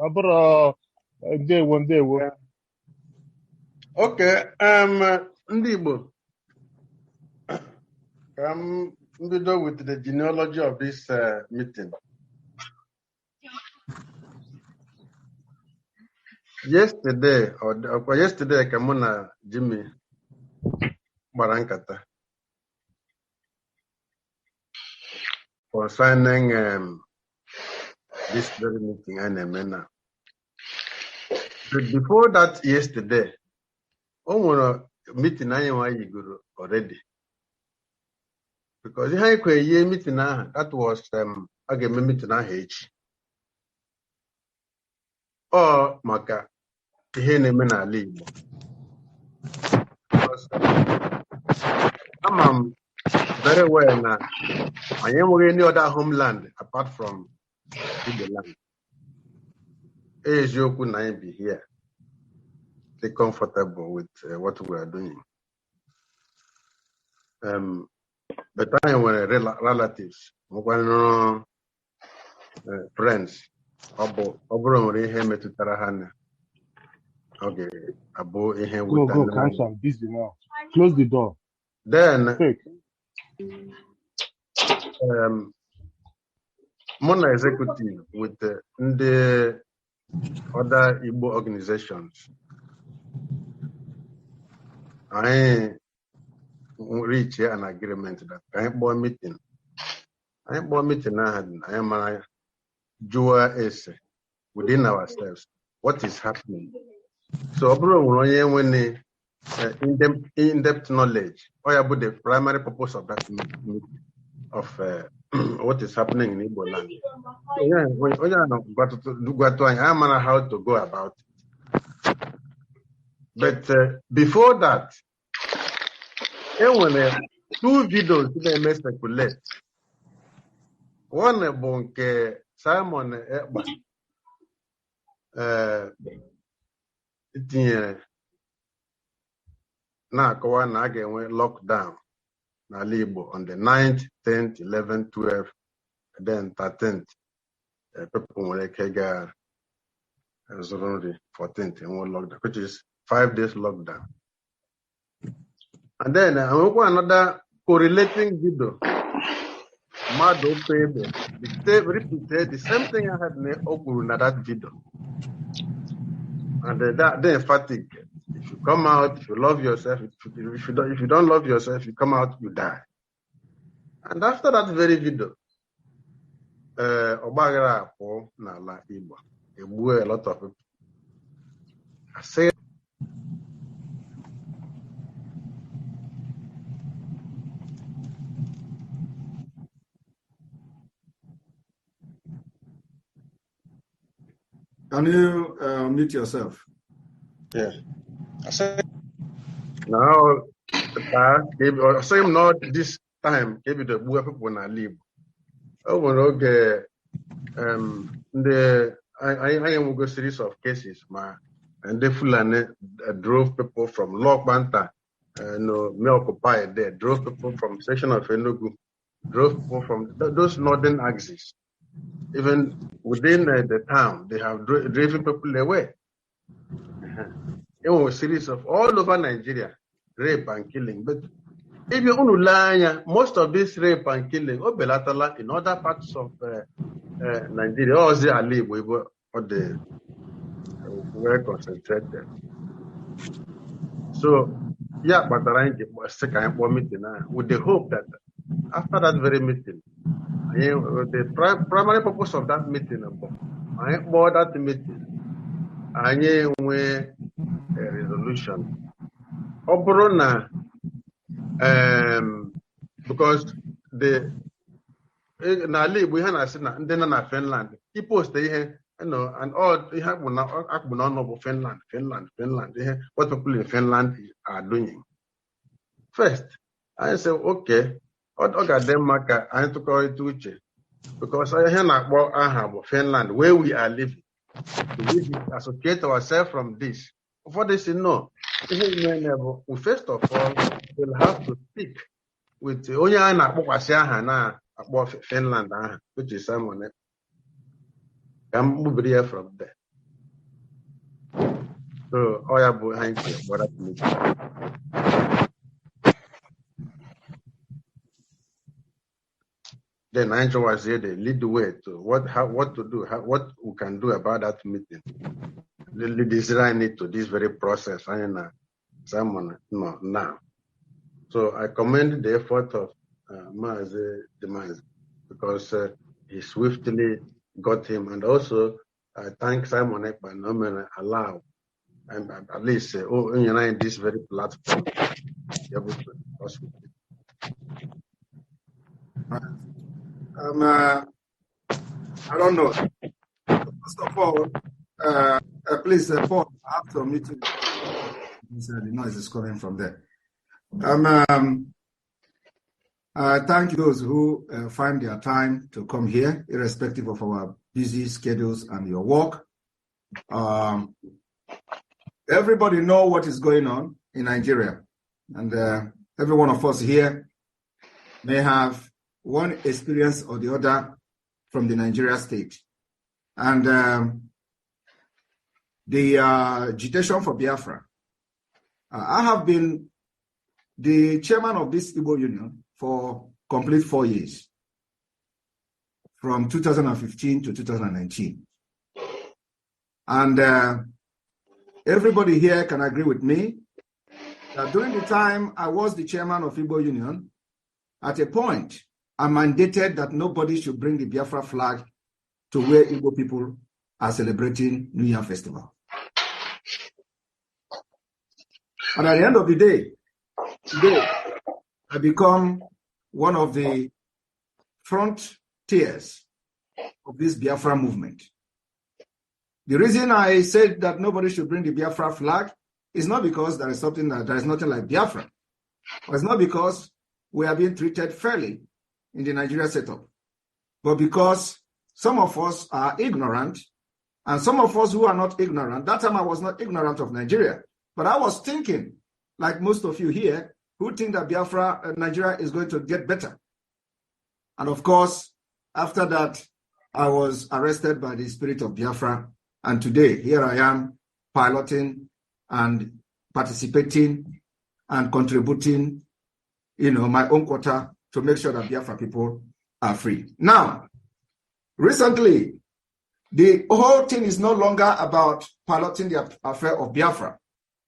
abụrụ ndewo. Okay, ndị Igbo, mbido with the genealogy of this meeting. Yesterday ka mụ na Jimmy gbara nkata concerning this very meeting I na-eme now. But before that yesterday, o nwere meeting anyị nwa guru already. Because ihe anyị kwere meeting ahụ, that was a ga-eme meeting ahụ echi. Ọ maka ihe na-eme n'ala Igbo. Ama very well na anyị enweghị any other homeland apart from Igbo land. Eziokwu na anyị be here. Stay comfortable with what we are doing. But I were relatives, friends. Obro nwere ihe metụtara ha na oge abụ ihe Go, cancel. I'm busy now. Close the door. Then, Mona executive with the other Igbo organizations. I reach an agreement that I bought meeting. I am Jua is within ourselves. What is happening? So, when in-depth knowledge, or about the primary purpose of that meeting, of what is happening in Igbo land. I don't know how to go about it. But before that, when two videos they may speculate. One about Simon Ekpa na-akọwa na a ga-enwe lockdown n'ala Igbo on the 9th, 10th, 11th, 12th, then 13th. People nwere ike ga zụrụ nri 14th enwe lockdown, which is 5 days lockdown. And then another correlating video. Mado Pebe repeated the same thing I had in that video. And that emphatic. If you come out, if you love yourself, if you don't love yourself, you come out, you die. And after that very video, Obagara Apo Nala Igbo, a lot of people. I say can you mute yourself? Yeah. I say now, same not this time. Maybe the Bua people na live. Oh, okay. I am go series of cases, and they Fulani drove people from Lokbanta, me occupy there. Drove people from section of Enugu, drove people from those northern axis. Even within the town, they have driven people away. It was a series of all over Nigeria, rape and killing. But if you lie, most of this rape and killing, in other parts of Nigeria, or they are live, or they were concentrated. So, yeah, but the second meeting with the hope that after that very meeting, the primary purpose of that meeting, I bought that meeting, I went a resolution. Obrona, because the Nali we had and then in Finland, he posted here, and all they have now Finland. What people in Finland are doing. First, I said, okay, what Denmark I have to call it Uche, because I have Finland where we are living. We associate ourselves from this. For this, no. We first of all will have to speak with Finland, which is someone. I'm moving here from there. So, Oya behind for that meeting. Then Angel was here, they lead the way to what to do, what we can do about that meeting. The design it to this very process. And someone no now. So I commend the effort of Mazi Demands because he swiftly got him, and also I thank Simon Ekpa and allow and at least in this very platform to be able to discuss with it. I don't know. First of all, please, Paul, I have to meet you. The noise is coming from there. Thank those who find their time to come here, irrespective of our busy schedules and your work. Everybody know what is going on in Nigeria, and every one of us here may have one experience or the other from the Nigeria state. And the agitation for Biafra. I have been the chairman of this Igbo Union for complete 4 years, from 2015 to 2019. And everybody here can agree with me that during the time I was the chairman of Igbo Union, at a point, I mandated that nobody should bring the Biafra flag to where Igbo people are celebrating New Year Festival. And at the end of the day, today, I become one of the frontiers of this Biafra movement. The reason I said that nobody should bring the Biafra flag is not because there is nothing like Biafra. It's not because we are being treated fairly in the Nigeria setup, but because some of us are ignorant, and some of us who are not ignorant, that time I was not ignorant of Nigeria, but I was thinking, like most of you here, who think that Biafra, Nigeria is going to get better. And of course, after that, I was arrested by the spirit of Biafra, and today, here I am, piloting and participating and contributing, my own quota to make sure that Biafra people are free. Now, recently, the whole thing is no longer about piloting the affair of Biafra,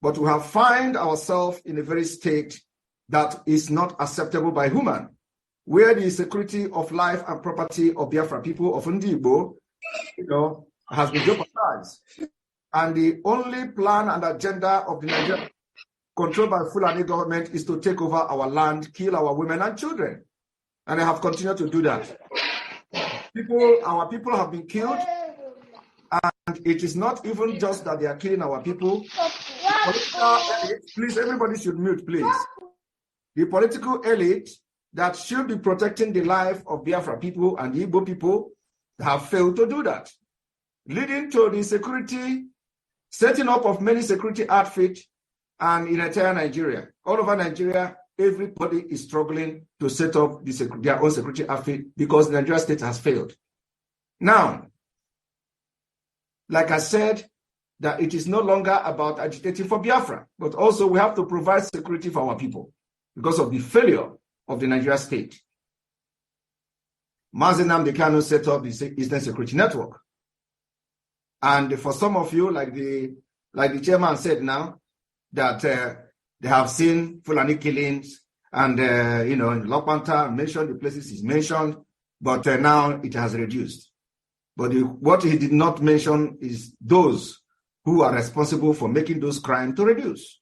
but we have found ourselves in a very state that is not acceptable by human, where the security of life and property of Biafra people of Ndigbo, has been jeopardized. And the only plan and agenda of the Nigerian controlled by Fulani government is to take over our land, kill our women and children. And they have continued to do that. Our people have been killed, and it is not even just that they are killing our people. Please, everybody should mute, please. The political elite that should be protecting the life of Biafra people and Igbo people have failed to do that, leading to the setting up of many security outfits and in entire Nigeria. All over Nigeria, everybody is struggling to set up their own security outfit because the Nigeria state has failed. Now, like I said, that it is no longer about agitating for Biafra, but also we have to provide security for our people because of the failure of the Nigeria state. Mazi Nnamdi Kanu set up the Eastern Security Network. And for some of you, like the chairman said now, that they have seen Fulani killings, and in Lokpanta mentioned the places he's mentioned, but now it has reduced. But what he did not mention is those who are responsible for making those crimes to reduce.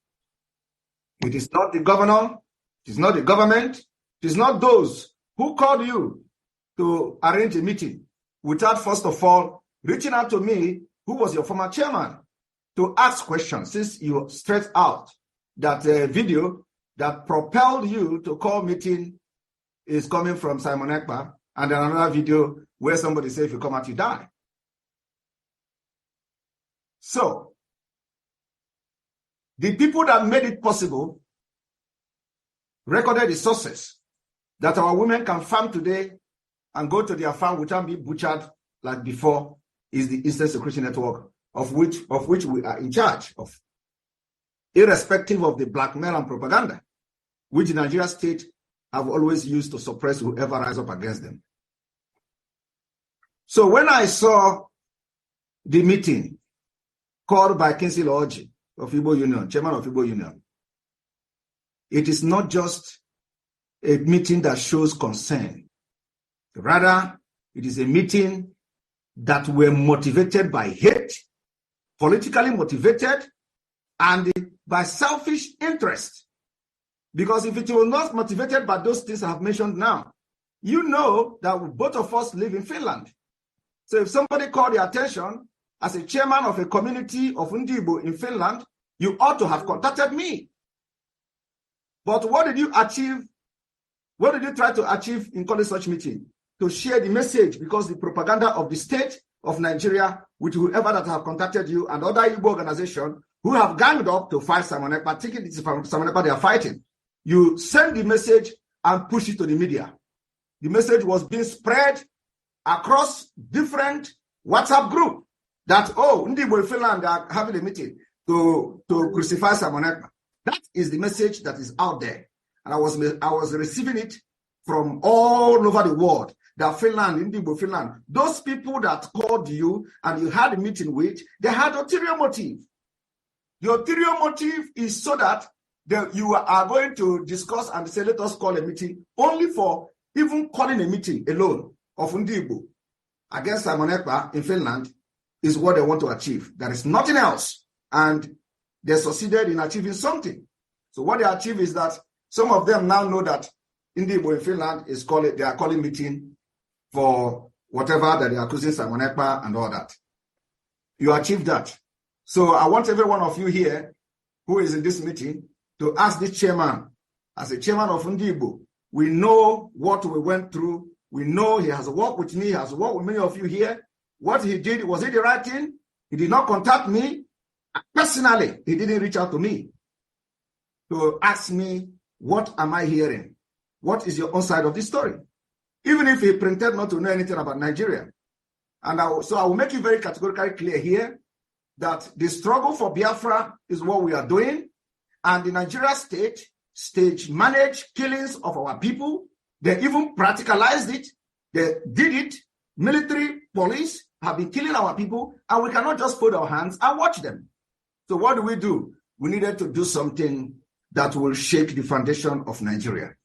It is not the governor, it is not the government, it is not those who called you to arrange a meeting without first of all reaching out to me, who was your former chairman, to ask questions, since you stressed out that video that propelled you to call meeting is coming from Simon Ekpa, and then another video where somebody said, if you come out, you die. So, the people that made it possible recorded the sources that our women can farm today and go to their farm without being butchered like before is the Eastern Security Network, of which we are in charge of irrespective of the blackmail and propaganda, which the Nigeria state have always used to suppress whoever rise up against them. So when I saw the meeting called by Kingsley Orji of Igbo Union, chairman of Igbo Union, it is not just a meeting that shows concern. Rather, it is a meeting that were motivated by hate, politically motivated, and by selfish interest. Because if it was not motivated by those things I have mentioned now, you know that both of us live in Finland. So if somebody called your attention as a chairman of a community of Ndibo in Finland, you ought to have contacted me. But what did you achieve? What did you try to achieve in calling such meeting? To share the message, because the propaganda of the state of Nigeria with whoever that have contacted you and other Igbo organizations who have ganged up to fight Simon Ekpa, particularly Simon Ekpa they are fighting. You send the message and push it to the media. The message was being spread across different WhatsApp groups that, oh, Ndibo in Finland are having a meeting to crucify Simon Ekpa. That is the message that is out there. And I was receiving it from all over the world. That Finland, Ndibo, Finland, those people that called you and you had a meeting with, they had ulterior motive. The ulterior motive is so that you are going to discuss and say, let us call a meeting, only for even calling a meeting alone of Ndibo against Simon Ekpa in Finland is what they want to achieve. There is nothing else. And they succeeded in achieving something. So what they achieve is that some of them now know that Ndibo in Finland they are calling meeting for whatever that they are accusing Simon Ekpa and all that. You achieved that. So I want every one of you here who is in this meeting to ask this chairman, as a chairman of Ndibo, we know what we went through. We know he has worked with me, he has worked with many of you here. What he did, was it the right thing? He did not contact me. Personally, he didn't reach out to me to ask me, what am I hearing? What is your own side of the story? Even if he pretended not to know anything about Nigeria. And so I will make it very categorically clear here that the struggle for Biafra is what we are doing. And the Nigeria state managed killings of our people. They even practicalized it. They did it. Military, police have been killing our people. And we cannot just fold our hands and watch them. So what do? We needed to do something that will shake the foundation of Nigeria.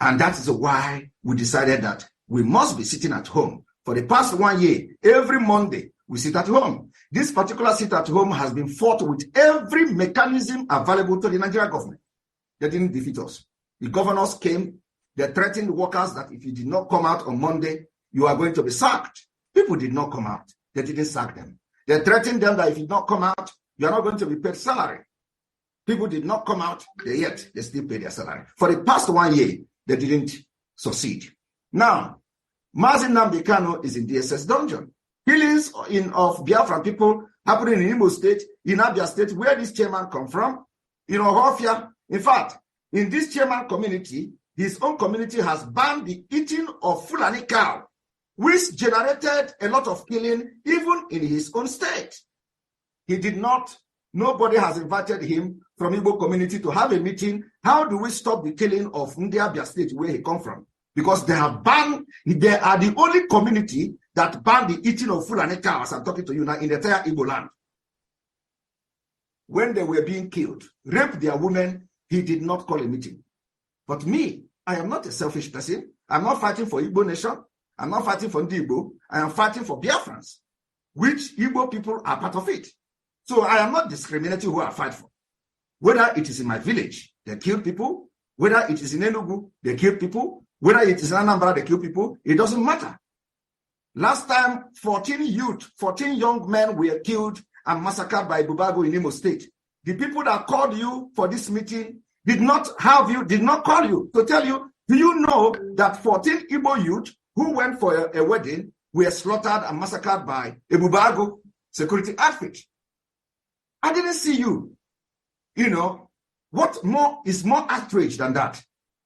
And that is why we decided that we must be sitting at home. For the past 1 year, every Monday, we sit at home. This particular sit at home has been fought with every mechanism available to the Nigerian government. They didn't defeat us. The governors came, they threatened workers that if you did not come out on Monday, you are going to be sacked. People did not come out. They didn't sack them. They threatened them that if you did not come out, you are not going to be paid salary. People did not come out, yet they still pay their salary. For the past 1 year, they didn't succeed. Now, Mazi Nnamdi Kanu is in DSS dungeon. Killings of Biafran people happening in Imo State, in Abia State, where this chairman come from, in Ohofia. In fact, in this chairman community, his own community has banned the eating of Fulani cow, which generated a lot of killing even in his own state. Nobody has invited him from Igbo community to have a meeting. How do we stop the killing of Abia State where he come from? Because they are the only community that banned the eating of Fulani cows. I'm talking to you now in the entire Igbo land. When they were being killed, raped their women, he did not call a meeting. But me, I am not a selfish person. I'm not fighting for Igbo nation. I'm not fighting for Igbo. I am fighting for Biafrans, which Igbo people are part of it. So I am not discriminating who I fight for. Whether it is in my village, they kill people. Whether it is in Enugu, they kill people. Whether it is in Anambra, they kill people. It doesn't matter. Last time, 14 young men were killed and massacred by Bubago in Imo State. The people that called you for this meeting did not call you to tell you, do you know that 14 Igbo youth who went for a wedding were slaughtered and massacred by a Bubago security outfit? I didn't see you. You know, what more is more outrage than that?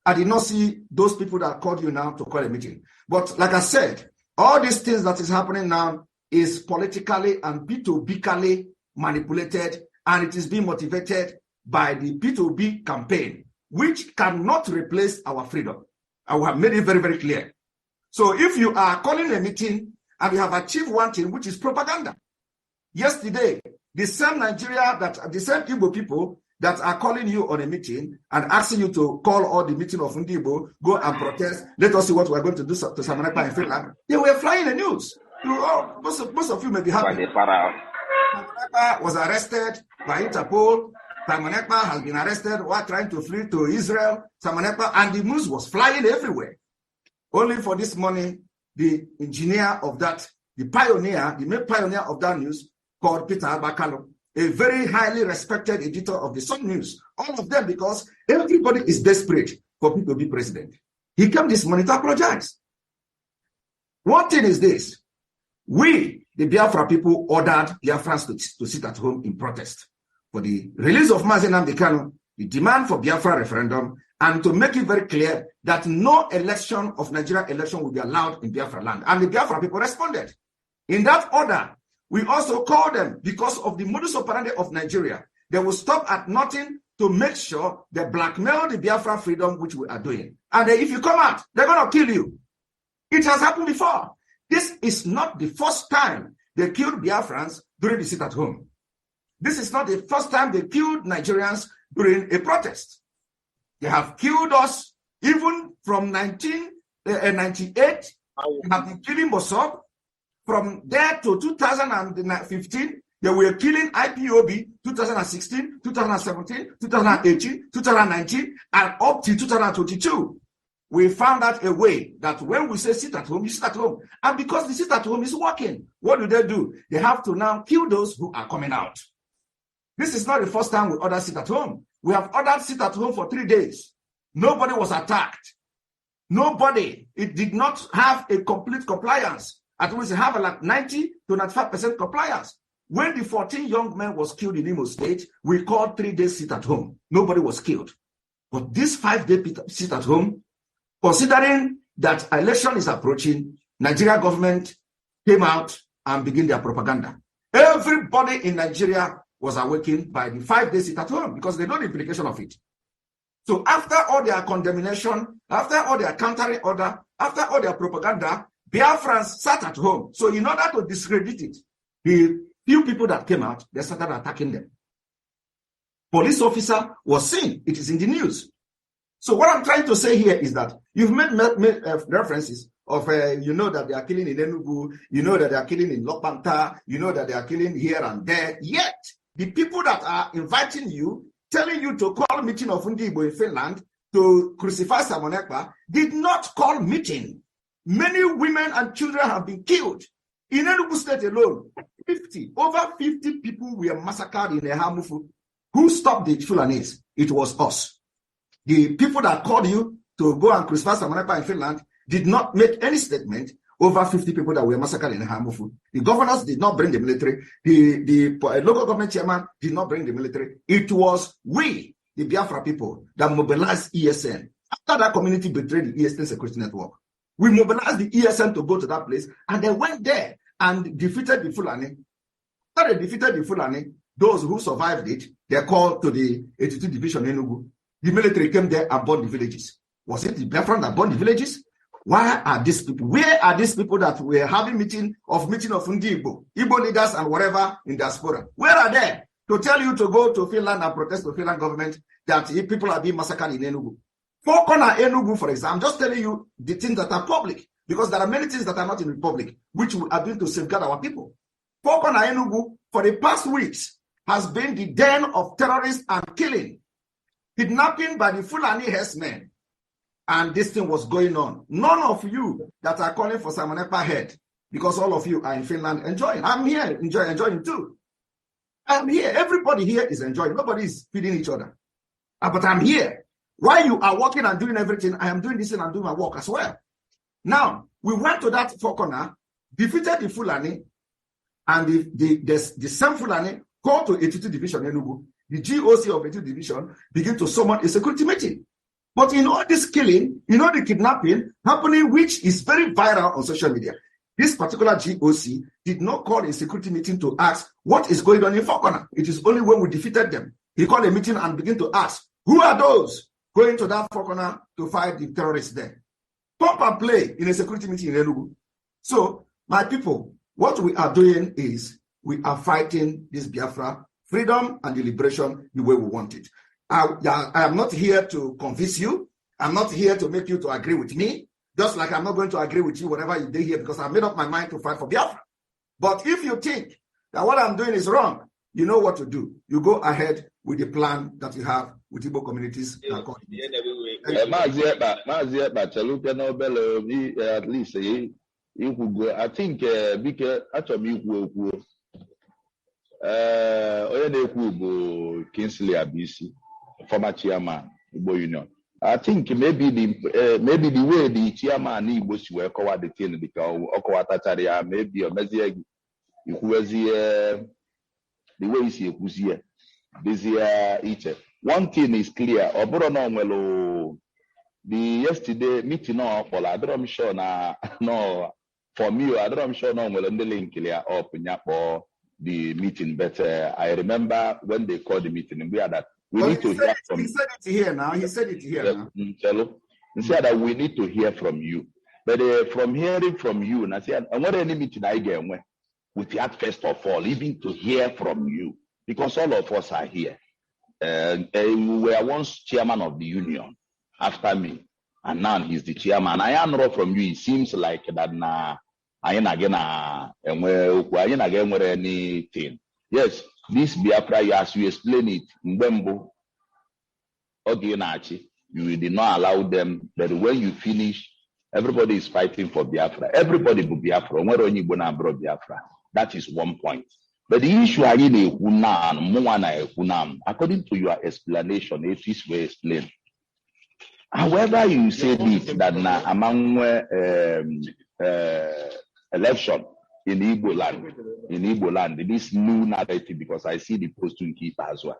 I did not see those people that called you now to call a meeting. But like I said, all these things that is happening now is politically and B2B-cally manipulated, and it is being motivated by the P2B campaign, which cannot replace our freedom. I will have made it very, very clear. So if you are calling a meeting and you have achieved one thing, which is propaganda. Yesterday, the same the same Igbo people that are calling you on a meeting and asking you to call all the meeting of Igbo, go and protest, let us see what we're going to do to Samanekpa in Finland. They were flying the news. Most of you may be happy. Samanekpa was arrested by Interpol. Samanekpa has been arrested while trying to flee to Israel. Samanekpa, and the news was flying everywhere. Only for this morning, the engineer of that, the main pioneer of that news, called Peter Albakalo, a very highly respected editor of the Sun News. All of them, because everybody is desperate for people to be president. He came this morning to apologize. One thing is this: we, the Biafra people, ordered Biafrans to sit at home in protest for the release of Mazi Nnamdi Kanu, the demand for Biafra referendum, and to make it very clear that no election of Nigeria election will be allowed in Biafra land. And the Biafra people responded. In that order, we also called them, because of the modus operandi of Nigeria, they will stop at nothing to make sure they blackmail the Biafra freedom, which we are doing. And if you come out, they're going to kill you. It has happened before. This is not the first time they killed Biafrans during the sit-at-home. This is not the first time they killed Nigerians during a protest. They have killed us even from 1998. They have been killing Mossab. From there to 2015, they were killing IPOB 2016, 2017, 2018, 2019, and up to 2022. We found out a way that when we say sit at home, you sit at home. And because the sit at home is working, what do? They have to now kill those who are coming out. This is not the first time we ordered sit at home. We have ordered sit at home for 3 days. Nobody was attacked. Nobody. It did not have a complete compliance. At least have like 90 to 95% compliance. When the 14 young men was killed in Imo State, we called 3 days sit at home. Nobody was killed. But this 5-day sit at home, considering that election is approaching, Nigeria government came out and began their propaganda. Everybody in Nigeria was awakened by the 5-day sit at home because they know the implication of it. So after all their condemnation, after all their countering order, after all their propaganda, Biafrans sat at home. So in order to discredit it, the few people that came out, they started attacking them. Police officer was seen. It is in the news. So what I'm trying to say here is that you've made references of, you know that they are killing in Enugu, you know that they are killing in Lokbanta, you know that they are killing here and there. Yet, the people that are inviting you, telling you to call meeting of Igbo in Finland to crucify Samanekpa, did not call meeting. Many women and children have been killed. In Enugu State alone, over 50 people were massacred in Ehamufu. Who stopped the Fulanese? It was us. The people that called you to go and crucify Samanekpa in Finland did not make any statement. Over 50 people that were massacred in Ehamufu. The governors did not bring the military. The local government chairman did not bring the military. It was we, the Biafra people, that mobilized ESN. After that community betrayed the ESN security network, we mobilized the ESN to go to that place, and they went there and defeated the Fulani. After they defeated the Fulani, those who survived it, they called to the 82 Division Enugu. The military came there and burned the villages. Was it the Biafran that burned the villages? Why are these people? Where are these people that were having meeting of Igbo leaders and whatever in diaspora? Where are they to tell you to go to Finland and protest the Finland government that people are being massacred in Enugu? Four Corner Enugu, for example, I'm just telling you the things that are public, because there are many things that are not in the public, which we are doing to safeguard our people. Four Corner Enugu, for the past weeks, has been the den of terrorists and killing, kidnapping by the Fulani herdsmen. And this thing was going on. None of you that are calling for Samanekpa head, because all of you are in Finland enjoying. I'm here enjoying too. I'm here. Everybody here is enjoying. Nobody is feeding each other. But I'm here. While you are working and doing everything, I am doing this and I'm doing my work as well. Now, we went to that Four Corner, defeated the Fulani, and the same Fulani called to 82 Division Enugu. The GOC of 82 Division began to summon a security meeting. But in all this killing, the kidnapping happening, which is very viral on social media, this particular GOC did not call a security meeting to ask what is going on in Four Corner. It is only when we defeated them He called a meeting and began to ask, who are those going to that far corner to fight the terrorists there? Pop and play in a security meeting in Enugu. So, my people, what we are doing is we are fighting this Biafra freedom and the liberation the way we want it. I am not here to convince you. I'm not here to make you to agree with me, just like I'm not going to agree with you whatever you do here, because I made up my mind to fight for Biafra. But if you think that what I'm doing is wrong, you know what to do. You go ahead with the plan that you have with Igbo communities. At least you could go. I think because actually Kingsley Abisi, former chairman Igbo Union. I think maybe the way the chairman Igbos were covered the thing because Okawataria maybe or Meziag the way is here. This year each. One thing is clear. Oborono the yesterday meeting for I don't sure no for me I don't sure no well the link clear up for the meeting, but I remember when they called the meeting we had that we need to hear from. He said it here now. He said it here now. He said that we need to hear from you. But from hearing from you, and I said, and what any meeting I get with that first of all, even to hear from you, because all of us are here. We were once chairman of the union after me, and now he's the chairman. I am not from you. It seems like that now. I ain't again anything. Yes, this Biafra, as you explain it, Mbembo, Ogenachi, you did not allow them, but when you finish, everybody is fighting for Biafra. Everybody will Biafra. That is one point. But the issue according to your explanation, it is well explained. However, you said it that now among election in Igbo land, this new narrative, because I see the post to keep as well.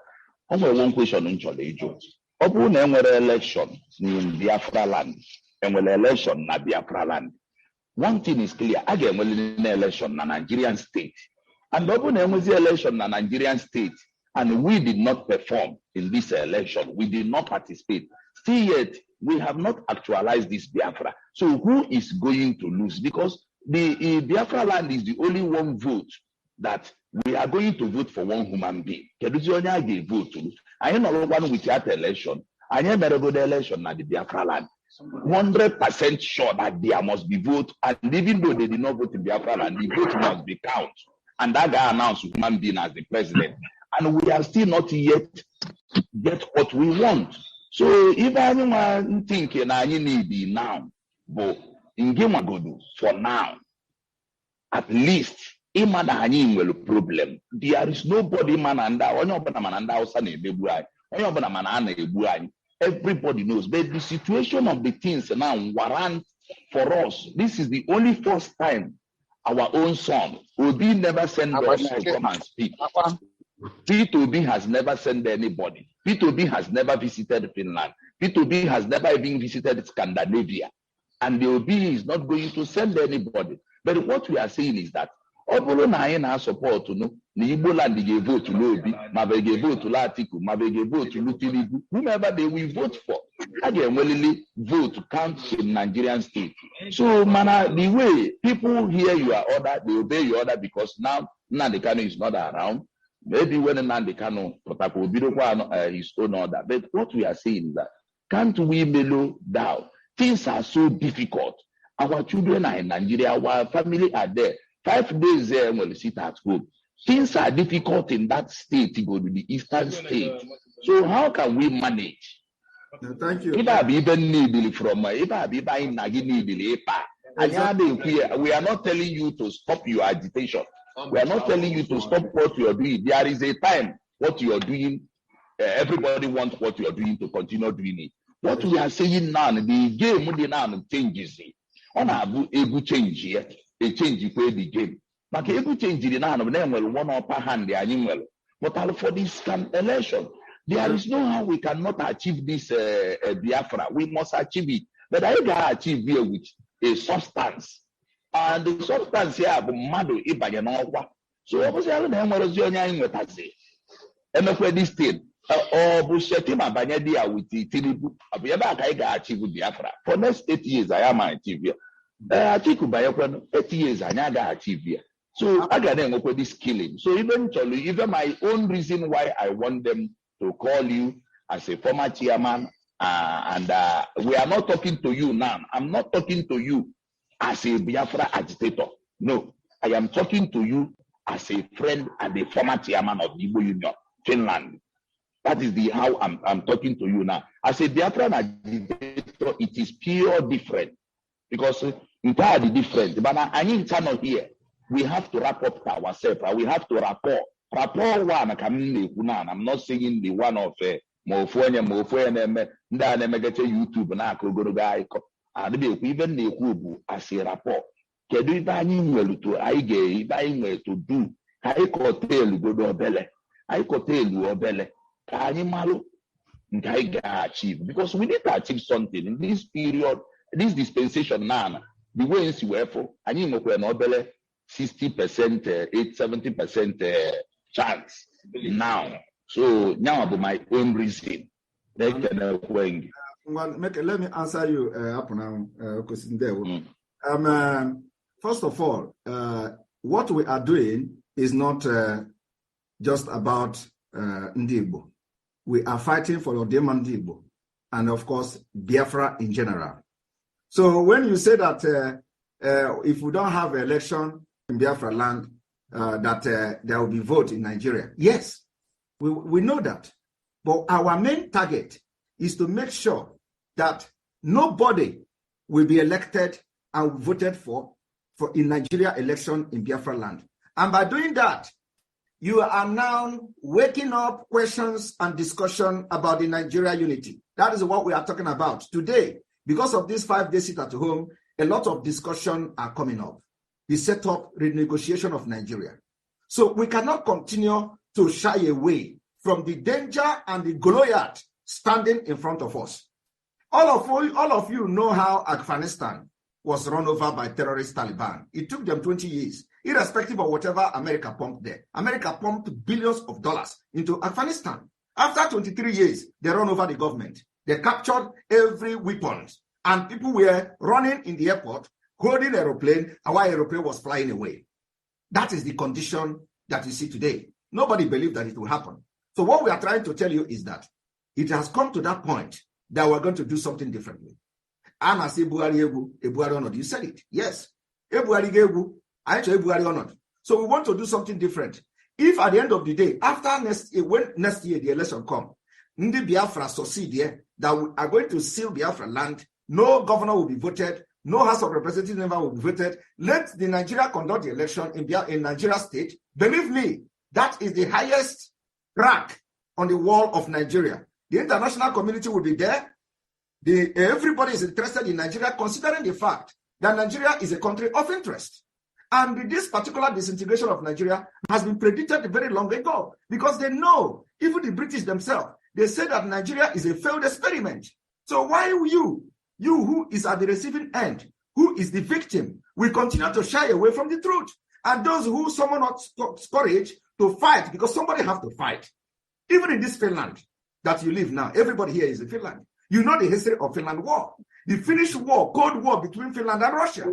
Only one question in Cholejo. Open election in Biafra land, and when election na Biafra land. One thing is clear, again, when election na Nigerian state, and open election na Nigerian state, and we did not perform in this election. We did not participate. Still yet, we have not actualized this Biafra. So who is going to lose? Because the Biafra land is the only one vote that we are going to vote for one human being. Vote. I am not one with that election. I am better go the election at the Biafra land. 100% sure that there must be vote, and even though they did not vote in Biafra land, the vote must be counted. And that guy announced human being as the president. And we are still not yet get what we want. So if anyone thinking I need now, but in Gemagodu for now, at least imada will problem. There is nobody mananda or no mananda everybody knows. But the situation of the things now warrant for us. This is the only first time our own son Obi never sent us to come and speak. P2B has never sent anybody. P2B has never visited Finland. P2B has never even visited Scandinavia. And the OB is not going to send anybody. But what we are saying is that Obolo na anyị support no the Igbo land they vote to Obi, Mabege vote to Latiku, Mabege vote to Lutinibu, whomever they will vote for. Again, willingly vote to count in Nigerian state. So, man, the way people hear your order, they obey your order because now Nnamdi Kanu is not around. Maybe when Nnamdi Kanu protocol his own order. But what we are saying is that can't we mellow down? Things are so difficult. Our children are in Nigeria, our family are there. 5 days there when we sit at home. Things are difficult in that state to go to the eastern state. So how can we manage? Thank you. If I be even needly from if I be buying Nagini Ekpa, we are not telling you to stop your agitation. We are not telling you to stop what you are doing. There is a time what you are doing. Everybody wants what you are doing to continue doing it. What we are saying now, the game now changes. On a change here. A change the game. But able change the now one upper hand the animal. But for this election, there is no how we cannot achieve this Biafra. We must achieve it. But I can achieve here with a substance. And the substance here mado ibayanawa. So I was telling them what was your name with us. And this thing. Or Bushetima Banyadia with the Tinibu, Abiaba achieve Biafra. For next 8 years, I am achieve. Atiku Bayakwan, 8 years, I never achieve. So I got them with this killing. So eventually, even my own reason why I want them to call you as a former chairman, and we are not talking to you now. I'm not talking to you as a Biafra agitator. No, I am talking to you as a friend and a former chairman of the Igbo Union, Finland. That is how I'm talking to you now. As a Biafran agitator, it is pure different because entirely different. But I need channel here. We have to wrap up ourselves. We have to rapport. Rapport one, I'm not saying the one of Mofuene, YouTube na Kogoro and even the Kubu as a rapport. Can do it to I gay, to do. I could tell you go belle. I could tell you belle. Achieve because we need to achieve something in this period, this dispensation now. The way it's for I need no 60%, 70% chance now. So now about my own reason. Let me answer you, first of all, what we are doing is not just about Ndibo. We are fighting for Odema Ndibo and, of course, Biafra in general. So when you say that if we don't have an election in Biafra land, that there will be vote in Nigeria, yes, we know that. But our main target is to make sure that nobody will be elected and voted for in Nigeria election in Biafra land. And by doing that, you are now waking up questions and discussion about the Nigeria unity. That is what we are talking about today. Because of this 5-day sit at home, a lot of discussion are coming up. The setup, renegotiation of Nigeria. So we cannot continue to shy away from the danger and the Goliath standing in front of us. All of you know how Afghanistan was run over by terrorist Taliban. It took them 20 years. Irrespective of whatever America pumped there. America pumped billions of dollars into Afghanistan. After 23 years, they run over the government. They captured every weapon. And people were running in the airport, holding aeroplane, and while aeroplane was flying away. That is the condition that you see today. Nobody believed that it will happen. So what we are trying to tell you is that it has come to that point that we're going to do something differently. Anna say Ebuari honored. You said it. Yes. Ebuari gegu. Ebuari honored. So we want to do something different. If at the end of the day, after when next year the election comes, Ndi Biafra succeed here, that we are going to seal Biafra land, no governor will be voted, no House of Representatives member will be voted. Let the Nigeria conduct the election in Nigeria state. Believe me, that is the highest rank on the wall of Nigeria. The international community will be there. Everybody is interested in Nigeria, considering the fact that Nigeria is a country of interest. And this particular disintegration of Nigeria has been predicted very long ago because they know, even the British themselves, they say that Nigeria is a failed experiment. So why you who is at the receiving end, who is the victim, will continue to shy away from the truth? And those who summon not courage to fight, because somebody have to fight. Even in this Finland that you live now, everybody here is in Finland. You know the history of Finland War. The Finnish War, Cold War between Finland and Russia.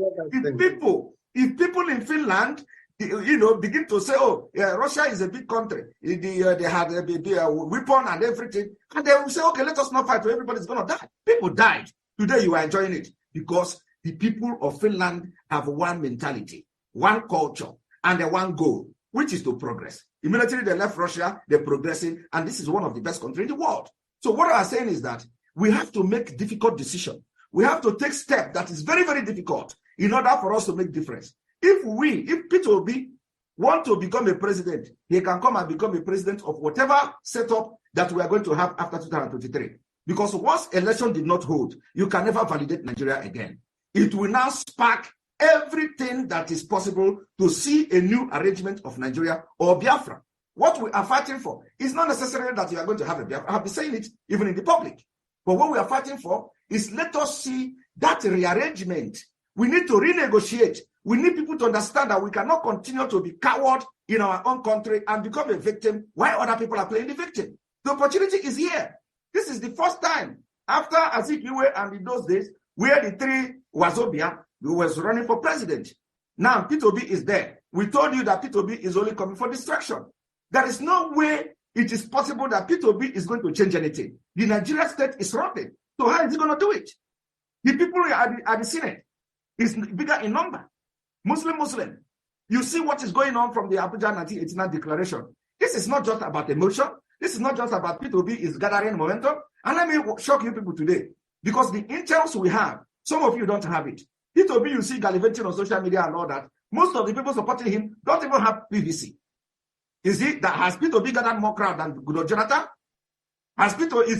If people in Finland, begin to say, oh, yeah, Russia is a big country. They had a weapon and everything. And they will say, okay, let us not fight. Everybody's going to die. People died. Today you are enjoying it because the people of Finland have one mentality, one culture, and one goal, which is to progress. Immediately they left Russia, they're progressing, and this is one of the best countries in the world. So what I'm saying is that we have to make difficult decisions. We have to take steps that is very, very difficult in order for us to make difference. If Peter Obi want to become a president, he can come and become a president of whatever setup that we are going to have after 2023. Because once election did not hold, you can never validate Nigeria again. It will now spark everything that is possible to see a new arrangement of Nigeria or Biafra. What we are fighting for is not necessarily that you are going to have a Biafra. I have been saying it even in the public. But what we are fighting for is let us see that rearrangement. We need to renegotiate. We need people to understand that we cannot continue to be coward in our own country and become a victim while other people are playing the victim. The opportunity is here. This is the first time after Azikiwe and in those days where the three Wazobia was running for president. Now P2B is there. We told you that P2B is only coming for distraction. There is no way it is possible that P2B is going to change anything. The Nigerian state is rotten. So how is he going to do it? The people at the Senate is bigger in number. Muslim. You see what is going on from the Abuja 1989 declaration. This is not just about emotion. This is not just about P2B is gathering momentum. And let me shock you people today. Because the intels we have, some of you don't have it. P2B, you see gallivanting on social media and all that. Most of the people supporting him don't even have PVC. Is it that has P2B gathered more crowd than Goodluck Jonathan? Is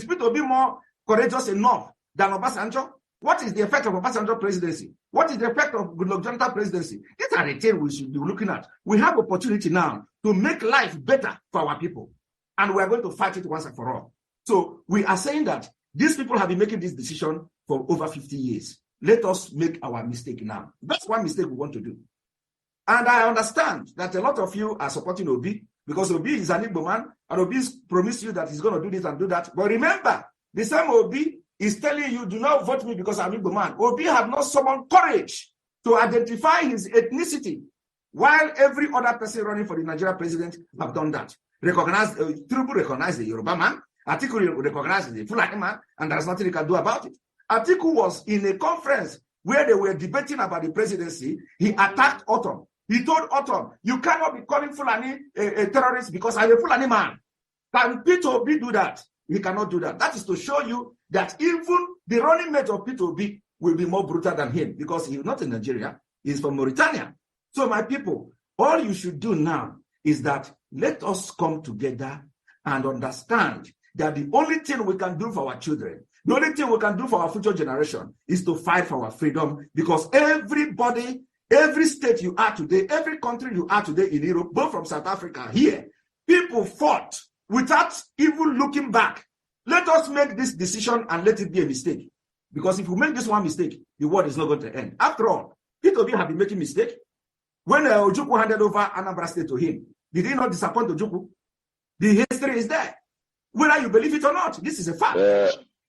P2B more courageous enough than Obasanjo? What is the effect of Obasanjo presidency? What is the effect of Goodluck Jonathan presidency? These are the things we should be looking at. We have opportunity now to make life better for our people. And we are going to fight it once and for all. So we are saying that these people have been making this decision for over 50 years. Let us make our mistake now. That's one mistake we want to do. And I understand that a lot of you are supporting Obi because Obi is an Igbo man and Obi promised you that he's going to do this and do that. But remember, the same Obi is telling you, do not vote me because I'm Igbo man. Obi have not summoned courage to identify his ethnicity, while every other person running for the Nigerian president have done that. Tinubu recognized the Yoruba man, Atiku recognized the Fulani man, and there's nothing he can do about it. Atiku was in a conference where they were debating about the presidency. He attacked Autumn. He told Autumn, you cannot be calling Fulani a terrorist because I'm a Fulani man. Can P2B do that? He cannot do that. That is to show you that even the running mate of P2B will be more brutal than him because he's not in Nigeria. He's from Mauritania. So my people, all you should do now is that let us come together and understand that the only thing we can do for our children, the only thing we can do for our future generation is to fight for our freedom, because everybody, every state you are today, every country you are today in Europe, both from South Africa here, people fought without even looking back. Let us make this decision and let it be a mistake. Because if we make this one mistake, the world is not going to end. After all, P2B have been making mistakes. When Ojukwu handed over Anambra State to him, did he not disappoint Ojukwu? The history is there. Whether you believe it or not, this is a fact.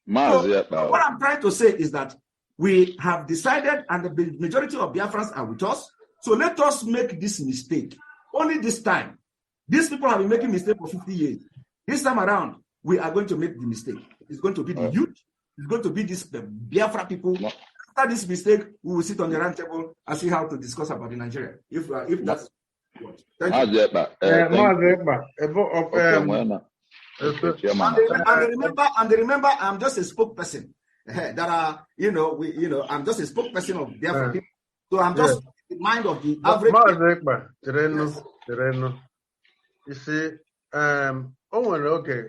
What I'm trying to say is that we have decided, and the majority of Biafrans are with us, so let us make this mistake. Only this time. These people have been making mistakes for 50 years. This time around, we are going to make the mistake. It's going to be the youth. It's going to be the Biafra people. After this mistake, we will sit on the round table and see how to discuss about in Nigeria. If that's what. Thank you. And remember, I'm just a spokesperson. I'm just a spokesperson of Biafra people. So I'm just in the mind of the average. You see, okay,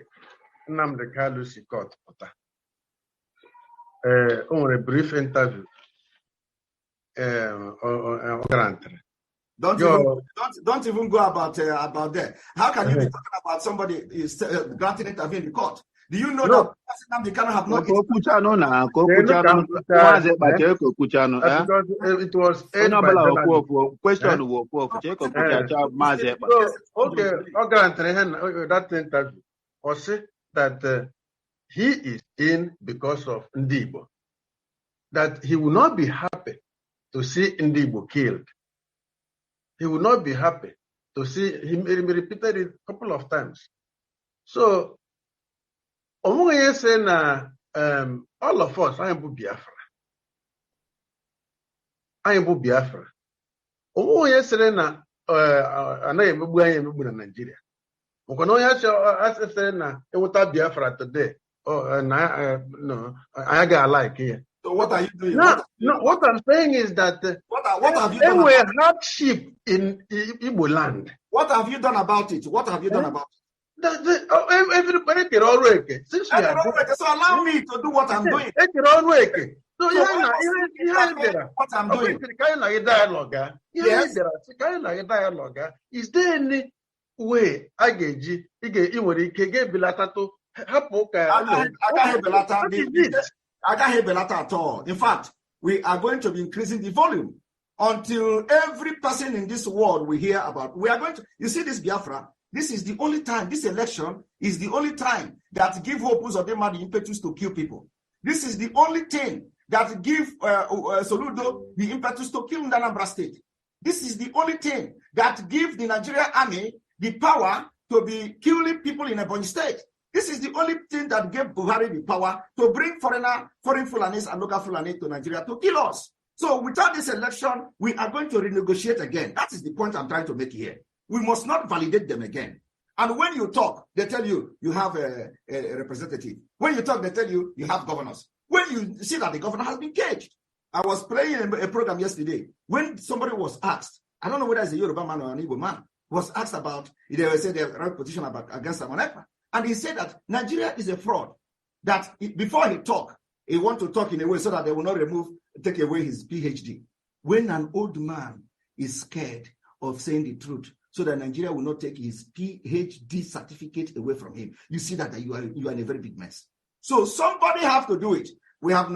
Nnamdi Kanu si court. On a brief interview. Don't even go about that. How can you be talking about somebody is granting interview in the court? Do you know that Nnamdi Kanu have not? Because it was that interview was that he is in because of Ndibo. That he will not be happy to see Ndibo killed. He will not be happy to see him. He repeated it a couple of times. So, all of us, I am Biafra. I am Biafra. Nigeria. Today. I got like here. So what are you doing? No, what I'm saying is that what have you there done? were hardship in Igbo land. What have you done about it? What have you done about it? Everybody can all work. So allow me to do what I'm doing. So what I'm doing. Kind of dialogue. Yes. Dialogue. Is there any way I get I can't hear Belata at all. In fact, we are going to be increasing the volume until every person in this world we hear about. We are going to, you see this Biafra, This is the only time, this election is the only time that give Opus of the impetus to kill people. This is the only thing that give Soludo the impetus to kill Anambra State. This is the only thing that give the Nigerian army the power to be killing people in Ebonyi State. This is the only thing that gave Buhari the power to bring foreign Fulanis and local Fulani to Nigeria to kill us. So without this election, we are going to renegotiate again. That is the point I'm trying to make here. We must not validate them again. And when you talk, they tell you you have a representative. When you talk, they tell you you have governors. When you see that the governor has been caged. I was playing a program yesterday when somebody was asked, I don't know whether it's a Yoruba man or an Igbo man, was asked about, they said they right position against Ekpa. And he said that Nigeria is a fraud. That before he talk, he want to talk in a way so that they will not take away his PhD. When an old man is scared of saying the truth, so that Nigeria will not take his PhD certificate away from him, you see that you are in a very big mess. So somebody have to do it. We have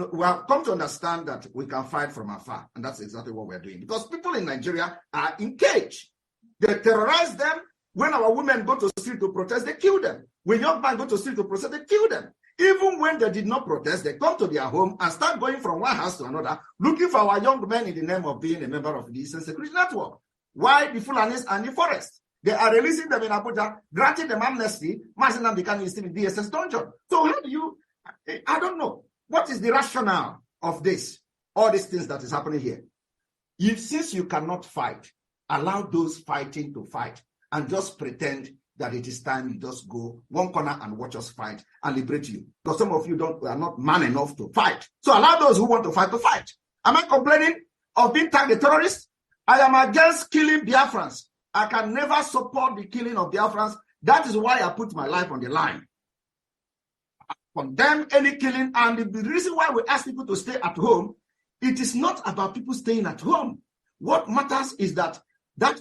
come to understand that we can fight from afar, and that's exactly what we're doing. Because people in Nigeria are in cage. They terrorize them. When our women go to the street to protest, they kill them. When young men go to the street to protest, they kill them. Even when they did not protest, they come to their home and start going from one house to another, looking for our young men in the name of being a member of the Eastern Security Network. Why the Fulanis are in the forest? They are releasing them in Abuja, granting them amnesty, marching them is still in DSS dungeon. So how do you, I don't know. What is the rationale of this? All these things that is happening here. Since you cannot fight, allow those fighting to fight and just pretend that it is time you just go one corner and watch us fight and liberate you. Because some of you are not man enough to fight. So allow those who want to fight to fight. Am I complaining of being tagged a terrorist? I am against killing Biafrans. I can never support the killing of Biafrans. That is why I put my life on the line. Condemn any killing, and the reason why we ask people to stay at home, it is not about people staying at home. What matters is that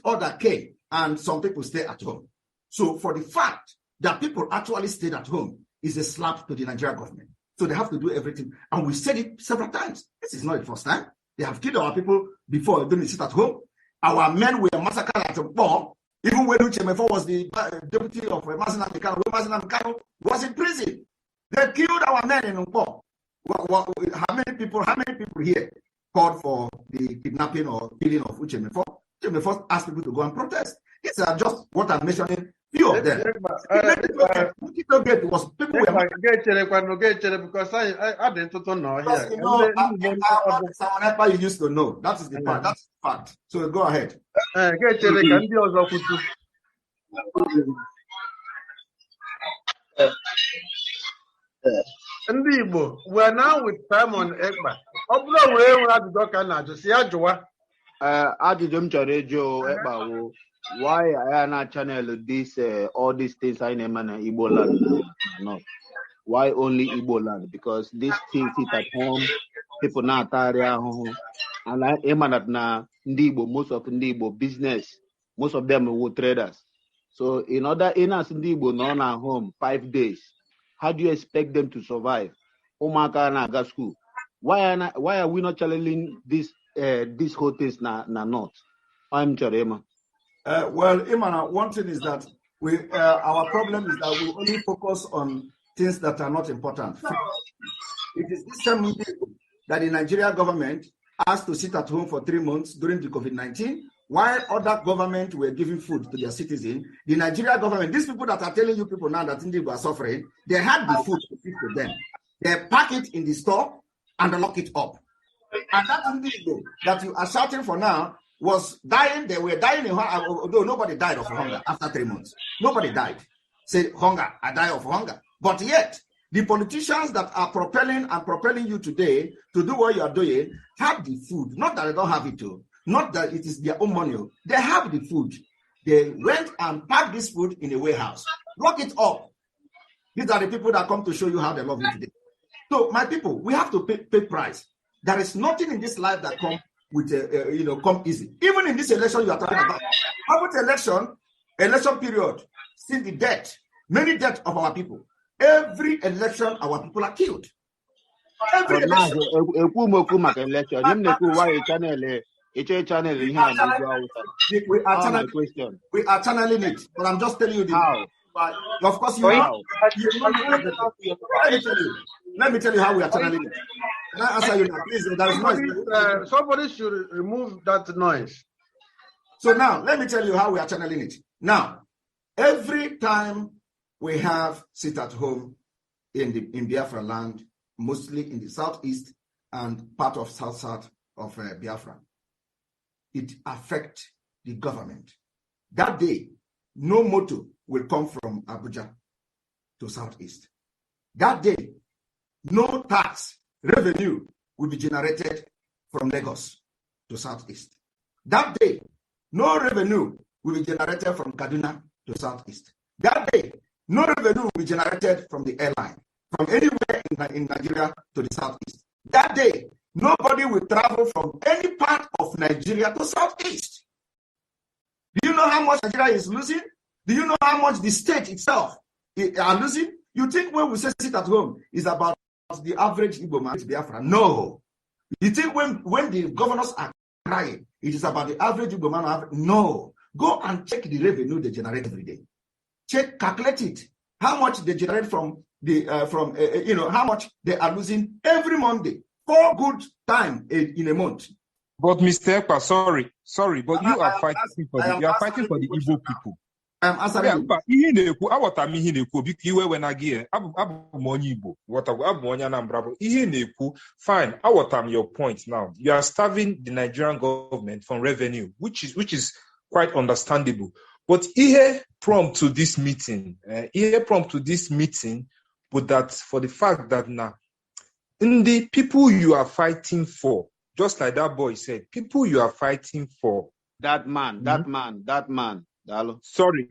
order came and some people stay at home. So for the fact that people actually stayed at home is a slap to the Nigerian government. So they have to do everything. And we said it several times. This is not the first time. They have killed our people before they didn't sit at home. Our men were massacred at Ekpa. Even when Uchemefo was the deputy of Mazina Mikano was in prison. They killed our men in Ekpa. How many people here called for the kidnapping or killing of Uchemefo? Uchemefo asked people to go and protest. These are just what I'm mentioning. Few of them. Because I didn't know here. You know, Ekpa you used to know. That is the part. That's the fact. So go ahead. Ndị Igbo, we're now with Simon Ekpa. Ọ bụrụ wee nwere ajụjụ ka na-ajụ si ya jụwa. Ajụjụ m chọrọ ịjụ Ekpa wụ why I na channel this all these things I name na Igbo land not. Why only Igbo land? Because these things sit at home, people na atari ahụhụ. And I am that na ndị Igbo, most of ndị Igbo business, most of them were traders. So in us ndị Igbo nọ na home 5 days. How do you expect them to survive? Umaka na ga school. Why are we not challenging this whole things na not? I'm Charema. Well, Imana, one thing is that our problem is that we only focus on things that are not important. It is this same people that the Nigerian government asked to sit at home for 3 months during the COVID-19, while other governments were giving food to their citizens. The Nigerian government, these people that are telling you people now that Indians are suffering, they had the food to feed to them. They pack it in the store and lock it up. And that Indigo that you are shouting for now was dying. They were dying in hunger, although nobody died of hunger after 3 months. Nobody died. Say hunger, I die of hunger. But yet, the politicians that are propelling you today to do what you are doing have the food. Not that they don't have it too. Not that it is their own money. They have the food. They went and packed this food in a warehouse. Lock it up. These are the people that come to show you how they love you today. So, my people, we have to pay price. There is nothing in this life that comes with, come easy. Even in this election you are talking about. How about election period, see the death, many deaths of our people. Every election, our people are killed. Every election. channel We here are and channeling my question. we are channeling it, but I'm just telling you the How? But of course, you How? Let me tell you how we are channeling it. Can I answer you now, please? There is noise. Somebody should remove that noise. So now, let me tell you how we are channeling it. Now, every time we have sit at home in Biafra land, mostly in the southeast and part of south of Biafra, it affects the government. That day, no motor will come from Abuja to southeast. That day, no tax revenue will be generated from Lagos to southeast. That day, no revenue will be generated from Kaduna to southeast. That day, no revenue will be generated from the airline, from anywhere in Nigeria to the southeast. That day, nobody will travel from any part of Nigeria to southeast. Do you know how much Nigeria is losing? Do you know how much the state itself are losing? You think when we say sit at home is about the average Igbo man in Biafra? No. You think when the governors are crying, it is about the average Igbo man? No. Go and check the revenue they generate every day. Calculate it. How much they generate from how much they are losing every Monday. 4 good time in a month. But Mr. Ekpa, sorry, but you are fighting for the Igbo people. I'm answering you. Ihe na-ekwu aghọtara m ihe na-ekwu biko iwe we na gị abụ m onye Igbo abụ m onye Anambra bụ ihe na-ekwu fine aghọtara m your point now. You are starving the Nigerian government from revenue, which is quite understandable. But ihe prompt to this meeting but that for the fact that now in the people you are fighting for, just like that boy said, people you are fighting for. That man. Sorry.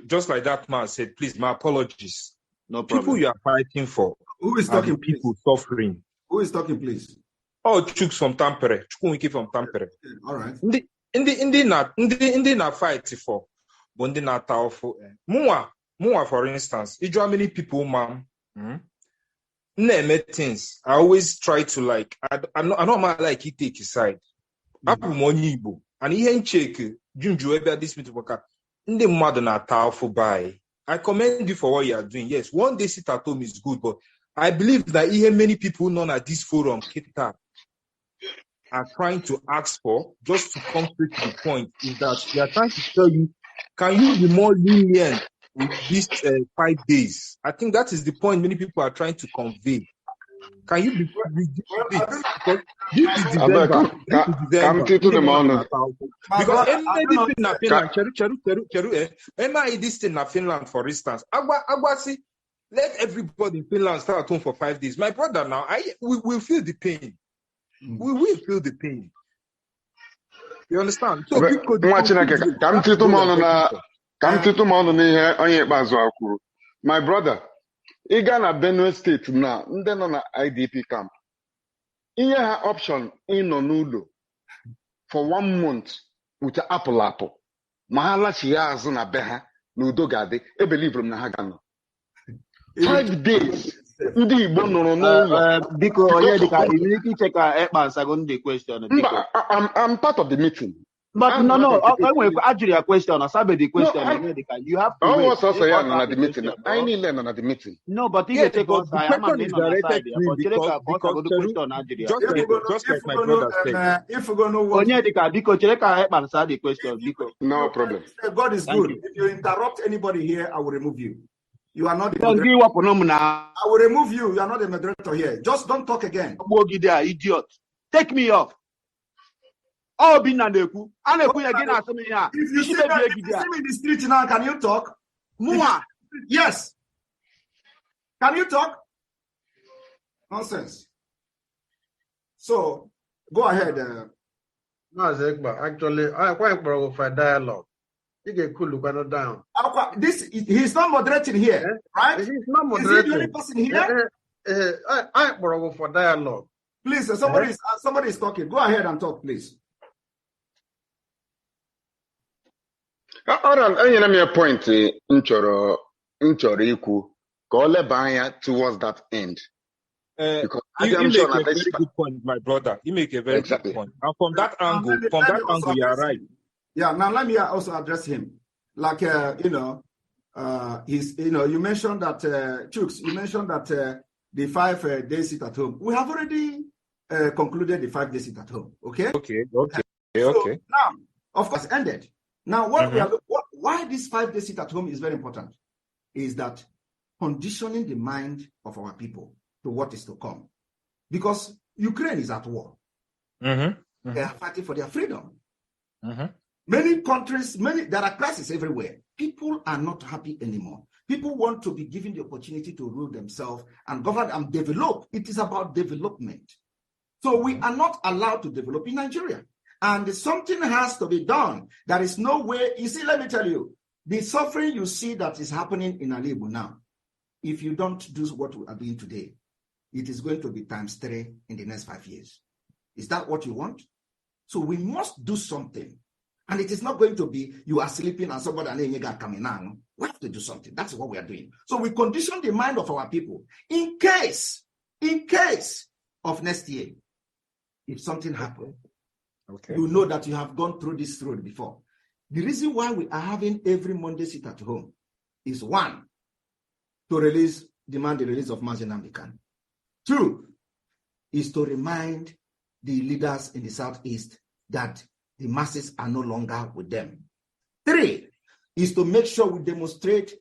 Just like that man said, please, my apologies. No problem. People you are fighting for. Who is talking? People suffering. Who is talking, please? Oh, Chuks from Tampere. Chukwuwiki from Tampere. All right. Ndị na fight for. But ndị na for. Mwa, for instance, you know how many people, ma'am? Things. I always try to like. I know like he take his side. Abu money Igbo. And he check Junju ebe this meeting worker. Ndị mmadụ na-ata afụ by. I commend you for what you are doing. Yes, one day sit at home is good, but I believe that many people known at this forum Kita are trying to ask for, just to come straight to the point, is that they are trying to tell you, can you be more lenient with these 5 days? I think that is the point many people are trying to convey. Can you be because this is December. Come to the morning. Because anything in Finland, this thing in Finland, for instance, Agwasi, let everybody in Finland stay at home for 5 days. My brother, now we will feel the pain. We will feel the pain. You understand? So my brother. Ị gaa na Benue State na ndị nọ na IDP camp, inye ha option ịnọ n'ụlọ for 1 month with apụl ma ha lachigha azụ na be ha na udo ga-adị, ebelieve m na ha ga-anọ 5 days. Ndị Igbo nọrọ n'ụlọ. Biko onye dịka ị check Ekpa answer the question. I'm part of the meeting. But no. I actually a question. I sabe the question. You have to. I was also here at the meeting. I need to learn at the meeting. No, but if you take us, I am not directed just like my brother said. If we're going to watch, the question. No problem. God is good. If you interrupt anybody here, I will remove you. You are not the moderator. I will remove you. You are not the moderator here. Just don't talk again. Idiot. Take me off. Oh, be Naneku. Again, if you see me in the street now, can you talk? Mua. Yes. Can you talk? Nonsense. So, go ahead. No, Ekpa. Actually, I quite proud for dialogue. You get cool look down. He's not moderating here, right? He's not moderating. Is he the only person here? I proud for dialogue. Please, somebody is talking. Go ahead and talk, please. Enyere m ya point m chọrọ ikwu ka ọ leba anya towards that end. Because You I'm make sure a very good point, my brother. You make a very exactly. good point. And from that angle, Let me also you are address right. him. Yeah, now let me also address him. Like, you mentioned that, Chooks, you mentioned that the 5 days sit at home. We have already concluded the 5 days sit at home, okay? Okay. So now, of course, ended. Now, why this 5 days sit at home is very important is that conditioning the mind of our people to what is to come. Because Ukraine is at war. They are fighting for their freedom. Many countries, there are crises everywhere. People are not happy anymore. People want to be given the opportunity to rule themselves and govern and develop. It is about development. So we are not allowed to develop in Nigeria. And something has to be done. There is no way. You see, let me tell you, the suffering you see that is happening in Alebo now, if you don't do what we are doing today, it is going to be ×3 in the next 5 years. Is that what you want? So we must do something. And it is not going to be you are sleeping and somebody coming on. We have to do something. That's what we are doing. So we condition the mind of our people in case of next year, if something happens, you know that you have gone through this road before. The reason why we are having every Monday sit at home is 1, to demand the release of Mazi Nnamdi Kanu. 2 is to remind the leaders in the Southeast that the masses are no longer with them. 3 is to make sure we demonstrate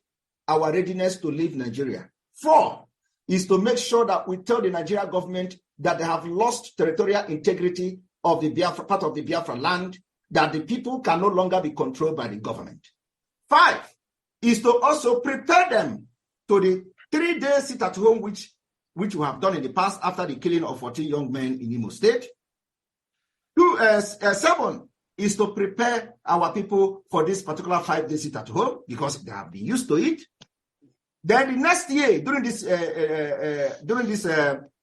our readiness to leave Nigeria. 4 is to make sure that we tell the Nigeria government that they have lost territorial integrity of the Biafra, part of the Biafra land, that the people can no longer be controlled by the government. 5 is to also prepare them to the 3-day sit at home, which we have done in the past after the killing of 14 young men in Imo State. 7 is to prepare our people for this particular 5-day sit at home because they have been used to it. Then the next year, during this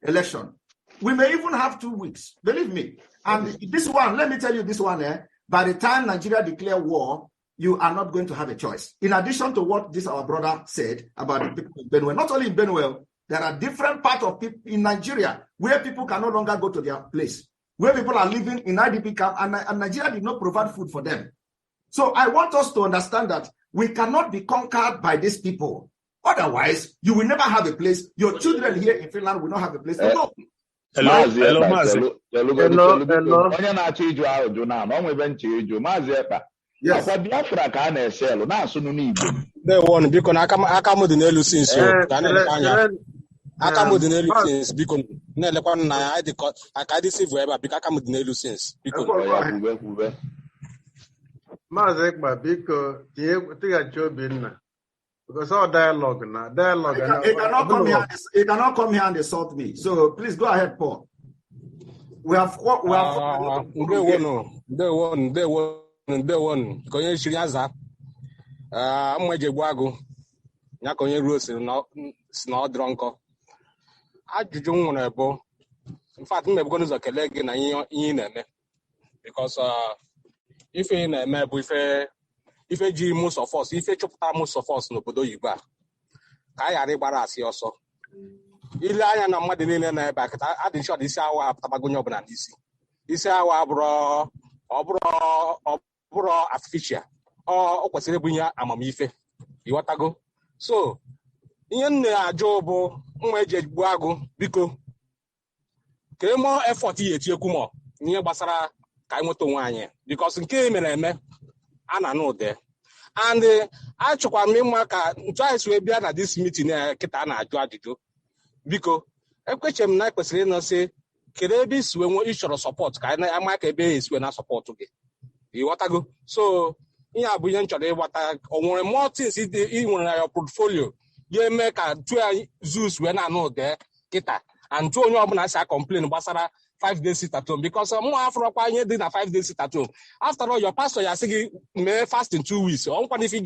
election, we may even have 2 weeks. Believe me. And this one, let me tell you this one, by the time Nigeria declare war, you are not going to have a choice. In addition to what our brother said about the people in Benue, not only in Benue, there are different parts of people in Nigeria where people can no longer go to their place, where people are living in IDP camp, and Nigeria did not provide food for them. So I want us to understand that we cannot be conquered by these people. Otherwise, you will never have a place. Your children here in Finland will not have a place to go. Hello. Onye na-achọ iju ahụ jụ na ọ nwebe nche iju Maazị Ekpa. Akwa Biafra ka a na-ese elu na-asụ n'Igbo. Ndewo biko na aka m dị n'elu since ka na-elekwa anya. Aka m dị n'elu since biko na-elekwa na ya aka dị civil ebe biko aka m dị n'elu since biko. Kwube. Maazị Ekpa biko tighachi Obinna. Because all dialogue now. He cannot come here and insult me. So please go ahead, Paul. We have Ndewo konye shiri aza mweje gwagu nya konye ruo si na odro nko ajụjụ nwere bụ in fact me bugo n'ụzọ kelee gị na ihe na-eme because ife na-eme bụ ife ji most of us ife chọpụta most of us n'obodo oyibo a ka a ghara ịgbara asị ọsọ ile anya na mmadụ niile na ebe a kịta adịghị ọdị isi awa apụtabago onye ọbụla n'isi isi awa ọ bụrụ artificial ọ kwesịrị ịbụ ihe amamife ịghọtago so ihe m na-ajụ bụ mma eji egbu agụ biko ka emo effort ya etinyekwu m n'ihe gbasara ka anyị nweta onwe anyị because nke mere eme a na-anụ ụdị and achọkwara m ịma ka ntụanyị wee bịa na this meeting kịta a na-ajụ ajụjụ biko ekweche m na ekwesịrị ịnọsị kedu ebe isi wee ịchọrọ sọpọt ka anyị ama ka ebe esiwe na sọpọtụ gị ịghọtago so ihe a bụ ihe m chọrọ ịghọta o nwere more things ị nwere na your portfolio ga-eme ka ntụ anyịzus wee na-anụ ụdị kịta and ntụ onye ọbụla si a complain gbasara 5 days sit at home because mụ afọrọkwa ihe dị na 5 days sit at home after all your pastor ya sị gị mee fasting 2 weeks ọ nkwana ife ị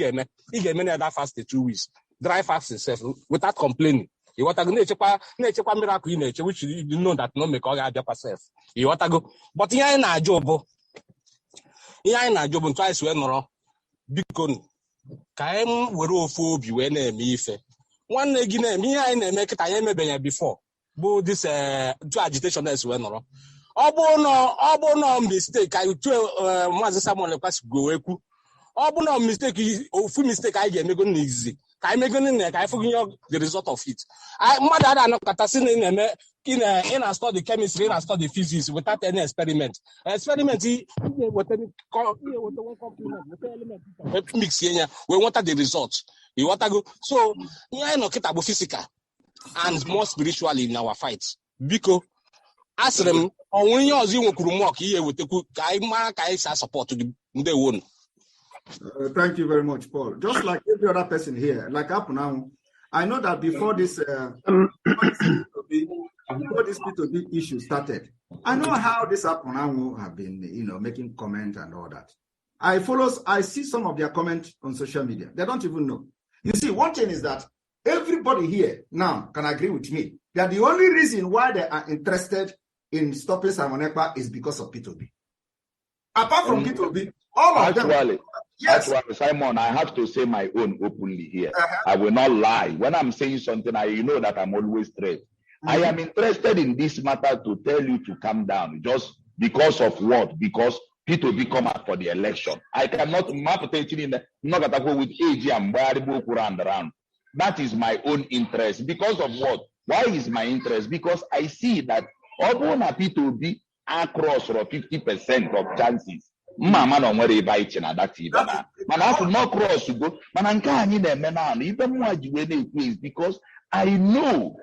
ga-eme na that fasting 2 weeks dry fasting self without complaining ịghọtago na-echekwa miracle ị na-eche which you know that no mee ka ọ ga-abịakwa self ịghọtago but ihe anyị na-ajụ bụ ntụ anyị si wee nọrọ biko ka anyị were ofu obi wee na-eme ife nwanne gị na-eme ihe anyị na-eme kịta anyị emebeghị before bụ this do agitation as well nọrọ. Ọ bụ no mistake I Maazị Samuel Ekpa go ekwu. Ọ bụ no mistake ofu mistake anyị ga-emego n'izizi. Ka anyị megoro nne ka anyị fụgụ the result of it. Mmadụ ada anọkọta si na-eme in a study chemistry, in a study physics without any experiment. Experiment with one complement, with element mix here, we want the result. You want to go. So, I know kita physical and more spiritually in our fights. Because as them, when you are doing work here with the Kai support to the one. Thank you very much, Paul. Just like every other person here, like up now, I know that before this P2B issue started, I know how this Apunango have been, making comments and all that. I see some of their comments on social media. They don't even know. You see, one thing is that everybody here now can agree with me that the only reason why they are interested in stopping Simon Ekpa is because of P2B. Apart from P2B, all of them. Yes. Actually, Simon, I have to say my own openly here. I will not lie. When I'm saying something, you know that I'm always straight. I am interested in this matter to tell you to calm down. Just because of what? Because P2B come out for the election. I cannot map attention in the not gonna go with AG and around. That is my own interest. Because of what? Why is my interest? Because I see that although P2B across 50% of chances. Mama no nwere ebe anyị na that even mana afọ no cross go mana nke anyị na-eme na ibe mwa jiwe na-ekwu is because I know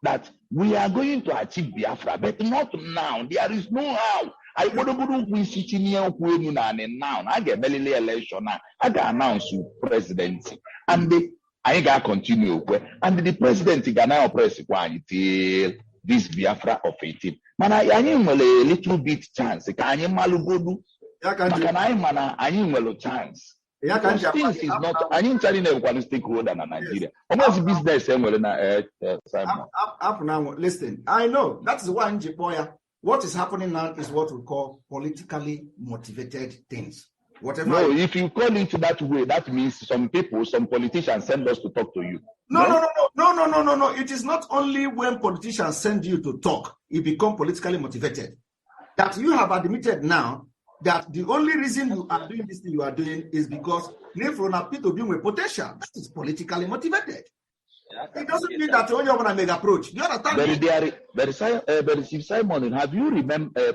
that we are going to achieve Biafra, but not now. There is no how. I would we sitting here now. I get belly election now. I got announce presidency and I got continue and the president gonna press till this Biafra of 18. Man, I am a little bit chance. Can you malugodu? I chance. Things is not. I didn't tell you one stakeholder in Nigeria. Almost business up now. Listen, I know that's why in Jipoya. What is happening now is what we call politically motivated things. Whatever. No, if you call it that way, that means some people, some politicians send us to talk to you. No. It is not only when politicians send you to talk, you become politically motivated. That you have admitted now that the only reason you are doing this thing you are doing is because Nefrona P2B with potential. That is politically motivated. It doesn't mean that you're going to make approach. You understand? But Simon, have you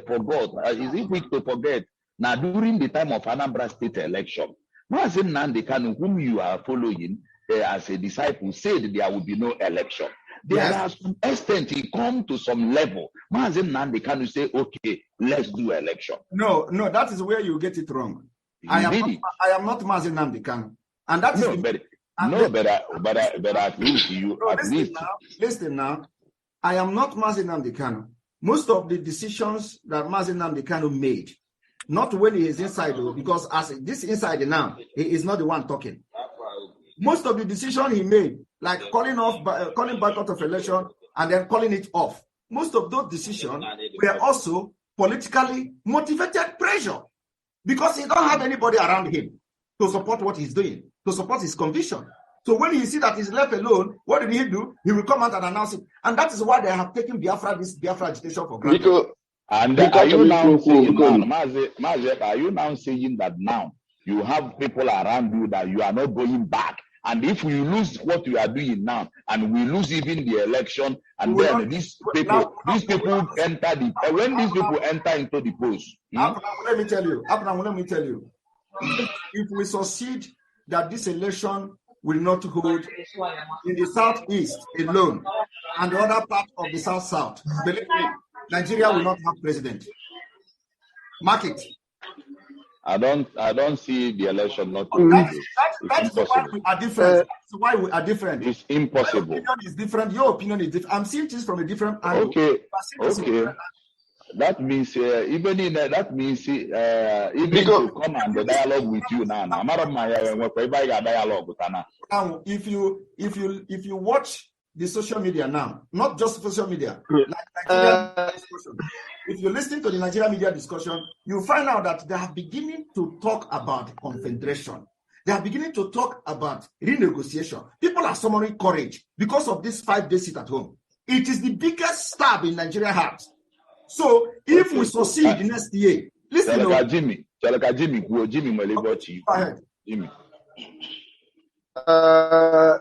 forgot? Is it quick to forget? Now, during the time of Anambra State election, Mazen Nnamdi Kanu, whom you are following as a disciple, said there will be no election. There are some extent he come to some level. Mazen Nnamdi Kanu say, okay, let's do election. No, that is where you get it wrong. I am not Mazen Nnamdi Kanu. And that is but at least you listen now. I am not Mazen Nnamdi Kanu. Most of the decisions that Mazen Nnamdi Kanu made, not when he is inside, though, because as this inside now, he is not the one talking. Most of the decision he made, like calling boycott of election and then calling it off, most of those decisions were also politically motivated pressure because he don't have anybody around him to support what he's doing, to support his conviction. So when he see that he's left alone, what did he do? He will come out and announce it. And that is why they have taken this Biafra agitation for granted. Are you now saying that now you have people around you that you are not going back? And if we lose what we are doing now, and we lose even the election, and then these people enter when these people enter into the post. Let me tell you, if we succeed that this election will not hold in the southeast alone and the other part of the south, believe me, Nigeria will not have president. Mark it. I don't see the election not. That's why we are different. That's why we are different. It's impossible. My opinion is different. Your opinion is different. I'm seeing this from a different angle. Okay. That means even to come and the dialogue with you now. Now, if you watch the social media now, not just social media, like Nigeria discussion. If you listen to the Nigeria media discussion, you find out that they are beginning to talk about confederation. They are beginning to talk about renegotiation. People are summoning courage because of this 5-day sit at home. It is the biggest stab in Nigeria has. So if we succeed next year, listen. Jimmy, Jimmy, Go ahead. Jimmy.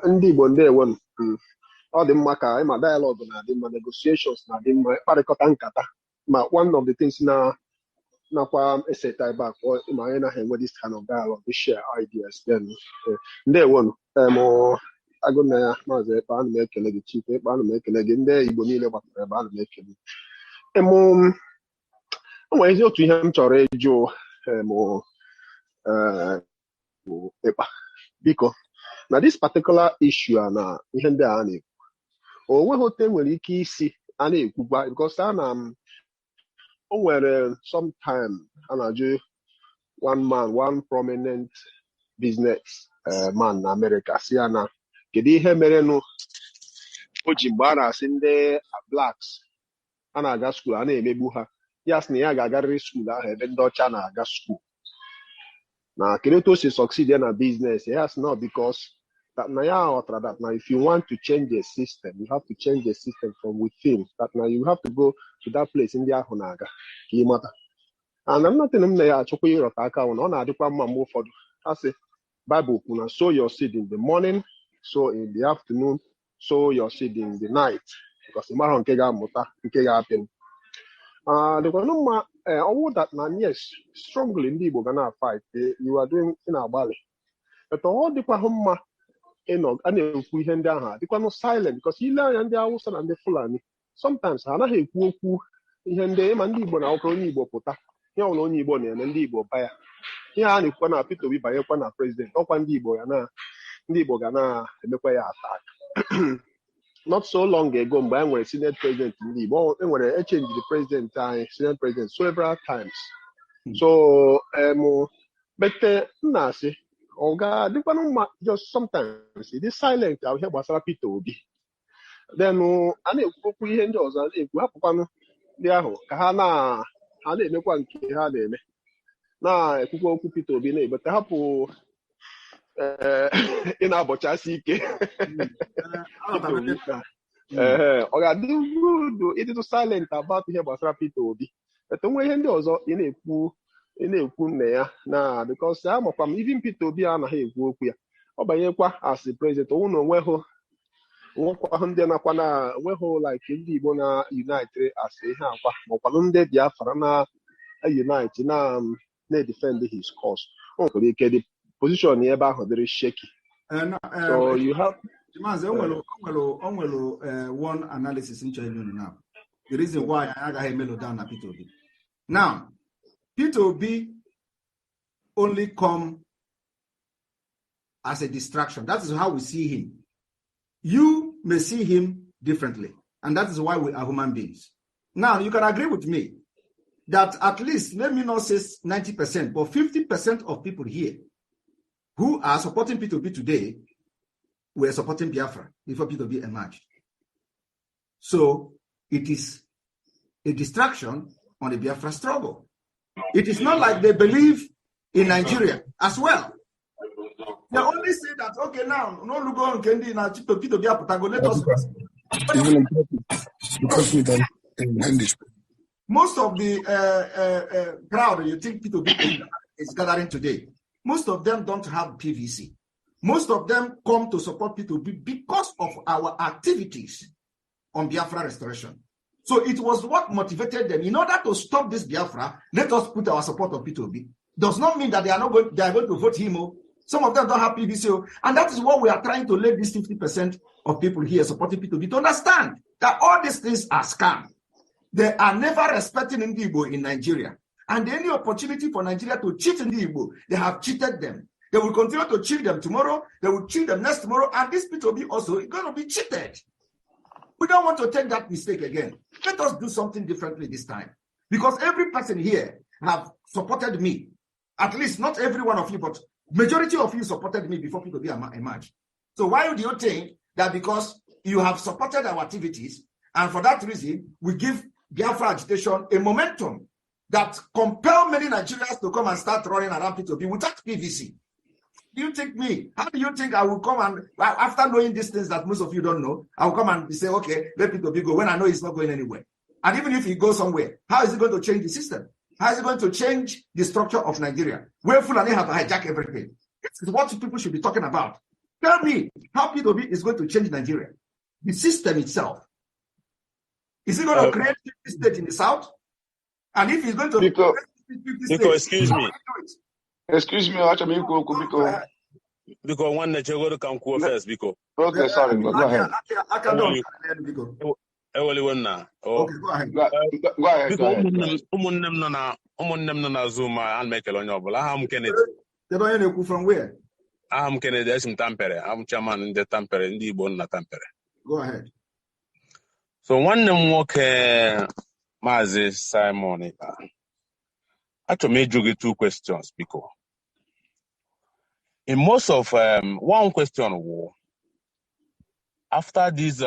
Ndị Igbo ndewo m. Ọ dị mma ka ịma dialogue na-adị mma, negotiations na-adị mma, ịkparịkọta nkata. Ma one of the things nakwa eseta ebe a ma anyị naghị enwe this kind of dialogue, we share ideas. Then ndewo m. Agụ na ya maazị Ekpa, ana m ekele gị Chief Ekpa, ana m ekele gị ndị Igbo niile gbakọrọ ebe, ana m ekele. O nwere ezi otu ihe m chọrọ ịjụ Ekpa, biko, na this particular issue na ihe ndị a na-ekwu, o nweghị otu nwere ike isi a na-ekwukwa, because o nwere sometime a na-ajụ one prominent business man na America si ya na kedu ihe merenụ o ji mgbe a na-asị ndị blacks a na-aga skuul a na-emegbu ha, ya sị na ya ga-agarịrị skuul ahụ ebe ndị ọcha na-aga skuul. Na kedu otu o si succeed na business? Yes, no, because that na ya ghọtara that now if you want to change the system, you have to change the system from within. That now you have to go to that place ndị ahụ na-aga ka ị mata. And I'm not telling m na ya achọkwa ịrọta aka ahụ na ọ na-adịkwa mma mgbe ụfọdụ. Asị Bible kwuru na sow your seed in the morning, sow in the afternoon, sow your seed in the night, because ị mara nke ga-amụta nke ga-apịa. Dịkwa mma ọwụ that na yes, strongly ndị Igbo ga na-fight, you are doing na-agbalị. But ọ dịkwa mma ịnọ a na-ekwu ihe ndị ahụ adịkwanụ silent, because ile anya ndị Hausa na ndị Fulani sometimes ha anaghị ekwu okwu ihe ndị ma ndị Igbo na akwụkwọ onye Igbo pụta ihe ọbụla onye Igbo na-eme ndị Igbo baya ihe a na-ekwukwa na Peter Obi banyekwa na president, ọkwa ndị Igbo ga na-emekwa ya attack. Not so long ago, mgbe anyị nwere Senate president ndị Igbo, enwere echange the president anyị Senate president several times. So but nna asị ọ ga-adịkwanụ mma just sometimes dị silent ahụ ihe gbasara Peter Obi, then a na-ekwu okwu ihe ndị ọzọ na-ekwu, hapụkwanụ ndị ahụ ka ha na-emekwa nke ha na-eme, na-ekwukwa okwu Peter Obi na-ebete, hapụ ị na-abọchasị ike. Ọ ga-adị rudu ịdịtụ silent about ihe gbasara Peter Obi, ete nwe ihe ndị ọzọ ị na-ekwu nne ya na because amakwa m even Peter Obi anaghị ekwu okwu ya, ọ banyekwa as president ọnwụ na onweghị ndị nakwa na onweghị like ndị Igbo na unite as ihe akwa makwanụ ndị Biafra na unite na-defend his cause. O nwere ike dị position ebe ahụ dịrị shaky. So you have one analysis in China now. The reason why I got mellow down na Peter Obi. Now, Peter Obi only come as a distraction. That is how we see him. You may see him differently, and that is why we are human beings. Now, you can agree with me that at least, let me not say 90%, but 50% of people here who are supporting Peter Obi today were supporting Biafra before Peter Obi emerged. So it is a distraction on the Biafra struggle. It is not like they believe in Nigeria as well. They only say that, okay, now, no Lugo and Kendi, now Peter Obi Aputago, let us. Most of the crowd you think Peter Obi is gathering today, most of them don't have PVC. Most of them come to support Peter Obi because of our activities on Biafra restoration. So it was what motivated them. In order to stop this Biafra, let us put our support on Peter Obi. Does not mean that they are going to vote him. Some of them don't have PVC. And that is what we are trying to let this 50% of people here supporting Peter Obi to understand, that all these things are scam. They are never respecting Igbo in Nigeria. And any opportunity for Nigeria to cheat Igbo, they have cheated them. They will continue to cheat them tomorrow. They will cheat them next tomorrow. And this Peter Obi also is going to be cheated. We don't want to take that mistake again. Let us do something differently this time. Because every person here have supported me. At least not every one of you, but majority of you supported me before Peter Obi emerged. So why do you think that because you have supported our activities, and for that reason, we give Biafra agitation a momentum that compel many Nigerians to come and start running around Peter Obi without PVC? Do you think me? How do you think I will come and, after knowing these things that most of you don't know, I will come and say, okay, let Peter Obi go when I know he's not going anywhere. And even if he goes somewhere, how is he going to change the system? How is he going to change the structure of Nigeria? Where Fulani have hijacked everything. This is what people should be talking about. Tell me how Peter Obi is going to change Nigeria. The system itself. Is he going to create 50 states in the south? And if he's going to Biko, create 50 states, excuse me. Excuse me, watch me go, Biko. Because one that you go to come first, Biko. Okay, sorry, go ahead. I cannot. Only one now. Okay, go ahead. Go ahead. Because umunnem no na Zoom and make a long I'm Kennedy. From where? I'm Kennedy, I'm Tampere. I'm chairman in the Tampere, in the Bona Tampere. Go ahead. So one them walk Mazi Simon. I to make you two questions because in most of one question after these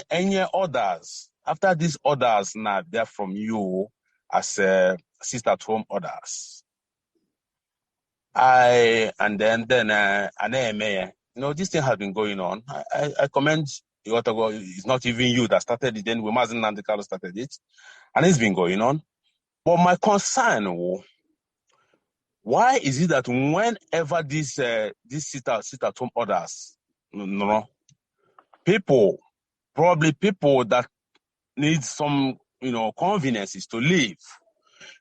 any orders, after these orders now they're from you as sister at home orders. This thing has been going on. I commend it's not even you that started it, then Mazin Nandekalo started it, and it's been going on. But my concern, why is it that whenever these sit at home orders, people that need some conveniences to live,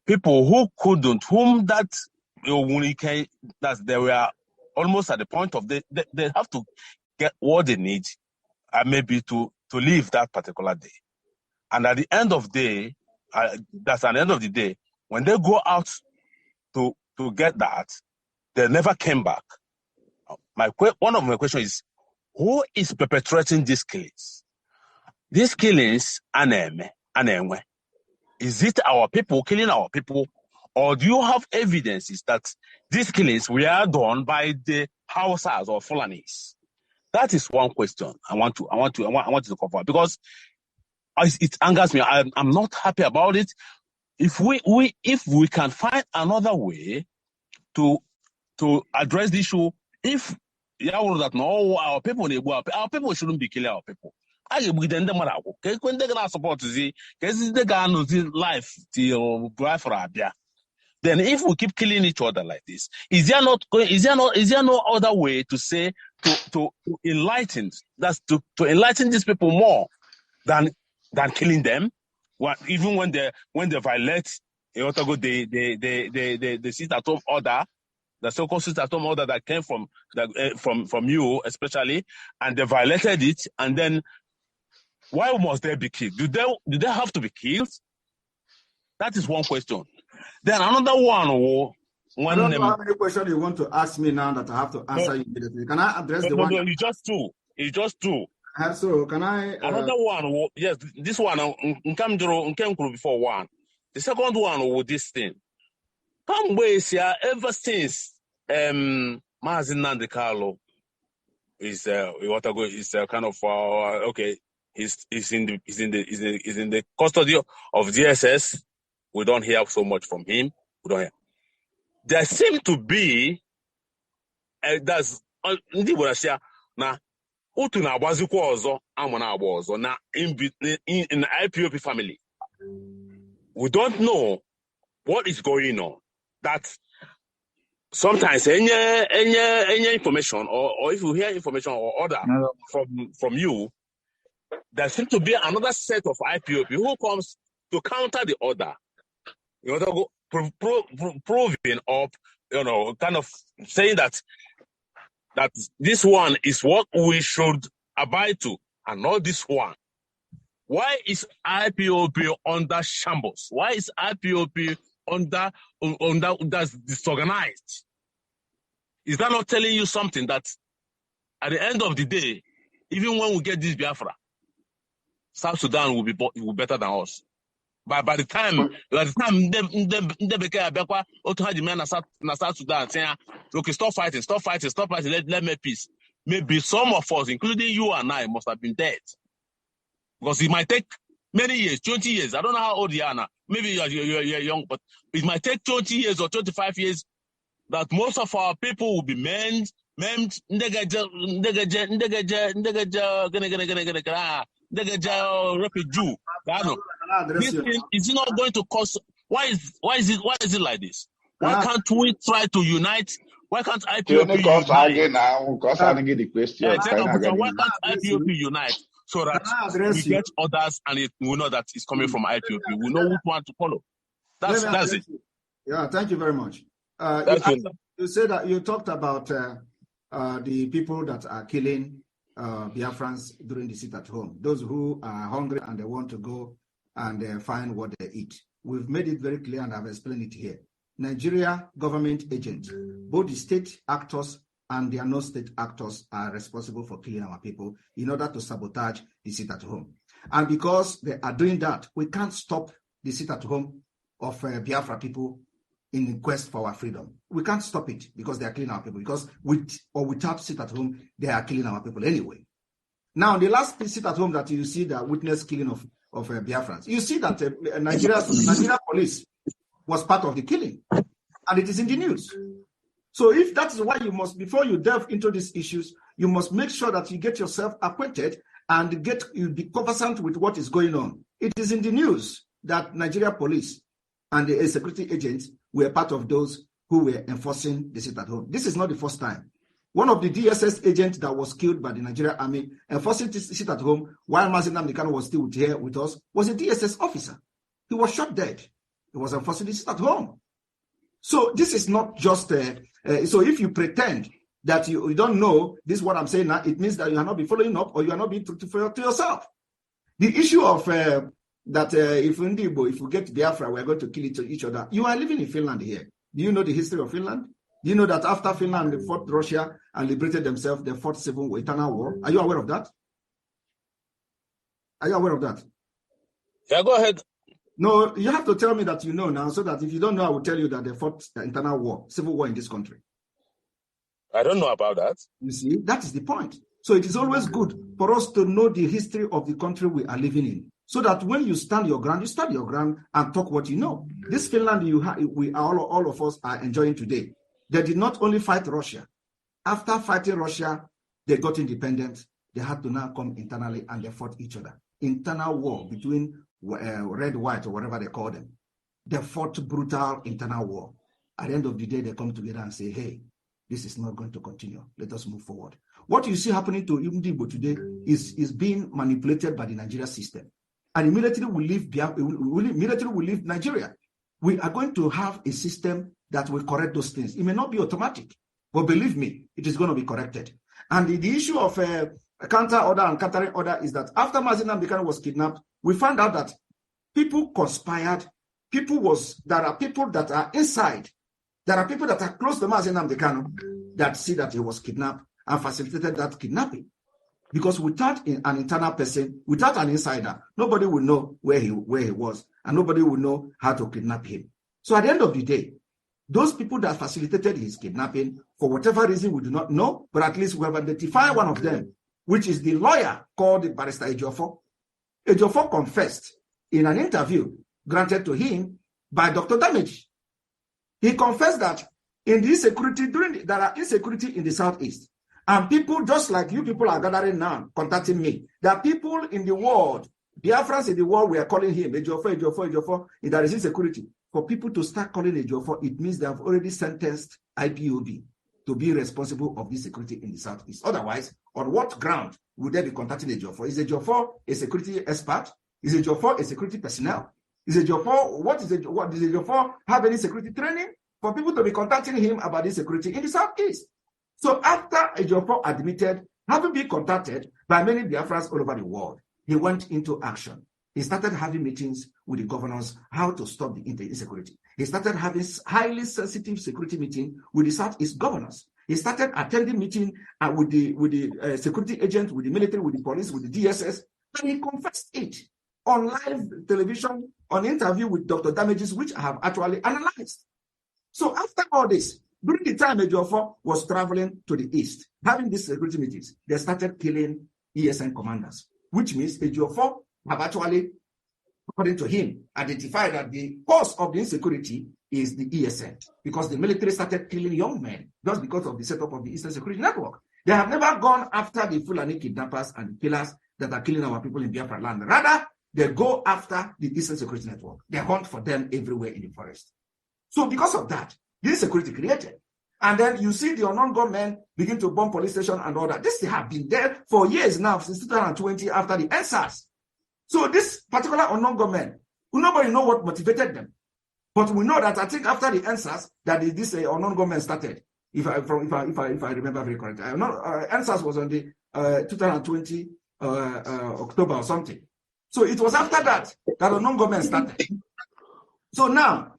people who couldn't, that they were almost at the point of they have to get what they need, maybe to live that particular day, and at the end of the day, when they go out to get that, they never came back. One of my questions is, who is perpetrating these killings? These killings, is it our people killing our people, or do you have evidences that these killings were done by the Hausas or Fulanis? That is one question I want to cover, because it angers me. I'm not happy about it. If we can find another way to address the issue, if that no, our people shouldn't be killing our people. I when they're gonna support they gonna life till for Abia. Then if we keep killing each other like this, is there no other way to say to enlighten to enlighten these people more than killing them? Even when they violate the sit at home order, the so-called sit at home order that came from you especially, and they violated it, and then why must they be killed? Do they have to be killed? That is one question. Then another one. I don't know how many questions you want to ask me now that I have to answer you immediately. Can I address the one? No, it's just two. So can I? Another one. Yes, this one. Before one. The second one with this thing. Come ways here ever since Mazin Nandekalo is kind of okay. He's in the custody of DSS. We don't hear so much from him. We don't hear. There seems to be that's now. Utu na abazikwa ọzọ amana agba ọzọ na in the IPOP family. We don't know what is going on. That sometimes any information or if you hear information or order from you, there seems to be another set of IPOP who comes to counter the order. Proving or kind of saying that this one is what we should abide to, and not this one. Why is IPOP under shambles? Why is IPOP under that's disorganized? Is that not telling you something that at the end of the day, even when we get this Biafra, South Sudan will be better than us? By the time South Sudan saying, okay, stop fighting, let me peace. Maybe some of us, including you and I, must have been dead. Because it might take many years, 20 years. I don't know how old you are now. Maybe you're young, but it might take 20 years or 25 years that most of our people will be maimed, refugee. This thing is not going to cost. Why is it like this? Why can't we try to unite? Why can't IPOB unite? Why can't IPOB unite so that we get others and we know that it's coming from IPOB? We know which one to follow. That's it. Yeah, thank you very much. You said that you talked about the people that are killing Biafrans during the sit at home, those who are hungry and they want to go and find what they eat. We've made it very clear and I've explained it here. Nigeria government agents, both the state actors and the non-state actors are responsible for killing our people in order to sabotage the sit at home. And because they are doing that, we can't stop the sit at home of Biafra people in the quest for our freedom. We can't stop it because they are killing our people, because with or without sit at home, they are killing our people anyway. Now, the last sit at home that you see the witness killing of Biafrans, you see that Nigeria police was part of the killing, and it is in the news. So if that is why you must, before you delve into these issues, you must make sure that you get yourself acquainted and you be conversant with what is going on. It is in the news that Nigeria police and the security agents were part of those who were enforcing the sit at home. This is not the first time. One of the DSS agents that was killed by the Nigerian army enforcing the sit at home while Mazi Nnamdi Kanu was still here with us was a DSS officer. He was shot dead. He was enforcing the sit at home. So this is not just, so if you pretend that you don't know this is what I'm saying now, it means that you are not be following up or you are not being truthful to yourself. The issue of that if we get Biafra, we're going to kill each other. You are living in Finland here. Do you know the history of Finland? Do you know that after Finland fought Russia and liberated themselves, they fought civil eternal war? Are you aware of that? Are you aware of that? Yeah, go ahead. No, you have to tell me that you know now, so that if you don't know, I will tell you that they fought internal war, civil war in this country. I don't know about that. You see, that is the point. So it is always good for us to know the history of the country we are living in, so that when you stand your ground and talk what you know. This Finland we all of us are enjoying today. They did not only fight Russia. After fighting Russia, they got independent. They had to now come internally and they fought each other. Internal war between red, white, or whatever they call them. They fought brutal internal war. At the end of the day, they come together and say, hey, this is not going to continue. Let us move forward. What you see happening to Igbo today is being manipulated by the Nigeria system. And immediately we leave Nigeria. We are going to have a system that will correct those things. It may not be automatic, but believe me, it is going to be corrected. And the issue of counter order and countering order is that after Mazi Nnamdi Kanu was kidnapped, we found out that people conspired. There are people that are inside. There are people that are close to Mazi Nnamdi Kanu that see that he was kidnapped and facilitated that kidnapping. Because without an internal person, without an insider, nobody will know where he was, and nobody will know how to kidnap him. So at the end of the day, those people that facilitated his kidnapping, for whatever reason we do not know, but at least we have identified one of them, which is the lawyer called Barrister Ejiofor. Ejiofor confessed in an interview granted to him by Dr. Damage. He confessed that in the insecurity, there are insecurity in the Southeast. And people just like you people are gathering now, contacting me. There are people in the world, Biafrans in the world, we are calling him Ejiofor. There is insecurity. For people to start calling Ejiofor, it means they have already sentenced IPOB to be responsible of this security in the Southeast. Otherwise, on what ground would they be contacting Ejiofor? Is Ejiofor a security expert? Is Ejiofor a security personnel? Does Ejiofor have any security training for people to be contacting him about this security in the Southeast? So after Ejiofor admitted having been contacted by many Biafrans all over the world, he went into action. He started having meetings with the governors how to stop the insecurity. He started having highly sensitive security meetings with the Southeast governors. He started attending meetings with the security agents, with the military, with the police, with the DSS, and he confessed it on live television, on interview with Dr. Damages, which I have actually analyzed. So after all this, during the time Ejiofor was traveling to the east, having these security meetings, they started killing ESN commanders, which means Ejiofor have actually, according to him, identified that the cause of the insecurity is the ESN, because the military started killing young men just because of the setup of the Eastern Security Network. They have never gone after the Fulani kidnappers and the killers that are killing our people in Biafra land. Rather, they go after the Eastern Security Network. They hunt for them everywhere in the forest. So because of that, this security created. And then you see the unknown gunmen begin to bomb police station and all that. This have been there for years now, since 2020 after the NSAS. So this particular unknown gunmen, nobody know what motivated them. But we know that I think after the NSAS that this unknown gunmen started. If I remember very correctly, NSAS was on the 2020 October or something. So it was after that unknown gunmen started. So now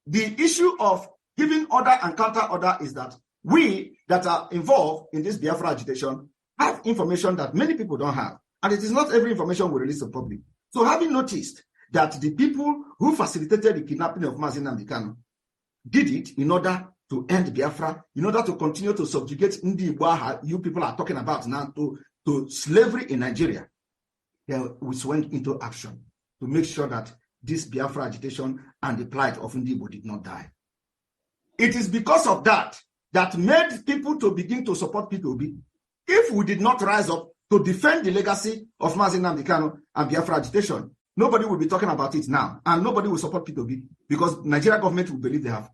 the issue of giving order and counter order is that we that are involved in this Biafra agitation have information that many people don't have, and it is not every information we release to public. So having noticed that the people who facilitated the kidnapping of Mazi Nnamdi Kanu did it in order to end Biafra, in order to continue to subjugate Ndi Igbo, you people are talking about now, to slavery in Nigeria, we went into action to make sure that this Biafra agitation and the plight of Ndi Igbo did not die. It is because of that made people to begin to support P2B. If we did not rise up to defend the legacy of Mazi Nnamdi Kanu and Biafra agitation, nobody will be talking about it now, and nobody will support P2B because Nigeria government will believe they have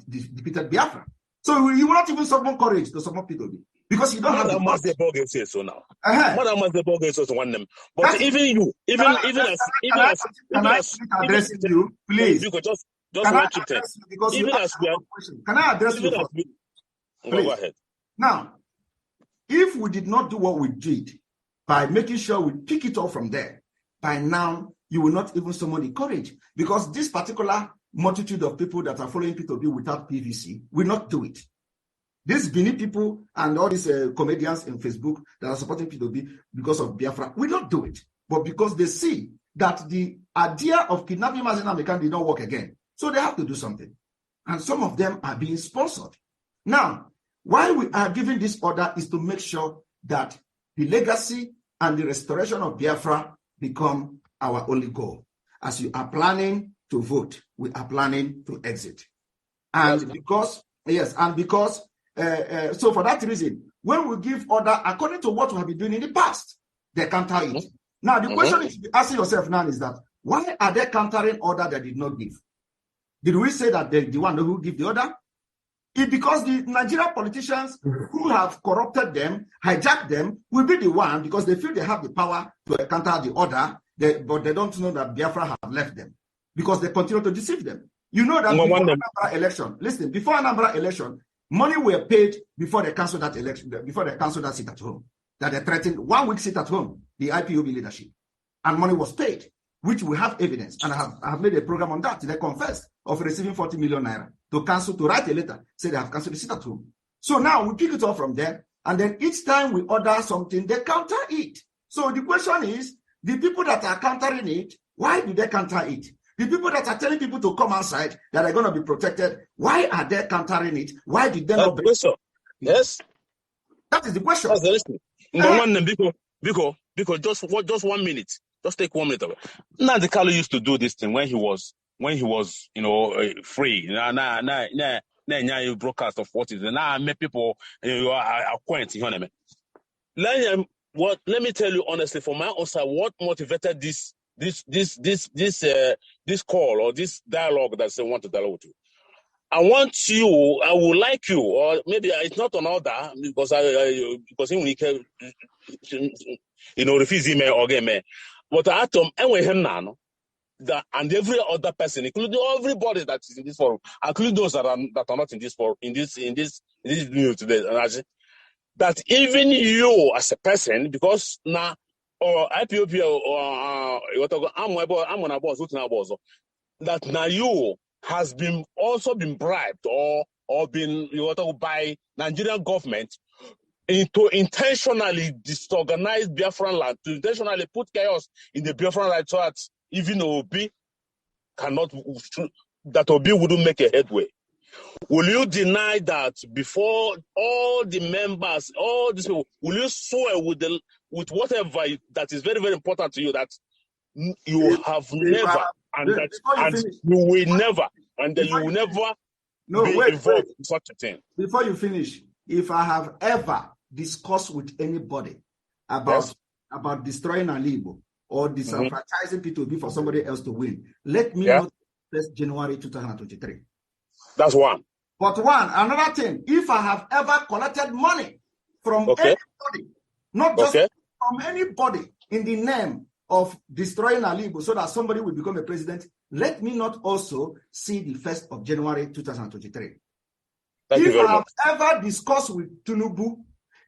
defeated Biafra. So you will not even summon courage to support P2B because you don't have the Madam say so now. Madam Mazebog is also one them. But even you, even as address you, please. Just one keep ten. Even as we are, can I address you? Go ahead. Now, if we did not do what we did by making sure we pick it up from there, by now you will not even summon the courage, because this particular multitude of people that are following P2B without PVC will not do it. These Benin people and all these comedians in Facebook that are supporting P2B because of Biafra will not do it, but because they see that the idea of kidnapping Mazi Nnamdi Kanu did not work again. So they have to do something. And some of them are being sponsored. Now, why we are giving this order is to make sure that the legacy and the restoration of Biafra become our only goal. As you are planning to vote, we are planning to exit. And so for that reason, when we give order according to what we have been doing in the past, they counter it. Now, the question is asking yourself now is that why are they countering order that did not give? Did we say that the one who give the order? It's because the Nigerian politicians who have corrupted them, hijacked them, will be the one because they feel they have the power to counter the order, but they don't know that Biafra have left them because they continue to deceive them. You know that before Anambra election, listen, before Anambra election, money were paid before they canceled that election, before they canceled that seat at home, that they threatened 1 week seat at home, the IPOB leadership, and money was paid, which we have evidence, and I have made a program on that. They confessed of receiving 40 million naira to cancel, to write a letter, say they have canceled the sit at home. So now we pick it up from there, and then each time we order something, they counter it. So the question is, the people that are countering it, why do they counter it? The people that are telling people to come outside, that are going to be protected, why are they countering it? Why did they not? Yes. That is the question. That's the listen. Because just 1 minute. Just take 1 minute of it. Nnamdi Kanu used to do this thing when he was free. Now broadcast of what is now make people acquaint. Let me tell you honestly, from my own side, what motivated this call or this dialogue that they want to dialogue with you. I would like you, or maybe it's not an order because he can, refuse email or get mail. But I told him now that and every other person, including everybody that is in this forum, including those that are not in this forum, in this news today, that even you as a person, because now or IPOP or I'm on a boss, that now you has been also been bribed or been by Nigerian government into intentionally disorganize Biafran land, to intentionally put chaos in the Biafran land so that even Obi wouldn't make a headway. Will you deny that before all the members, all these people, will you swear with whatever that is very, very important to you that you have never and you will never and you will never be wait. involved in such a thing. Before you finish, if I have ever discussed with anybody about destroying an Igbo or disenfranchising P2B for somebody else to win, let me not 1st January 2023. That's one. But another thing, if I have ever collected money from anybody, not just from anybody in the name of destroying an Igbo so that somebody will become a president, let me not also see the 1st of January 2023. If I have ever discussed with Tinubu,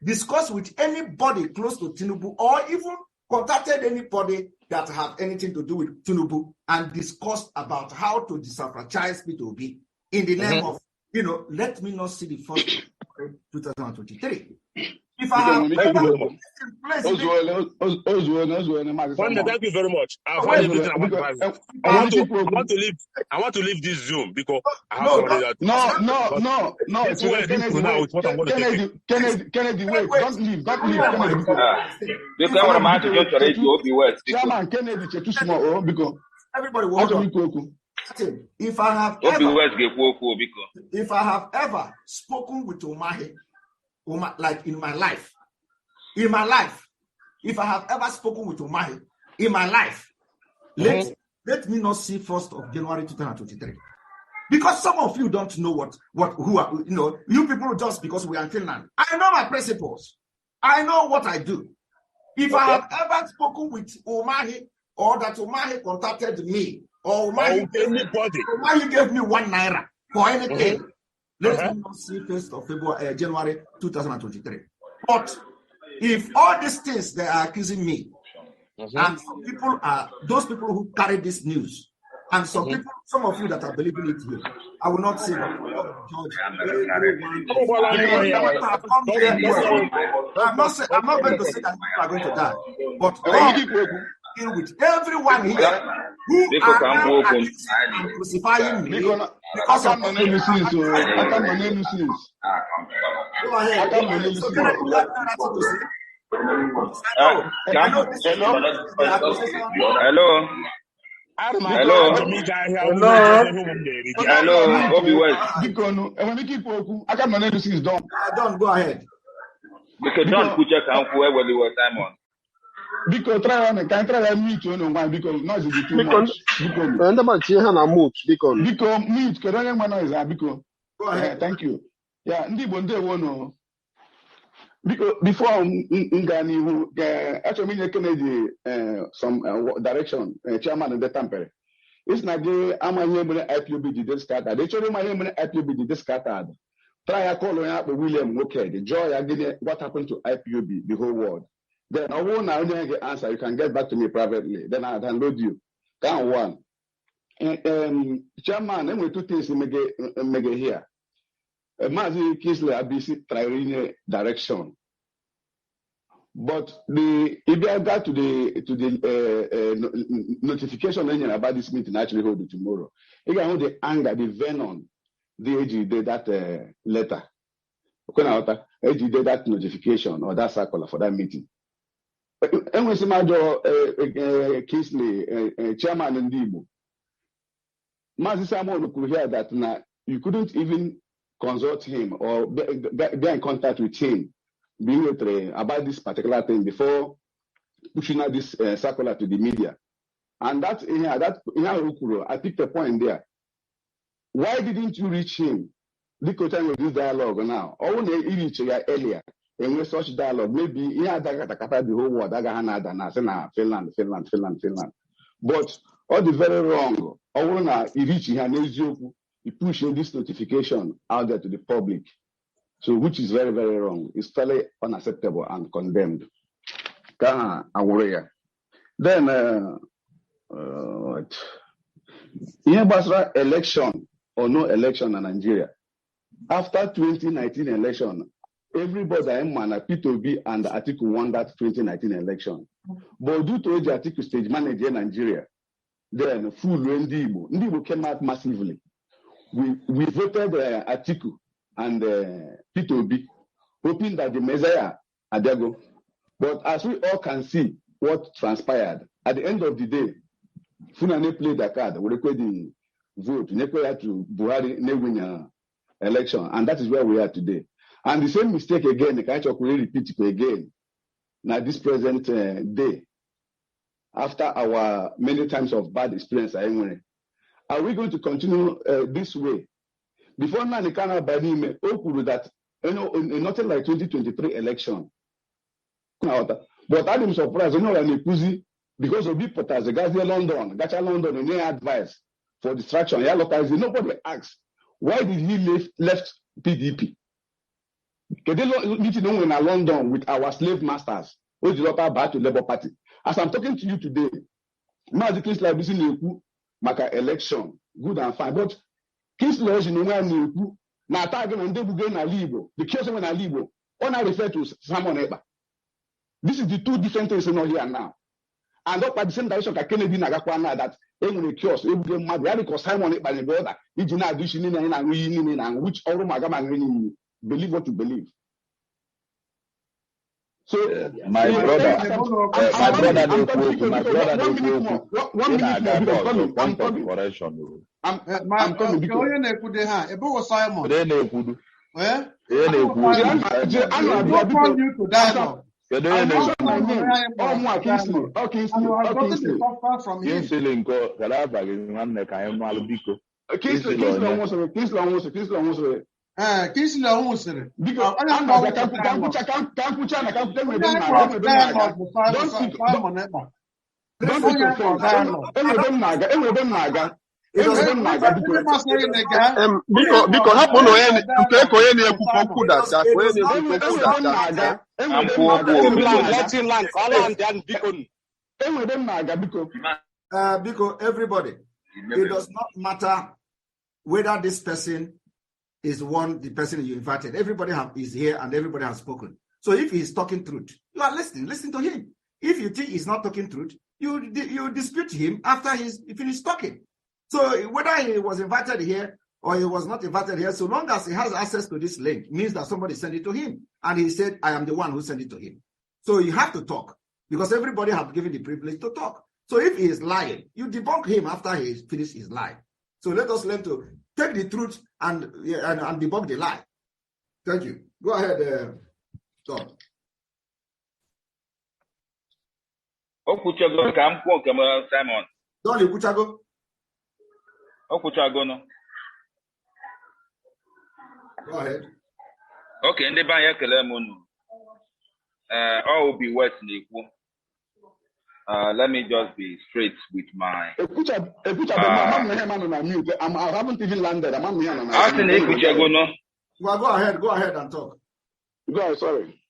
discussed with anybody close to Tinubu, or even contacted anybody that have anything to do with Tinubu and discussed about how to disenfranchise P2B in the name of, let me not see the 1st of 2023. If I have thank you very much. I want to leave this Zoom because I have somebody that. No. Kennedy, wait. Don't leave. Chairman Kennedy, because everybody will. If I have ever spoken with Umahi, like in my life, if I have ever spoken with Umahi in my life, let me not see 1st of January 2023. Because some of you don't know who are, you people just because we are in Finland. I know my principles. I know what I do. If I have ever spoken with Umahi or that Umahi contacted me or Umahi gave me 1 naira for anything, let me not see 1st of January 2023. But if all these things they are accusing me, and some people are those people who carry this news, and some people, some of you that are believing it here, I will not say that I will not judge I'm not going to say that people are going to die, but deal with everyone here who are now accusing and crucifying me because of Go ahead. Hello, Obi West. Don't go ahead. Because John Kucha can whoever they were Simon. Because try on mute because noise is too much. Because mute go ahead. Thank you. Yeah, because before actually Kennedy some direction chairman of the Tampere. It's not the IPOB did scattered. They told him IPOB did scattered. Try a call on William okay, the joy again what happened to IPOB, the whole world. Then I won't now get answer. You can get back to me privately. Then I'll download you. Count one. Chairman, and we 2 things mega here. Mazi Kisley ABC trying direction. But if you got to the notification engine about this meeting, actually hold it tomorrow. You can hold the anger, the venom, the AG did that letter. AG did that notification or that circular for that meeting. And when Major Kisley, chairman in Igbo, Mazi Samuel could hear that now you couldn't even consult him or be in contact with him about this particular thing before pushing out this circular to the media. And I picked a point there. Why didn't you reach him? Because time of this dialogue now. Or when you reach earlier, and with such dialogue, maybe the whole world, Finland. But all the very wrong. Or when you reach here, you push this notification out there to the public. So, which is very, very wrong. It's totally unacceptable and condemned. Then, election or no election in Nigeria. After 2019 election, everybody P2B and Atiku won that 2019 election. But due to the Atiku stage manager in Nigeria, then full Ndibo came out massively. We voted Atiku and P2B, hoping that the Messiah Adego. But as we all can see what transpired, at the end of the day, Funane played the card. We record vote, to Buhari, winning election, and that is where we are today. And the same mistake again, the kind of repeat it again. Now this present day, after our many times of bad experience, are we going to continue this way? Before now, the kind of that nothing like 2023 election. But I'm surprised, because of people as the guys in London, and any advice for distraction. Nobody asks, why did he left PDP? Meeting in London with our slave masters, which is back to Labour Party. As I'm talking to you today, Maka election, good and fine. But King's Lodge in na target and Debugan Alibo, the Kyosan Alibo, on I refer to Simon Ekpa. This is the two different things in here now. And up at the same direction, Kennedy Nagakwana that when kiosk, because Simon Ekpa and brother, it did not do and which all Magaman believe what to believe. So my brother, I'm coming because Simon. Because everybody, it does not matter whether this person is the person you invited. Everybody is here and everybody has spoken. So if he's talking truth, you are listen to him. If you think he's not talking truth, you dispute him after he's finished talking. So whether he was invited here or he was not invited here, so long as he has access to this link, means that somebody sent it to him. And he said, I am the one who sent it to him. So you have to talk because everybody has given the privilege to talk. So if he is lying, you debunk him after he finished his lie. So let us learn to take the truth and debunk the lie. Thank you. Go ahead, Tom. Okuchago ka m kwuo nke m Simon. Don Okuchago. Okuchago no. Go ahead. Okay, ndị be anyị ekele m unu. All will be wet n'ekwu. Let me just be straight with my. I haven't even landed. Well, go ahead and talk. Go ahead, sorry.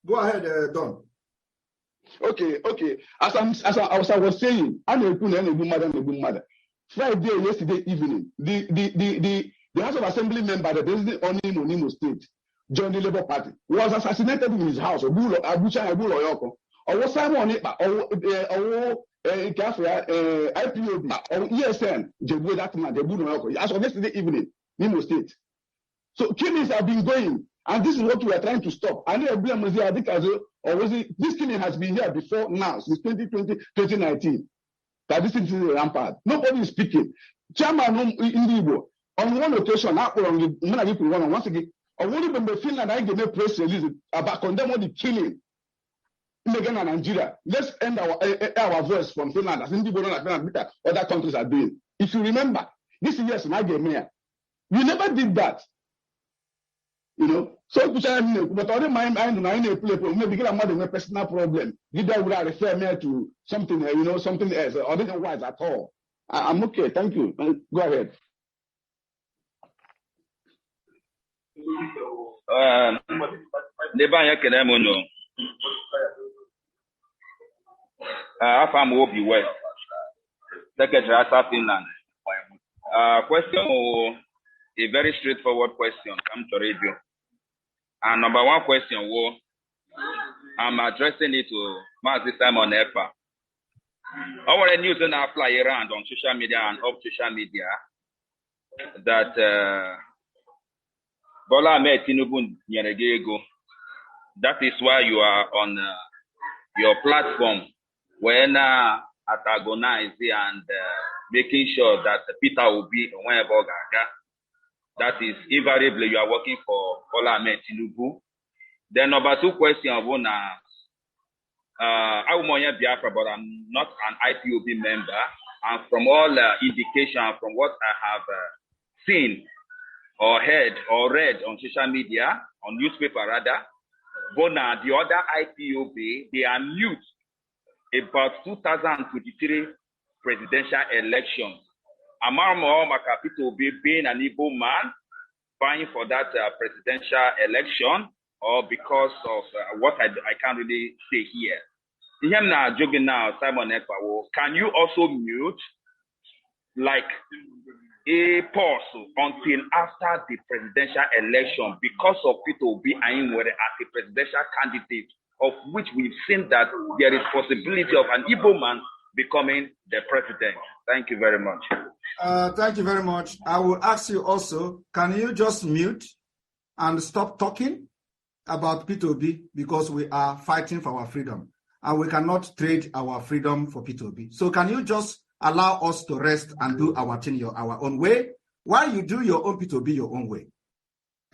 Go ahead, Don. Okay. As I was saying, I'm a good mother. Friday, yesterday evening, the House of Assembly member, the president on Imo State, joined the Labour Party, was assassinated in his house, or was Simon Ekpa, or IPOB, or ESN, that man, as of yesterday evening, Imo State. So killings have been going, and this is what we are trying to stop. I know this killing has been here before now, since 2020, 2019. That this is rampant. Nobody is speaking. Chairman in Igbo, on one occasion, once again, only when Finland I gave a press release about condemning the killing in Nigeria. Let's end our voice from Finland as other countries are doing. If you remember, this year's Mayor, we never did that. So but all my mind maybe get a mother personal problem. Did that would refer me to something, something else, or didn't wise at all. I'm okay, thank you. Go ahead. N'ebe anyị ekele m unu. Afọ m Obi West, Secretary Asa Finland. Question, a very straightforward question. Come to radio. And number one question, I'm addressing it to Master Simon Ekpa. Our news now fly around on social media and off social media that Bola Ahmed Tinubu Nyeregego. That is why you are on your platform when antagonizing and making sure that Peter will be wherever Gaga. That is invariably you are working for Bola Ahmed Tinubu. Then number 2 question, I'm Biafra, but I'm not an IPOB member. And from all indication, from what I have seen or heard or read on social media, on newspaper rather, Bona, the other IPOB, they are mute about 2023 presidential elections. Amaro Makapito being an Igbo man, vying for that presidential election, or because of what I can't really say here. Simon Ekpa, can you also mute like a pause until after the presidential election because of Peter Obi Ainwere as a presidential candidate, of which we've seen that there is possibility of an Igbo man becoming the president? Thank you very much. Thank you very much. I will ask you also, can you just mute and stop talking about P2B, because we are fighting for our freedom and we cannot trade our freedom for P2B. So can you just allow us to rest and do our thing our own way while you do your own P2B your own way?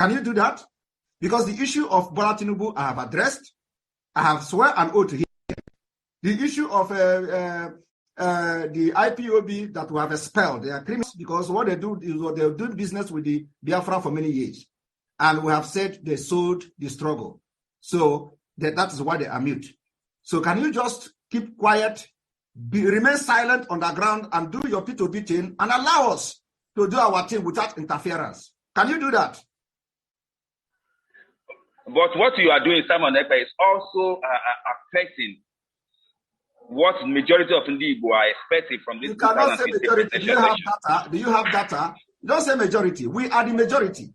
Can you do that? Because the issue of Bola Tinubu I have addressed. I have swear an oath to him. The issue of the IPOB that we have expelled, they are criminals because what they do is what they're doing business with the Biafra for many years. And we have said they sold the struggle. So that is why they are mute. So can you just keep quiet, remain silent on the ground and do your P2B thing and allow us to do our thing without interference? Can you do that? But what you are doing, Simon Ekpa, is also affecting what majority of Igbo are expecting from this. You cannot say majority. Do you have data? Do you have data? Don't say majority. We are the majority.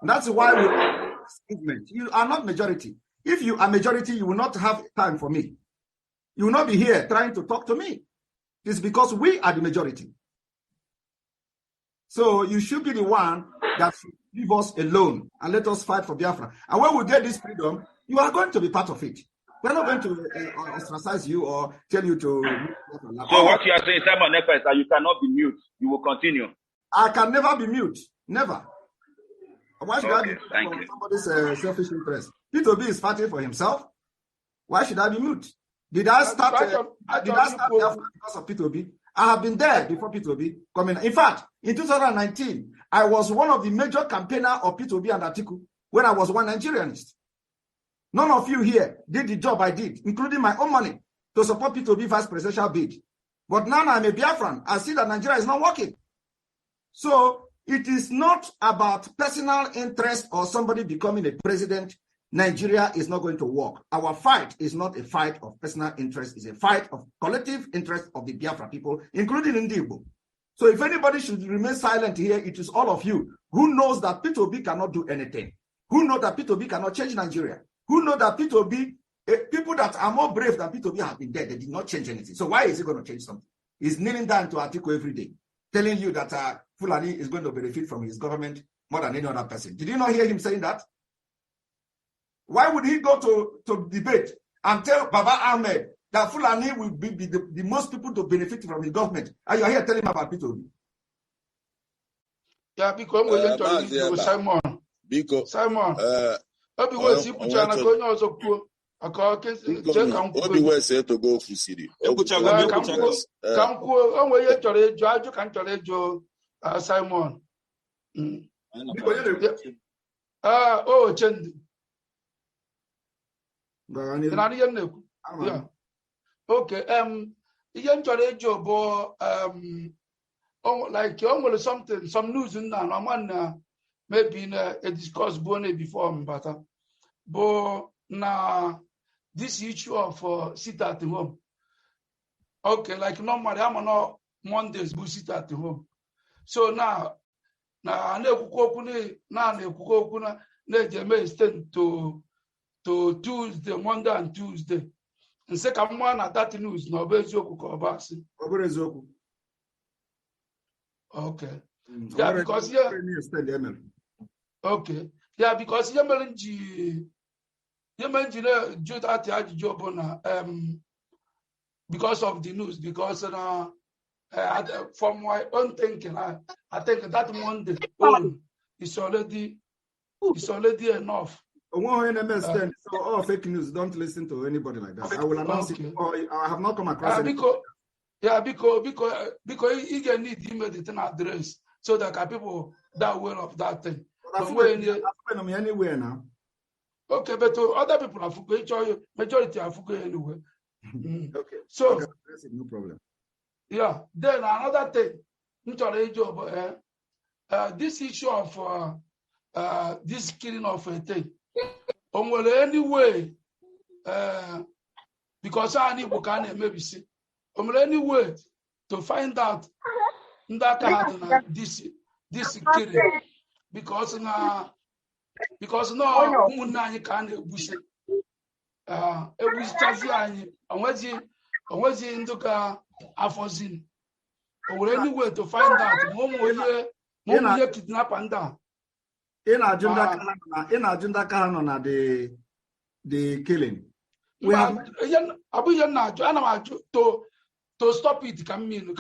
That's why we are this movement. You are not majority. If you are majority, you will not have time for me. You will not be here trying to talk to me. It's because we are the majority. So you should be the one that should leave us alone and let us fight for Biafra. And when we get this freedom, you are going to be part of it. We're not going to ostracize you or tell you to. So what you are saying, Simon Ekpa, is that you cannot be mute. You will continue. I can never be mute. Never. Why should I be thank for you. somebody's selfish interest? P2B is fighting for himself. Why should I be mute? Did I start Biafra because of P2B? I have been there before P2B coming. In fact, in 2019, I was one of the major campaigners of P2B and Atiku when I was one Nigerianist. None of you here did the job I did, including my own money, to support P2B vice presidential bid. But now I'm a Biafran. I see that Nigeria is not working. So it is not about personal interest or somebody becoming a president. Nigeria is not going to work. Our fight is not a fight of personal interest. It's a fight of collective interest of the Biafra people, including Igbo. So if anybody should remain silent here, it is all of you who knows that P2B cannot do anything, who know that P2B cannot change Nigeria, who know that P2B, people that are more brave than P2B have been dead. They did not change anything. So why is he going to change something? He's kneeling down to Atiku every day, telling you that Fulani is going to benefit from his government more than any other person. Did you not hear him saying that? Why would he go to debate and tell Baba Ahmed that Fulani will be the most people to benefit from his government? And you're here telling him about P2B. Yeah, because Simon. Simon. Obi wee say to go Fusiri. Simon. Chendi. Okay. Ihe nchọrọ ejo bụ like something, some news na maybe a discuss before mbata. But na this issue of sit at home. Okay, like normally I'm on Mondays but sit at home. So now na-ekwukwu okwu na-eji extend to Tuesday, Monday and Tuesday. And second one at that news na ọbụ eziokwu ka ọ bụ asị. Ọ bụrụ eziokwu. Okay. Yeah, because okay. Yeah, because mere nji na-jụ ajụjụ bụ na because of the news, because from my own thinking, I think that Monday is already enough. So all fake news, don't listen to anybody like that. I will announce it. Or I have not come across it. Because you can need email the thing address so that people that aware of that thing. Anywhere now. Okay, but other people are majority are anyway. Okay. So okay, no problem. Yeah. Then another thing, this issue of this killing of a thing. Anyway, because I need to maybe see. Anyway, to find out that this killing because now umunani can ebusi chazi anyị onwezi nduka afozin. Anyway, to find out more kidnap and down. In agenda Kahano the killing. We have to stop it can mean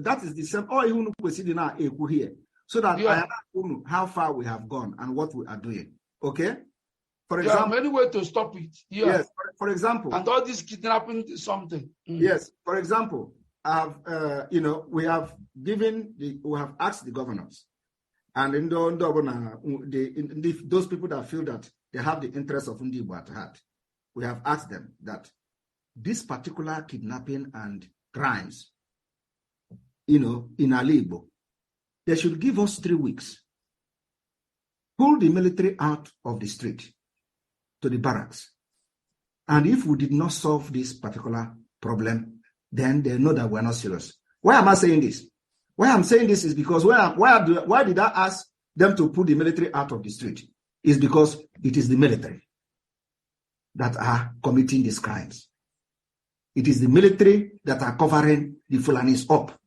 that is the same all you now here. So that I know how far we have gone and what we are doing. Okay? For example, many ways to stop it. Yes, for example. And all this kidnapping is something. Yes, for example, we have asked the governors and in those people that feel that they have the interest of Ndibo at heart, we have asked them that this particular kidnapping and crimes, in Alibo, they should give us 3 weeks. Pull the military out of the street to the barracks. And if we did not solve this particular problem, then they know that we're not serious. Why am I saying this? Why I'm saying this is because why did I ask them to pull the military out of the street? Is because it is the military that are committing these crimes. It is the military that are covering the Fulanis up.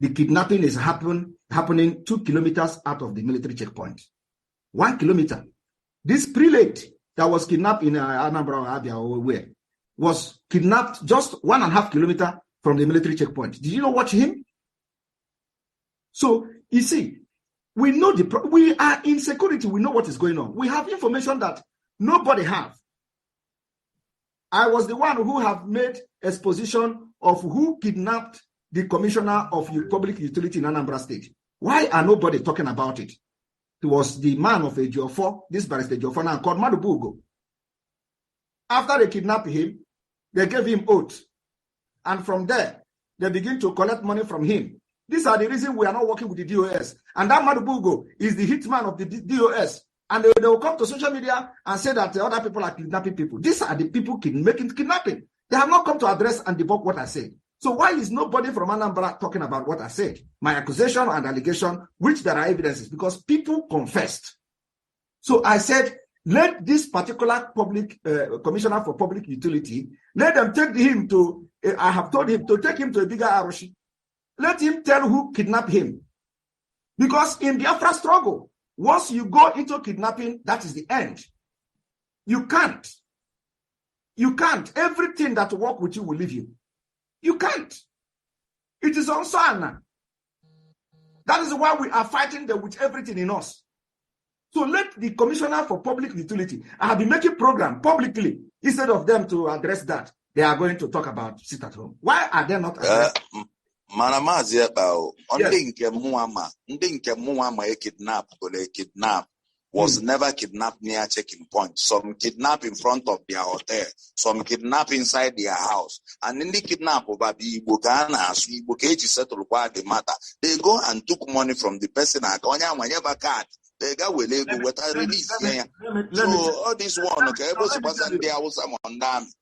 The kidnapping is happening 2 kilometers out of the military checkpoint. 1 kilometer. This prelate that was kidnapped in Anambra, Abia, or where, was kidnapped just 1.5 kilometers from the military checkpoint. Did you not watch him? So, you see, we know we are in security. We know what is going on. We have information that nobody have. I was the one who have made exposition of who kidnapped the commissioner of public utility in Anambra State. Why are nobody talking about it? It was the man of Ejiofor, this barrister Ejiofor now called Madubugo. After they kidnapped him, they gave him oath. And from there, they begin to collect money from him. These are the reasons we are not working with the DOS. And that Madubugo is the hitman of the DOS. And they will come to social media and say that the other people are kidnapping people. These are the people making kidnapping. They have not come to address and debunk what I said. So why is nobody from Anambra talking about what I said? My accusation and allegation, which there are evidences, because people confessed. So I said, let this particular public commissioner for public utility, let them take him to, I have told him to take him to a bigger Aroshi. Let him tell who kidnapped him. Because in Biafra struggle, once you go into kidnapping, that is the end. You can't. You can't. Everything that work with you will leave you. You can't. It is also Anna. That is why we are fighting them with everything in us. So let the commissioner for public utility, I have been making program publicly, instead of them to address that, they are going to talk about sit at home. Why are they not addressing? Manamazi about ndị nke muama kidnap was never kidnapped near checking point. Some kidnap in front of their hotel, some kidnap inside their house. And in the kidnap of Igbo settle the matter. They go and took money from the person card. They got with a release. So all this one, okay,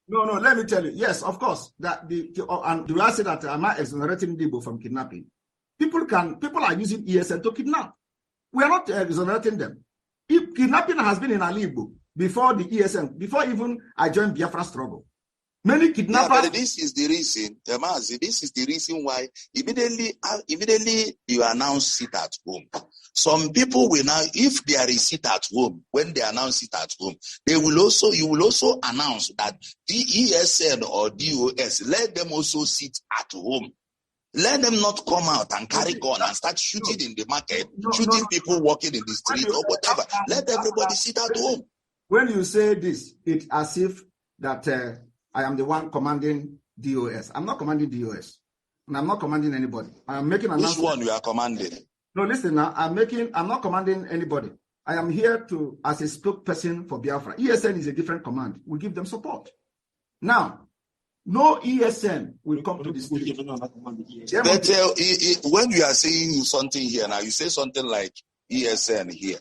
No, let me tell you. Yes, of course. That and do I say that I'm not exonerating Igbo from kidnapping? People are using ESN to kidnap. We are not exonerating them. Kidnapping has been in Alibo before the ESN, before even I joined Biafra struggle. Many Yeah, kidnappers. but this is the reason, Mazi, this is the reason why immediately you announce sit at home. Some people will now, if there is sit at home, when they announce sit at home, you will also announce that the ESN or DOS, let them also sit at home. Let them not come out and carry gun and start shooting in the market, shooting people walking in the street or whatever. Let everybody sit at home. When you say this, it's as if that I am the one commanding DOS. I'm not commanding DOS. And I'm not commanding anybody. I'm making an Which one you are commanding? No, listen now. I'm not commanding anybody. I am here as a spokesperson for Biafra. ESN is a different command. We give them support. Now, no ESN will come to the street. But when you are saying something here now, you say something like ESN here.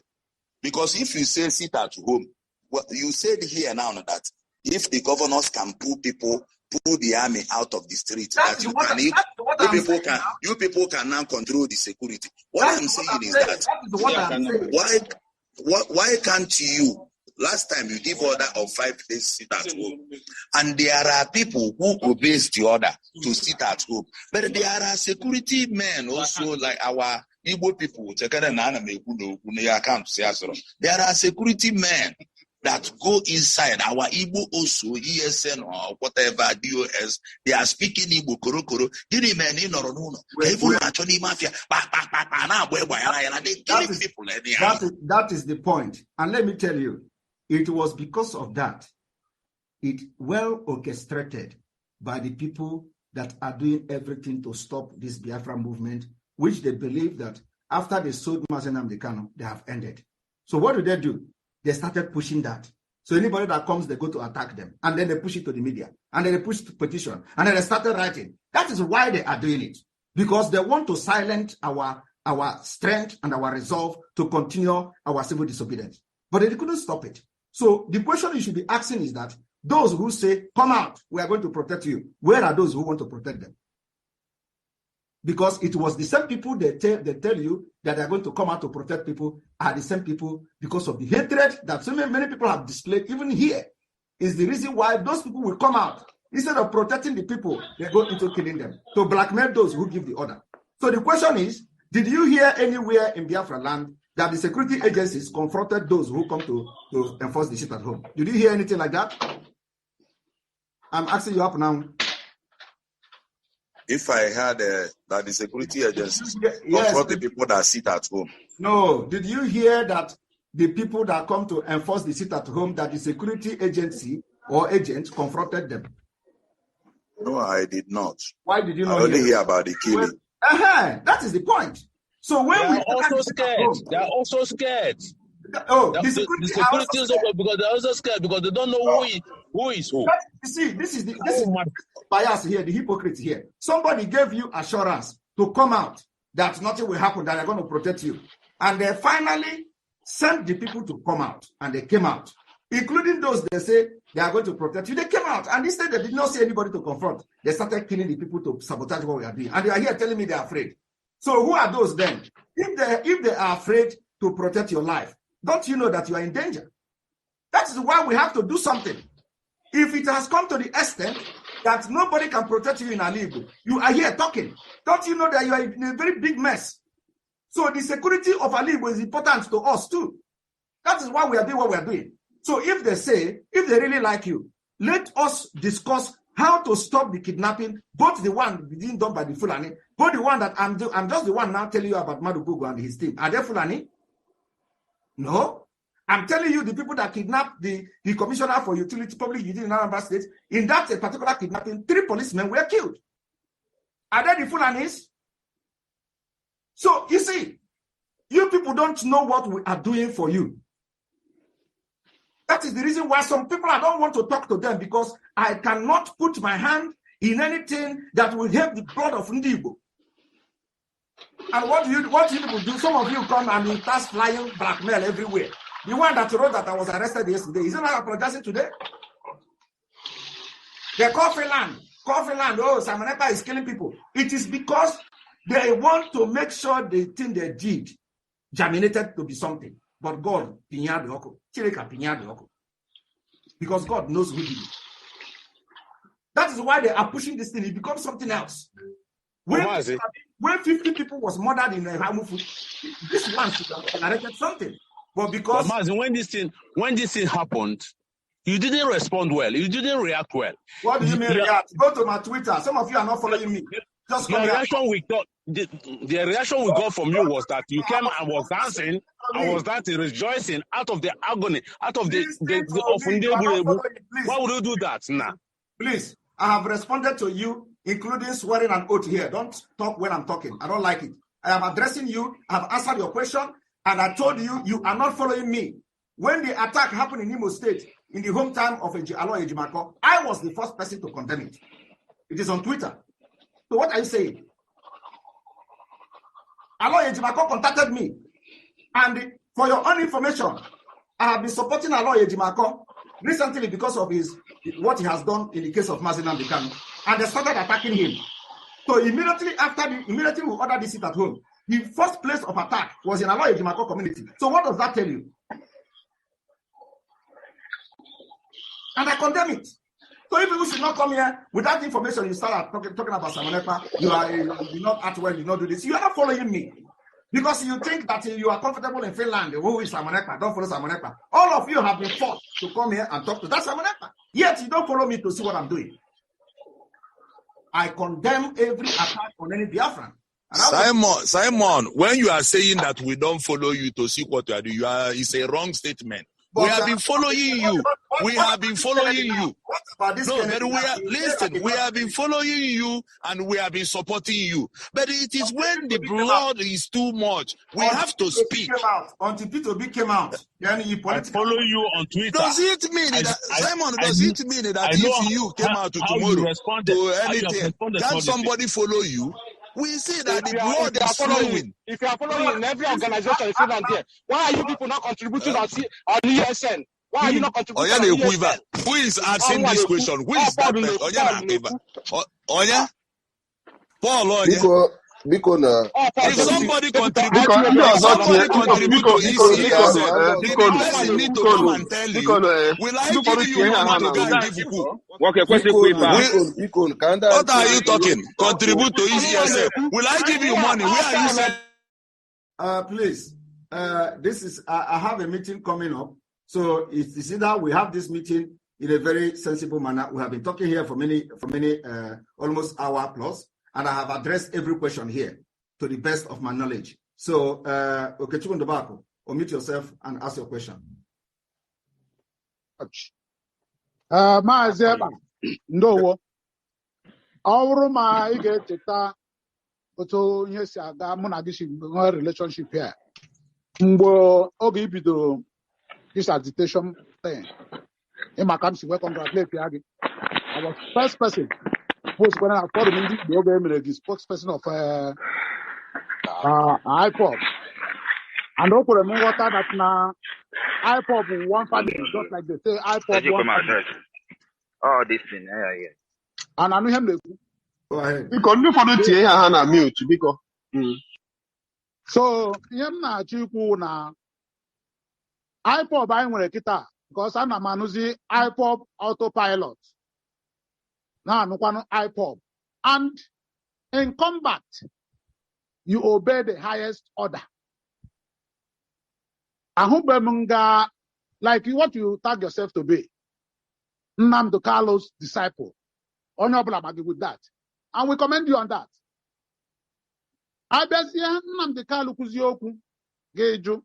Because if you say sit at home, well, you said here now that if the governors can pull the army out of the street, you people can now control the security. What I'm saying is that why can't you? Last time you give order of 5 days sit at home, and there are people who obeys the order to sit at home, but there are security men also like our Igbo people. There are security men that go inside our Igbo also, ESN or whatever, DOS, they are speaking Igbo, Korokoro. They're killing people. That is the point. And let me tell you, it was because of that, it well orchestrated by the people that are doing everything to stop this Biafra movement, which they believe that after they sold Mazen Nnamdi Kanu, they have ended. So what do? They started pushing that. So anybody that comes, they go to attack them. And then they push it to the media. And then they push the petition. And then they started writing. That is why they are doing it. Because they want to silence our strength and our resolve to continue our civil disobedience. But they couldn't stop it. So the question you should be asking is that those who say, come out, we are going to protect you, where are those who want to protect them? Because it was the same people they tell you that they are going to come out to protect people are the same people because of the hatred that so many people have displayed, even here, is the reason why those people will come out. Instead of protecting the people, they go into killing them to blackmail those who give the order. So the question is, did you hear anywhere in Biafra land that the security agencies confronted those who come to enforce the shit at home? Did you hear anything like that? I'm asking you up now. If I had that the security agencies confront the people that sit at home. No. Did you hear that the people that come to enforce the sit at home, that the security agency or agents confronted them? No, I did not. Why did you not I only hear about the killing. That is the point. So when they are also scared. They are also scared. Oh, the security is over because they're also scared because they don't know who is who. You see, this is bias here, the hypocrite here. Somebody gave you assurance to come out that nothing will happen, that they're going to protect you. And they finally sent the people to come out, and they came out, including those they say they are going to protect you. They came out, and instead they did not see anybody to confront. They started killing the people to sabotage what we are doing. And they are here telling me they are afraid. So who are those then? If they are afraid to protect your life, don't you know that you are in danger? That is why we have to do something. If it has come to the extent that nobody can protect you in Alibu, you are here talking. Don't you know that you are in a very big mess? So the security of Alibu is important to us too. That is why we are doing what we are doing. So if they really like you, let us discuss how to stop the kidnapping, both the one being done by the Fulani, both the one that I'm just the one now telling you about Madubugu and his team. Are they Fulani? No. I'm telling you, the people that kidnapped the commissioner for public utility in Anambra State, in that particular kidnapping, 3 policemen were killed. Are they the Fulanis? So, you see, you people don't know what we are doing for you. That is the reason why some people, I don't want to talk to them, because I cannot put my hand in anything that will help the blood of Ndibo. And what do you people do? Some of you come and you start flying blackmail everywhere. The one that wrote that I was arrested yesterday, isn't that apologizing today? They call Finland. Oh, Samaneta is killing people. It is because they want to make sure the thing they did germinated to be something. But God, because God knows who did it. That is why they are pushing this thing. It becomes something else. When 50 people was murdered in Hamufu, this man should have generated something. But because when this thing happened, you didn't respond well. You didn't react well. What do you mean react? Go to my Twitter. Some of you are not following me. Just the reaction we got from you was that you came and was dancing rejoicing out of the agony, out of the why would you do that now? Please, I have responded to you, including swearing an oath here. Don't talk when I'm talking. I don't like it. I am addressing you. I have answered your question, and I told you you are not following me. When the attack happened in Imo State, in the hometown of Aloy Ejimako, I was the first person to condemn it. It is on Twitter. So what are you saying? Aloy Ejimako contacted me. And for your own information, I have been supporting Aloy Ejimako recently because of what he has done in the case of Mazi Nnamdi Kanu. And they started attacking him. So immediately we ordered this at home. The first place of attack was in Aloy Ejimako community. So what does that tell you? And I condemn it. So if people should not come here without information, you start talking about Simon Ekpa, you not act well, you not do this. You are not following me. Because you think that you are comfortable in Finland. Who is Simon Ekpa? Don't follow Simon Ekpa. All of you have been forced to come here and talk to that Simon Ekpa. Yet you don't follow me to see what I'm doing. I condemn every attack on any Biafran. Simon, when you are saying that we don't follow you to see what you are doing, it's a wrong statement. But we have been following you. We have been following you. No, but we have been following you and we have been supporting you. But it is when the blood is too much, we have to speak. Until P2B came out, then he I follow you on Twitter. Does it mean that, Simon, does it mean that if you came out tomorrow to anything, can somebody follow you? We see that the blood is flowing. If you are following in every organization in Finland here, why are you people not contributing on ESN? Why are you not contributing on ESN? Who is asking this question? Who is that person? Oya? Paul Oya? If somebody contribute to ECSN, the person need to come and tell you, will I give you money to give you? What are you talking? Contribute to ECSN. Will I give you money? Where are you saying? Please, this is, I have a meeting coming up. So it's either we have this meeting in a very sensible manner. We have been talking here for many, almost hour plus. And I have addressed every question here to the best of my knowledge. So, Okechukwu Ndobako, unmute yourself and ask your question. Maazị Ekpa, ndowo. Ọ bụrụ ma ị ga-echeta otu ihe si aga mụ na gị si nwee relationship here. Mgbe oge ibidoro this agitation thing, ịma ka m si wee congratulate ya gị. I was the first person when I thought the spokesperson of IPOB. And open the water that now IPOB one family, just like they say IPOB one family. Oh, this thing, yeah. And I know him. Go ahead. Because you follow Tia Hana mute because. So him na chiku na IPOB I want kita because I'm a manuzi IPOB autopilot. Now, no one IPOB. And in combat, you obey the highest order. Ahubemunga, like what you tag yourself to be. Nnamdi Kalu's disciple. Honorable Amagi with that. And we commend you on that. Abesia Nnamdi Kalu kuzioku geju.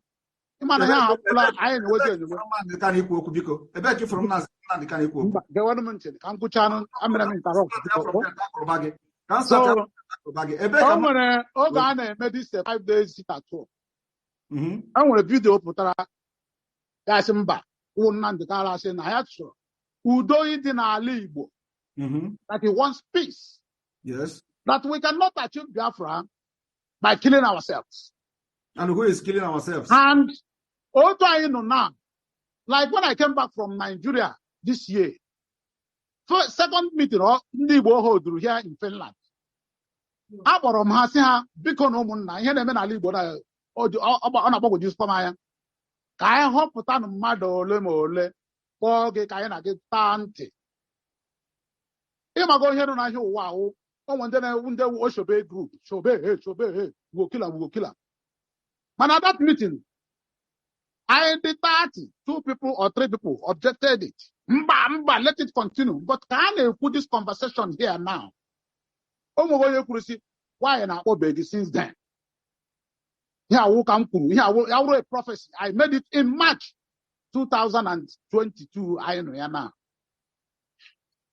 Imana ya hapula aye no wezi ejubo. Nnamdi Kanu ikwu okwu biko. Ebe ki from Nnamdi Kanu ikwu okwu. The one mentioned. Kankuchanu amena interrupt. So, oge a na-eme this 5 days sit at home. E nwere vidio pụtara ya sị mba wụ Nnamdi Kanu asị na ya chọrọ udo ịdị n'ala Igbo. That he wants peace. Yes. That we cannot achieve Biafra by killing ourselves. And who is killing ourselves? And also I know now, like when I came back from Nigeria this year, second meeting ndị Igbo hold here in Finland. Akpọrọ m ha sị ha biko na ụmụnna ihe na-eme n'ala Igbo na ọ na-agbagwoju spamaya ka anyị họpụta na mmadụ ole ma ole kpọọ gị ka anyị na gị taa ntị Ima go here na here wow. On one day we shobe group. Shobe, hey, we go kill. Man, at that meeting, I the 30, 2 people or 3 people objected it. Mba, let it continue. But can I put this conversation here now? Why na obey since then? Here I will come through. Here I wrote a prophecy. I made it in March 2022. I know now.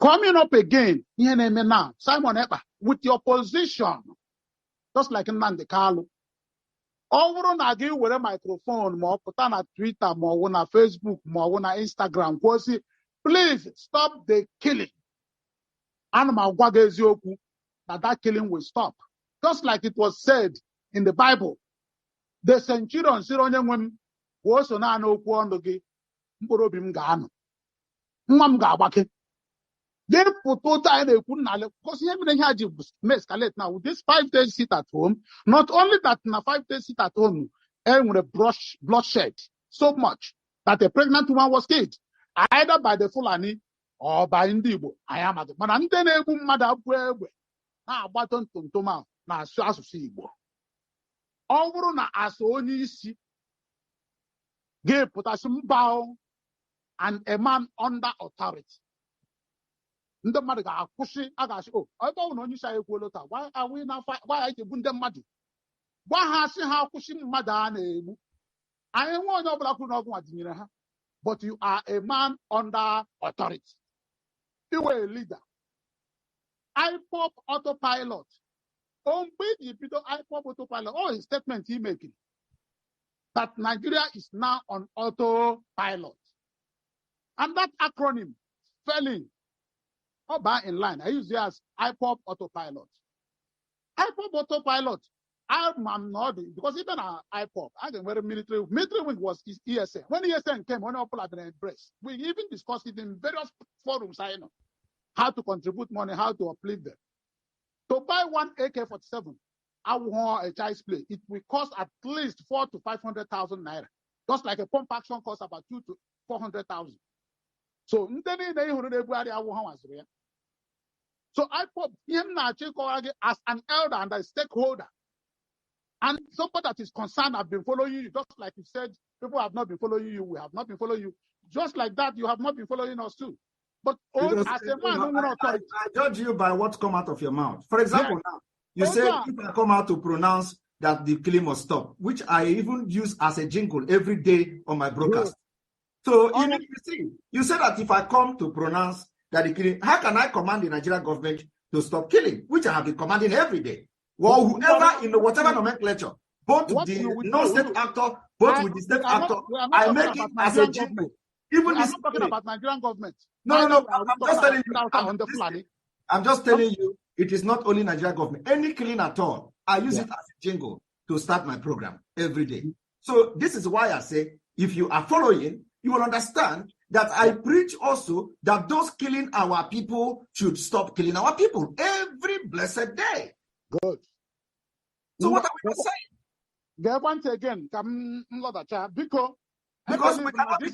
Coming up again, here now, Simon Ekpa, with your position, just like Nnamdi Kanu. Over na gị were microphone ma ọ pụta na Twitter ma ọ wụ na Facebook ma ọ wụ na Instagram kwụsị, please stop the killing. Ana m agwa gị eziokwu that killing will stop. Just like it was said in the Bible. The centurion sịrị onye nwe m kwuo so naanị okwu ọnụ gị, mkpụrụ obi m ga-anọ, nwa m ga-agbake. They put total because you escalate now with this 5 days sit at home. Not only that, in a 5 days sit at home, and with a bloodshed so much that a pregnant woman was killed, either by the Fulani or by Indigo. I am at the Manantenebu Mother now button to Toma now Igbo. Over na as only see gave potassium bow and a man under authority. Ndị mmadụ ga-akwụsị agachi ebe ọ na onye isi anyị kwuola taa, why are we now why are you ndị mmadụ gwa ha sị ha akwụsị mmadụ a na-egbu anyị nwe onye ọbụla kwuru na ọgwụ nwa ha, but you are a man under authority. You were a leader. IPOP autopilot. Mgbe iji bido IPOP autopilot, all his statement he making that Nigeria is now on autopilot, and that acronym failing. In line, I use it as IPOP autopilot. IPOP autopilot. I'm not because even IPOP, I think very military wing was ESN. When ESN came, when people had been embraced, we even discussed it in various forums. I know how to contribute money, how to uplift them. To buy one AK-47, I want a child's play. It will cost at least 400,000 to 500,000 naira. Just like a pump action costs about 200,000 to 400,000. So, so I put him as an elder and a stakeholder. And somebody that is concerned have been following you, just like you said, people have not been following you, we have not been following you. Just like that, you have not been following us too. But as a man, I judge you by what come out of your mouth. For example, now, you said if I come out to pronounce that the killing must stop, which I even use as a jingle every day on my broadcast. So you said that if I come to pronounce that the killing, how can I command the Nigerian government to stop killing, which I have been commanding every day? Well, whoever in the whatever nomenclature, both the non-state actor, both with the state actor, I make it as a jingle. Even I'm not talking about Nigerian government. No. I'm just telling you, it is not only Nigerian government. Any killing at all, I use it as a jingle to start my program every day. So this is why I say, if you are following, you will understand that I preach also that those killing our people should stop killing our people every blessed day. Good. So what are we saying? Once again, because we cannot be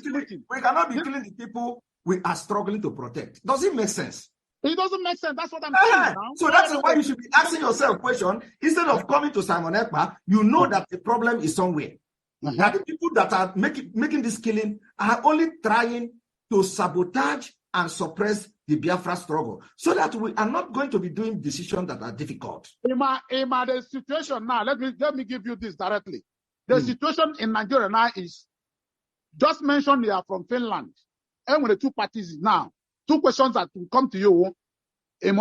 killing the people we are struggling to protect. Does it make sense? It doesn't make sense. That's what I'm saying. Now. So that's why you should be asking yourself a question. Instead of coming to Simon Ekpa, you know that the problem is somewhere. That the people that are making this killing are only trying to sabotage and suppress the Biafra struggle, so that we are not going to be doing decisions that are difficult. The situation now, let me give you this directly. The situation in Nigeria now is, just mentioned they are from Finland. And with the two parties now, two questions that will come to you. If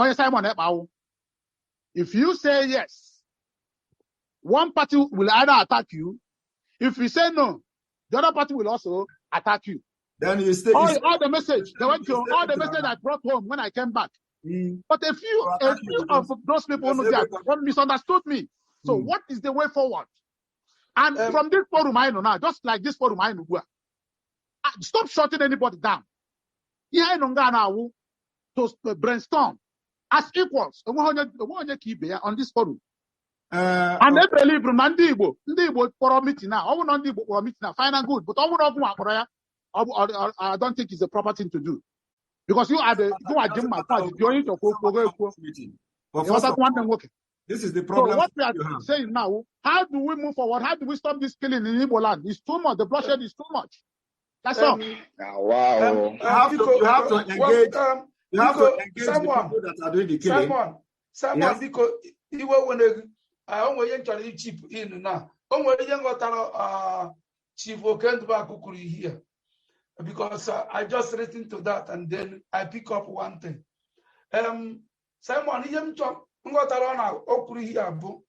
you say yes, one party will either attack you. If you say no, the other party will also attack you. Then you stay. All the message the message I brought home when I came back. But a few of those people misunderstood me. So what is the way forward? And from this forum I know now, just like this forum I know, stop shutting anybody down. To brainstorm as equals on this forum. And they believe Mandi Igbo for meeting now. I not for meeting now. Fine and good, but I don't think it's a proper thing to do. Because you are Jim Mapaz, joining your meeting. But But first of all, one this is the so problem what we are you have. saying now, how do we move forward? How do we stop this killing in Igbo land? It's too much. The bloodshed is too much. That's all. Wow. You have to engage. You have to engage the people that are doing the killing. Simon, because iwe when onwe ihe nchọrọ chip in na onwe ihe ngọtara Chief Okendụba kwuru here, because I just listened to that and then I pick up one thing. Simon, ihe ngọtara na okwuru here bụ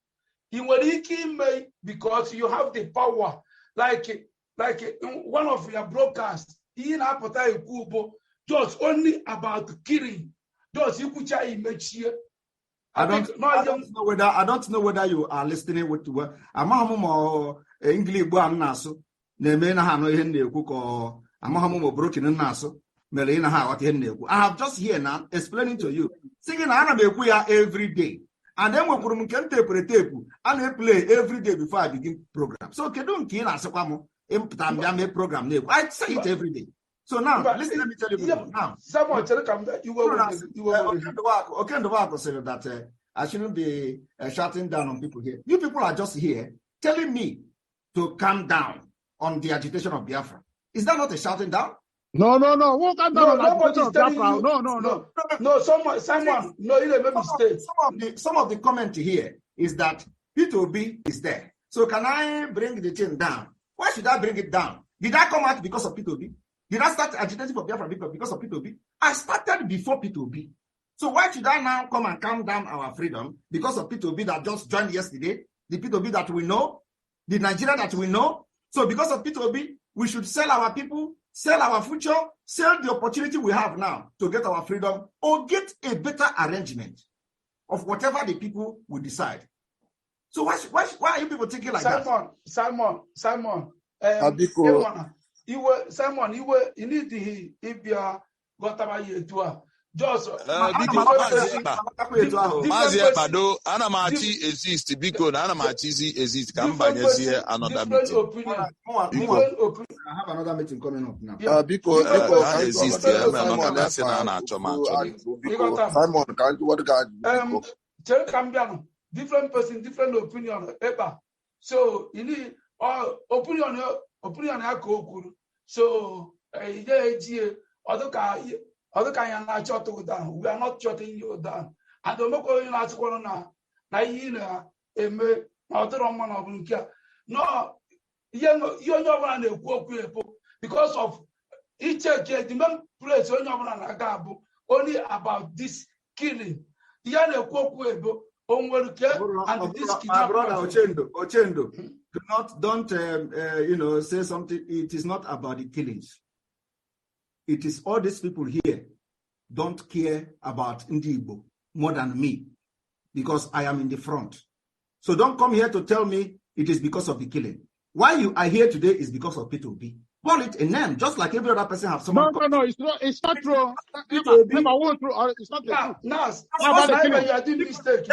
ị nwere ike ime because you have the power, like one of your broadcasts ihe na-apụta ekwu bụ just only about killing, just ikwucha imechie. I don't know whether you are listening with what Amahamu English Naso, Nemena Hano Henneku, or Amahamu broken Naso, Melina Hawat Henneku. I have just here now explaining to you. Singing Anna every day. And then we can tape and we play every day before I begin program. So Kedun Kina Sakamo, Imptam program name. I say it every day. So now, listen, let me tell you now. Someone tell you okay, the work said that I shouldn't be shutting down on people here. You people are just here telling me to calm down on the agitation of Biafra. Is that not a shouting down? No. Won't calm down on agitation of Biafra. No. Someone, no, you made a mistake. Some of the comment here is that P2B is there. So can I bring the thing down? Why should I bring it down? Did I come out because of P2B? Did I start agitating for Biafra because of P2B? I started before P2B. So why should I now come and calm down our freedom because of P2B that just joined yesterday? The P2B that we know, the Nigeria that we know. So because of P2B, we should sell our people, sell our future, sell the opportunity we have now to get our freedom, or get a better arrangement of whatever the people will decide. So why are you people thinking like that? Simon. Simon, you need the Ibia Gotama just Mazi Ekpa, ana machi exist because ana machi exist. Come banyezie another meeting. I have another meeting coming up now. Because exist another person ana achoma. Simon, can you what guy? Different person, different opinion. So you need opinion. So other kind of shut down. We are not shutting you down. And the local in as one na other man of no, you're not because of each the main place only about this killing. And this my brother Ochendo, don't say something. It is not about the killings. It is all these people here don't care about Igbo more than me because I am in the front. So don't come here to tell me it is because of the killing. Why you are here today is because of P2B. Call it a name, just like every other person have someone. No, it's not true. It's not true. You are doing mistake.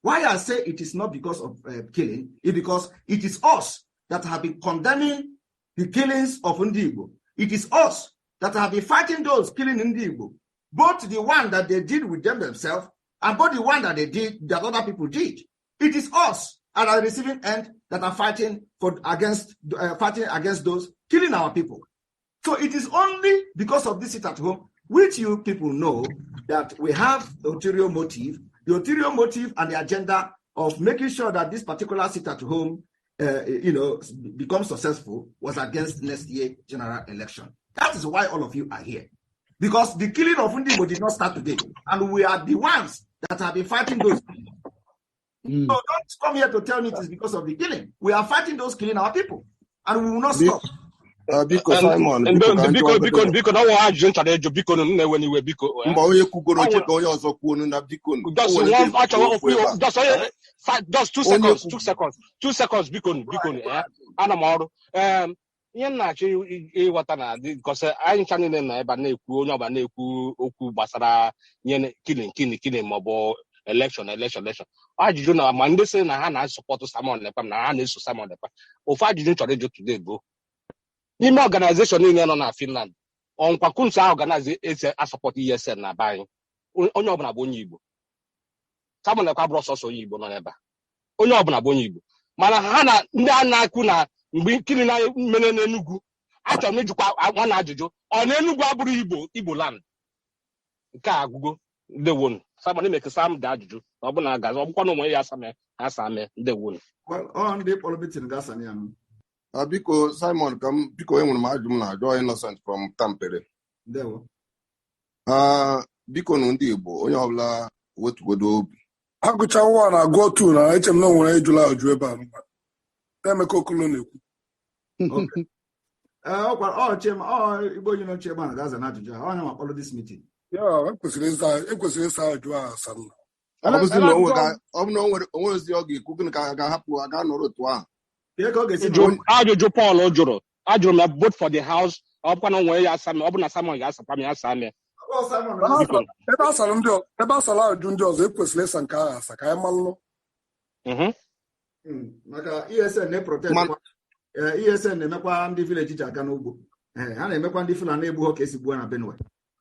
Why I say it is not because of killing is because it is us that have been condemning the killings of Igbo. It is us that have been fighting those killing Igbo. Both the one that they did with themselves and both the one that they did that other people did. It is us at the receiving end that are fighting against those killing our people. So it is only because of this sit at home, which you people know that we have the ulterior motive and the agenda of making sure that this particular sit at home becomes successful was against next year general election. That is why all of you are here. Because the killing of Ndibo did not start today. And we are the ones that have been fighting those people. So don't come here to tell me it is because of the killing. We are fighting those killing our people. And we will not stop. Because Simon, because now I just started to because when you were because just 2 seconds because anamoro ihe na-achọ ịghọta na because anyị chanile na ebe na-ekwu onye ọba na-ekwu okwu gbasara ihe killing maọbụ election ajụjụ na ma ndị sị na ha na-asọpọtụ Simon Ekpa na ha na-eso Simon Ekpa ofu ajụjụ chọrọ ịjụ today bụ n'ime organization niile nọ na Finland on Kwakunsa organize a support ESN na buying. Onye ọbụla bụ onye Igbo. Someone like Abros also Igbo no eba. Onye ọbụla bụ onye Igbo. Mana ha na ndị a na-akụ na mgbe nkiri na mene n'Enugu. Achọrọ m ijikwa nwa na ajụjụ. Ọ na Enugu abụrụ Igbo land. Nke a agụgo ndị won. Someone make Sam da ajụjụ. Ọ bụ na gaza ọ bụkwa na onwe ya asame ndị won. Well, on the politics in Gasanian. Biko Simon biko enwere m ajụ m na-ajụ Innocent from Tampere. Ndewo. Biko na ndị Igbo onye ọbụla wetugodo obi. Agụcha nwa na agụọ tu na eche m na nwere ejula ajụ ebe a. Emeka Okolo na-ekwu. Igbo Union Chairman Gaza na ajụjụ onye ma kpọrọ this meeting. Ekwesịrị ịsa ajụ a asanna. Ọ bụzi na onwere ozi ọ ga-ekwu gịnị ka ga-ahapụ aga nọrọ otu ahụ. Ajụjụ Paul jụrụ ajụrụ m vote for the house ọ bụkwa na onwe ya asame ọ bụ na Simon ga-asapa m ya asame. Ebe asara ajụ ndị ọzọ ekwesịrị ịsa nke ahụ asa ka anyị malụ. Maka ESN na-protect ESN na-emekwa ndị village ji aga n'ugbo. Ha na-emekwa ndị Fulani egbu ha ka esi gbuo na Benue.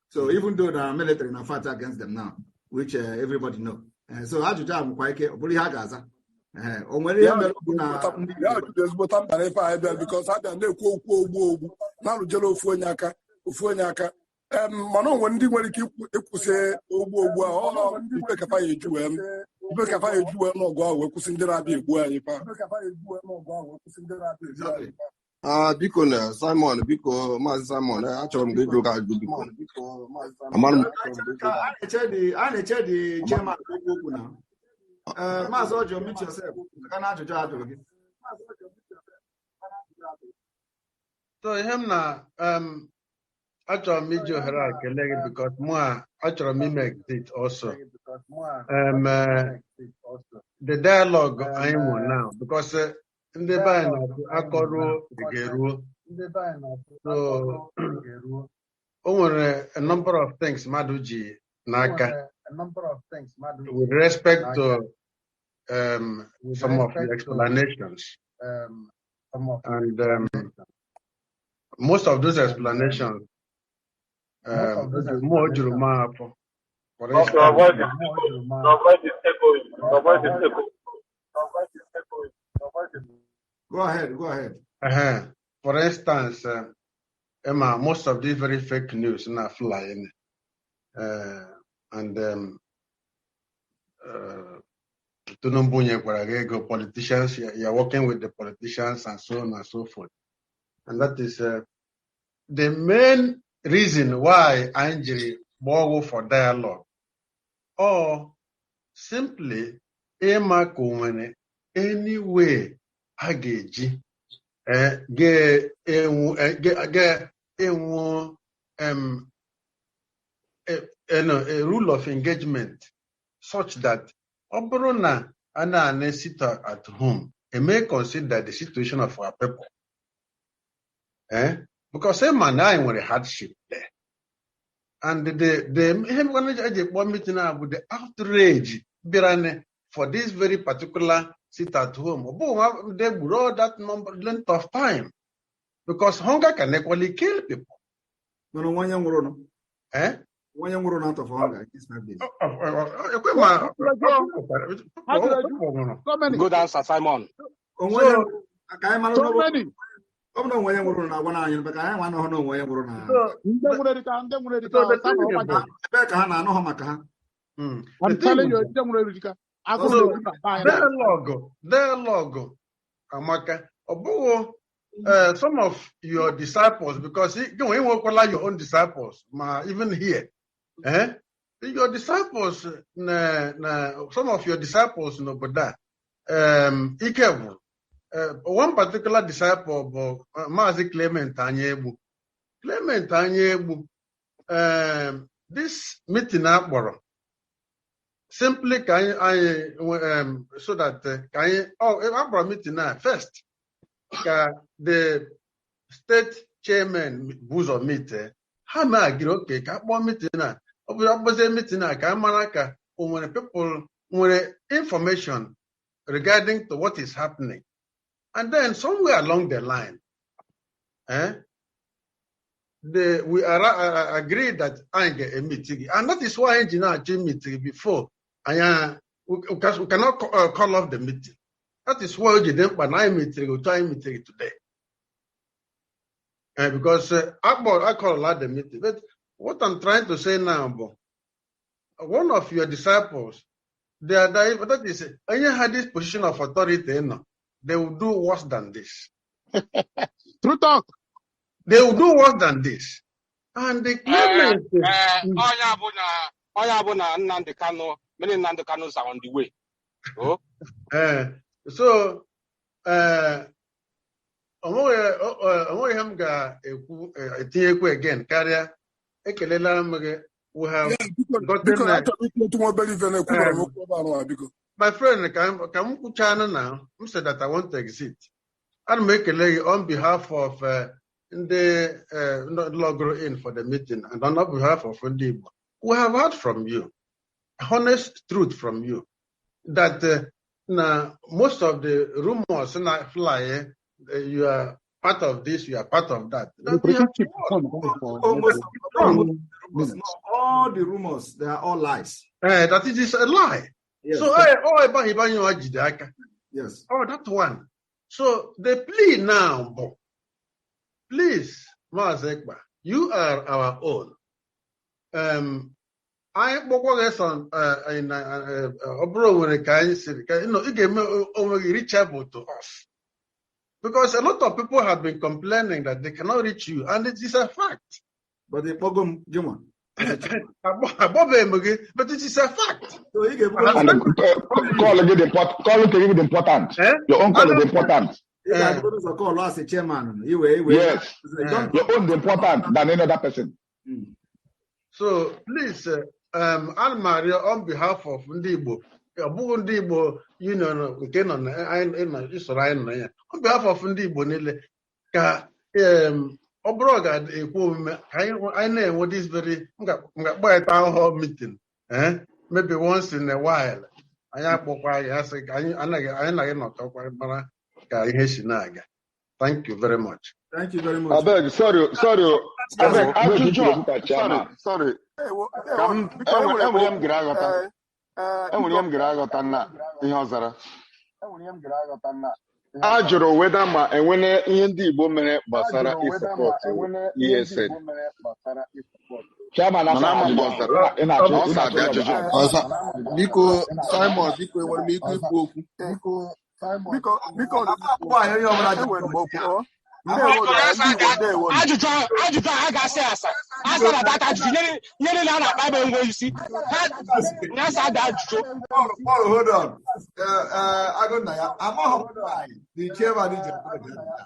So even though the military na fight against them now, which everybody know. So ajụjụ a nwekwa ike ọ bụrụ ihe a ga-aza. O nwere ihe mere bụ na ya ajụjụ ezigbo mbara ife anyị bịa because ha bịa na-ekwu okwu ogbu na-arụjere ofu onye aka mana onwe ndị nwere ike ịkwụsị ogbu a ibe kafa ya eju wee n'ọgụ ahụ wee kwụsị ndị na-abịa egbu anyị Biko na Simon biko Maazị Simon achọrọ m ka ịjụ ajụ biko. A na-eche the chairman okwu na Maazị Ojo, meet yourself. So him na achọrọ m iji ohere a kelee gị because mụ achọrọ m ime exit also. The dialogue anyị nwere now because ndị be anyị na-akọrọ ga-eruo. So o nwere a number of things mmadụ ji n'aka. With respect to some of the explanations, and most of those explanations, more for instance, Go ahead. For instance, Emma, most of these very fake news not flying. And politicians, you're working with the politicians and so on and so forth. And that is the main reason why Anjiri borrow for dialogue. Or simply, Emma Kumene, any way, Hageji, a rule of engagement such that Obrona and sit at home and may consider the situation of our people. Because a man I want a hardship there. And the one meeting with the outrage for this very particular sit at home. They brought that length of time. Because hunger can equally kill people. When you run out of hunger, it's not this. Good answer, Simon. So many. I'm not when you're na one but I want to know where you're na. I'm telling you, dialogue, Amaka. Some of your disciples, because you won't call your own disciples, even here. Your disciples, some of your disciples, one particular disciple, Mazi Clement Anyebu. This meeting up, simply so that meeting first. The state chairman Buzo meet, how may I get okay? One meeting now. Opposite meeting now. Kamaraka, when people want information regarding to what is happening, and then somewhere along the line, we are agreed that I get a meeting, and that is why engineer meeting before. We cannot call off the meeting. That is why we didn't. But I meeting today, because I call a lot the meeting. But what I'm trying to say now, one of your disciples, that is, when you had this position of authority, they will do worse than this. True talk. They will do worse than this. And the claimant Nnamdi Kanu, many Nnamdi Kanus are on the way. Oh. So onwe m ga-ekwu again karịa ekelela m gị. We have gotten my friend ka m kwuchaa na m said that I want to exit. Ana m ekele gị on behalf of ndị logro in for the meeting and on behalf of ndị Igbo. We have heard from you, honest truth from you, that most of the rumors fly, you are part of this, you are part of that. Almost all the rumors, they are all lies. That it is a lie. Yes. So, yes. Oh, that one. So the plea now, please, Maaz Ekpa, you are our own. I on reachable to us. Because a lot of people have been complaining that they cannot reach you, and it is a fact. But the Pogum Juma. But it is a fact. Call again the important. Your own call is important. Call us a chairman. Yes. Your own important than any other person. So please, Anne Maria, on behalf of Ndibo, Union, on behalf of Ndibo, Obroga, I know this very town hall meeting, maybe once in a while. Thank you very much. Thank you very much. I beg, sorry. A jụrụ weda ma enwere ihe ndị Igbo mere gbasara ịsọpọtụ ESN. Biko Simon, biko enwere m ike ikwu okwu. Ajụjụ a ga-asị asa asara data ajụjụ nyere na na-akpa ebe ngwe isi na-asa ada ajụjụ. Hold on. The chairman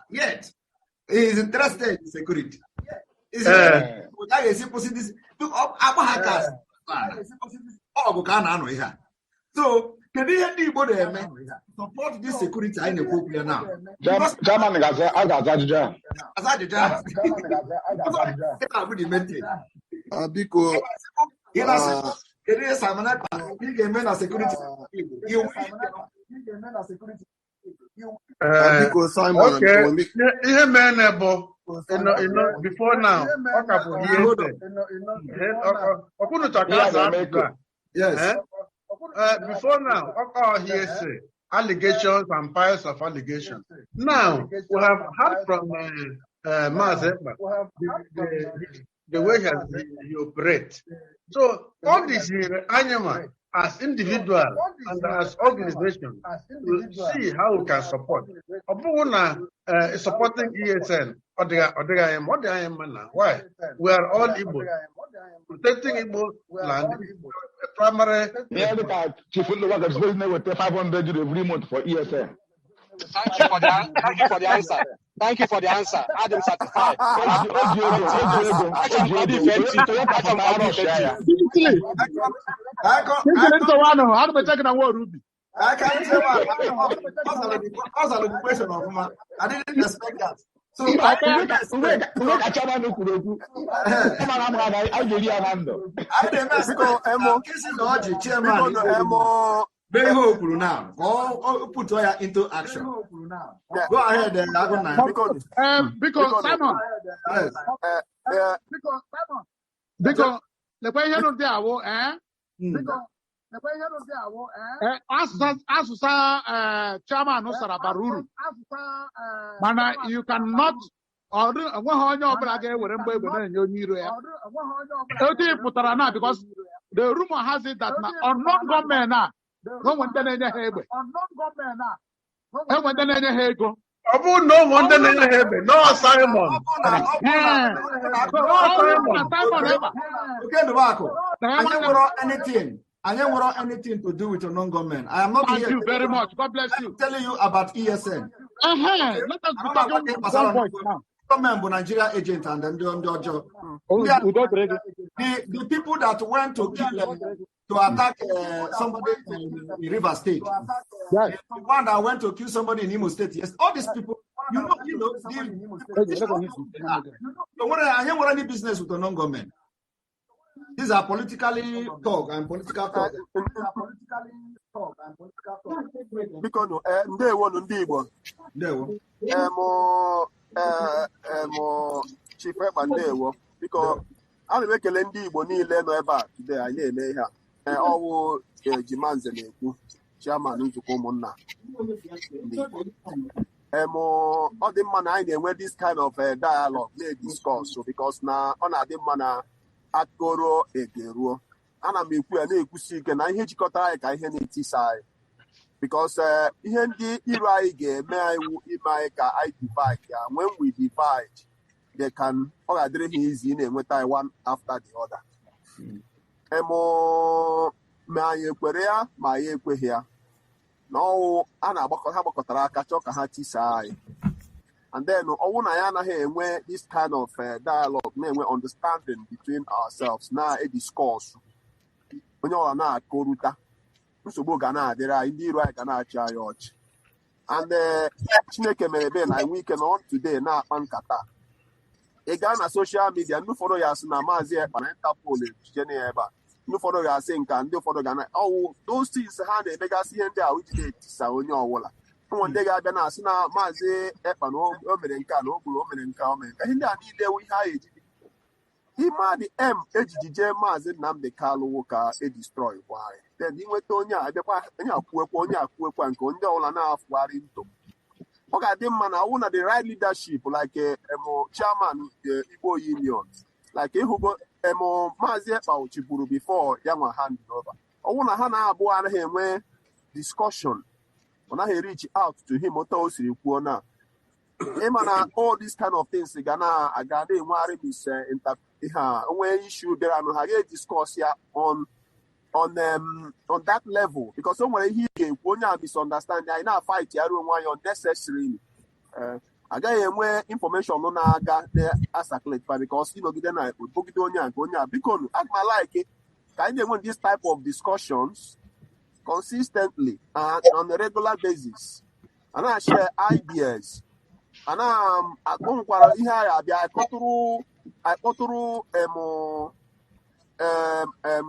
yet he is interested in security. So kedu ihe ndị Igbo na-eme support this security anyị na-ekwu okwu ya now? Chairman ga-aza ajụjụ ahụ. Biko kedu ihe Simon Ekpa ị ga-eme na security? Biko Simon, okay. Ihe mere bụ before now, yes. Before now, hearsay, allegations and piles of allegations. Now we have heard from Maaz Ekpa the way he operates. So all this animal as individual and as organization to see how we can support. Supporting ESN. Why? We are all Igbo. Protecting Igbo land. Primary. Chief Uluwa is going to pay 500 every month for ESN. Thank you for the answer. Thank you for the answer. Adam certified. I can't tell the question of I didn't expect that. So I didn't very hopeful now. Or put into action. Go ahead, because Simon, Biko, lekwa ihe no dia wo asụsa chairman sara baruru mana you cannot onweghị onye ọbụla ga-ewere mgbe egbe na-enye onye iro ya otu ị pụtara na because the rumor has it that na unknown gunmen a onwe ndị na-enye ha egbe enwe ndị na-enye ha ego ọ bụrụ na ụmụ ndị na-enye ha egbe no Simon I never got anything to do with your non-government. I am not Thank here. you very much. God bless you. I'm telling you about ESN. Let us be talking one point now. Government Nigeria agent and then the people that went to kill to attack somebody in River State. Yes. The one that went to kill somebody in Imo State. Yes. All these people, I don't want any business with the non-government. These are politically talk and political talk. Because ndewo ndị Igbo. Ndewo. Chief Ekpa ndewo. Because ana m ekele ndị Igbo niile nọ ebe a today anyị na-eme ihe a. Ọwụ Jimanze na-ekwu chairman nzukọ ụmụnna. Ọ dị mma na anyị na-enwe this kind of dialogue na-discuss because na ọ na-adị mma na akọrọ egeruo ana m ekwu ya na-ekwusi ike na ihe jikọtara anyị ka ihe na-etisa anyị because ihe ndị iro anyị ga-eme anyị ime anyị ka anyị divide ya when we divide they can ọ ga-adịrị ha izi na-enweta anyị one after the other ma anyị ekwere ya ma anyị ekweghị ya na ọwụ a na-agbakọ ha gbakọtara aka chọọ ka ha tisaa anyị and then ọwụ na ya anaghị enwe this kind of dialogue na-enwe understanding between ourselves na a discourse onye ọla na-akọrụta nsogbu ga na-adịrị anyị ndị iro anyị ga na-achị anyị ọchị and Chineke mere ebe na enwe ike na on today na-akpa nkata ị gaa na social media ndị ụfọdụ ya asị na maazị Ekpa na Interpol ejije na ya ebe a ndị ụfọdụ ga-asị nka ndị ụfọdụ ga na ọwụ those things ha na-emegasị ihe ndị ahụ iji na-etisa onye ọbụla ụmụ ndị ga-abịa na-asị na maazị Ekpa na o mere nke a na o gburu o mere nke a o mere nke ihe ndị a niile ewu ihe a ejide ime adị ejiji jee maazị Nnamdi Kalụ ka edestroy kwa anyị then inweta onye a abịakwa onye akwuekwa nke onye ọbụla na-afụgharị ntụ ọ ga-adị mma na ọwụ na the right leadership like chairman Igbo Union like ịhụgo maazị Ekpa chịburu before ya nwa hand over ọwụ na ha na-abụọ anaghị enwe discussion ọ naghị reach out to him otu o siri kwuo na ịma na all these kind of things ga na-aga na-enwegharị ha onwe issue bịara anụ ha ga-ediscuss ya on that level because o nwere ihe ị ga-ekwu onye a misunderstand anyị na-fight ya ruo onwe anyị unnecessarily agaghị enwe information na-aga na-asaclate because ịnọgide na bogide onye a nke onye a biko aga m like ka anyị na-enwe this type of discussions consistently and on a regular basis and I share ideas and akpọnkwara ihe anyị abịa akpọtụrụ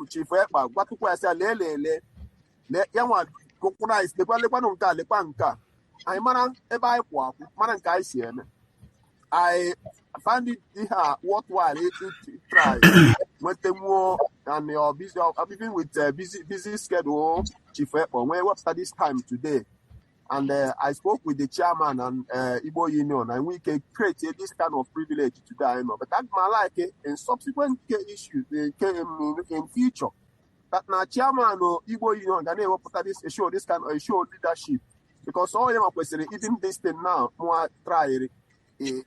Chief Ekpa gbatụkwa ya sị lelele ya nwa kụkwụna isi lekwanụ nke a lekwa nke a anyị mara ebe anyị kwụ akwụ mara nke anyị si eme I find it worthwhile to try nwetanwuo and even with busy schedule Chief Ekpa when wepụta this time today and I spoke with the chairman and Igbo Union and we can create this kind of privilege today I know but that my like in subsequent issues in future that now chairman or Igbo Union can put this kind of show leadership because all them question even this thing now more try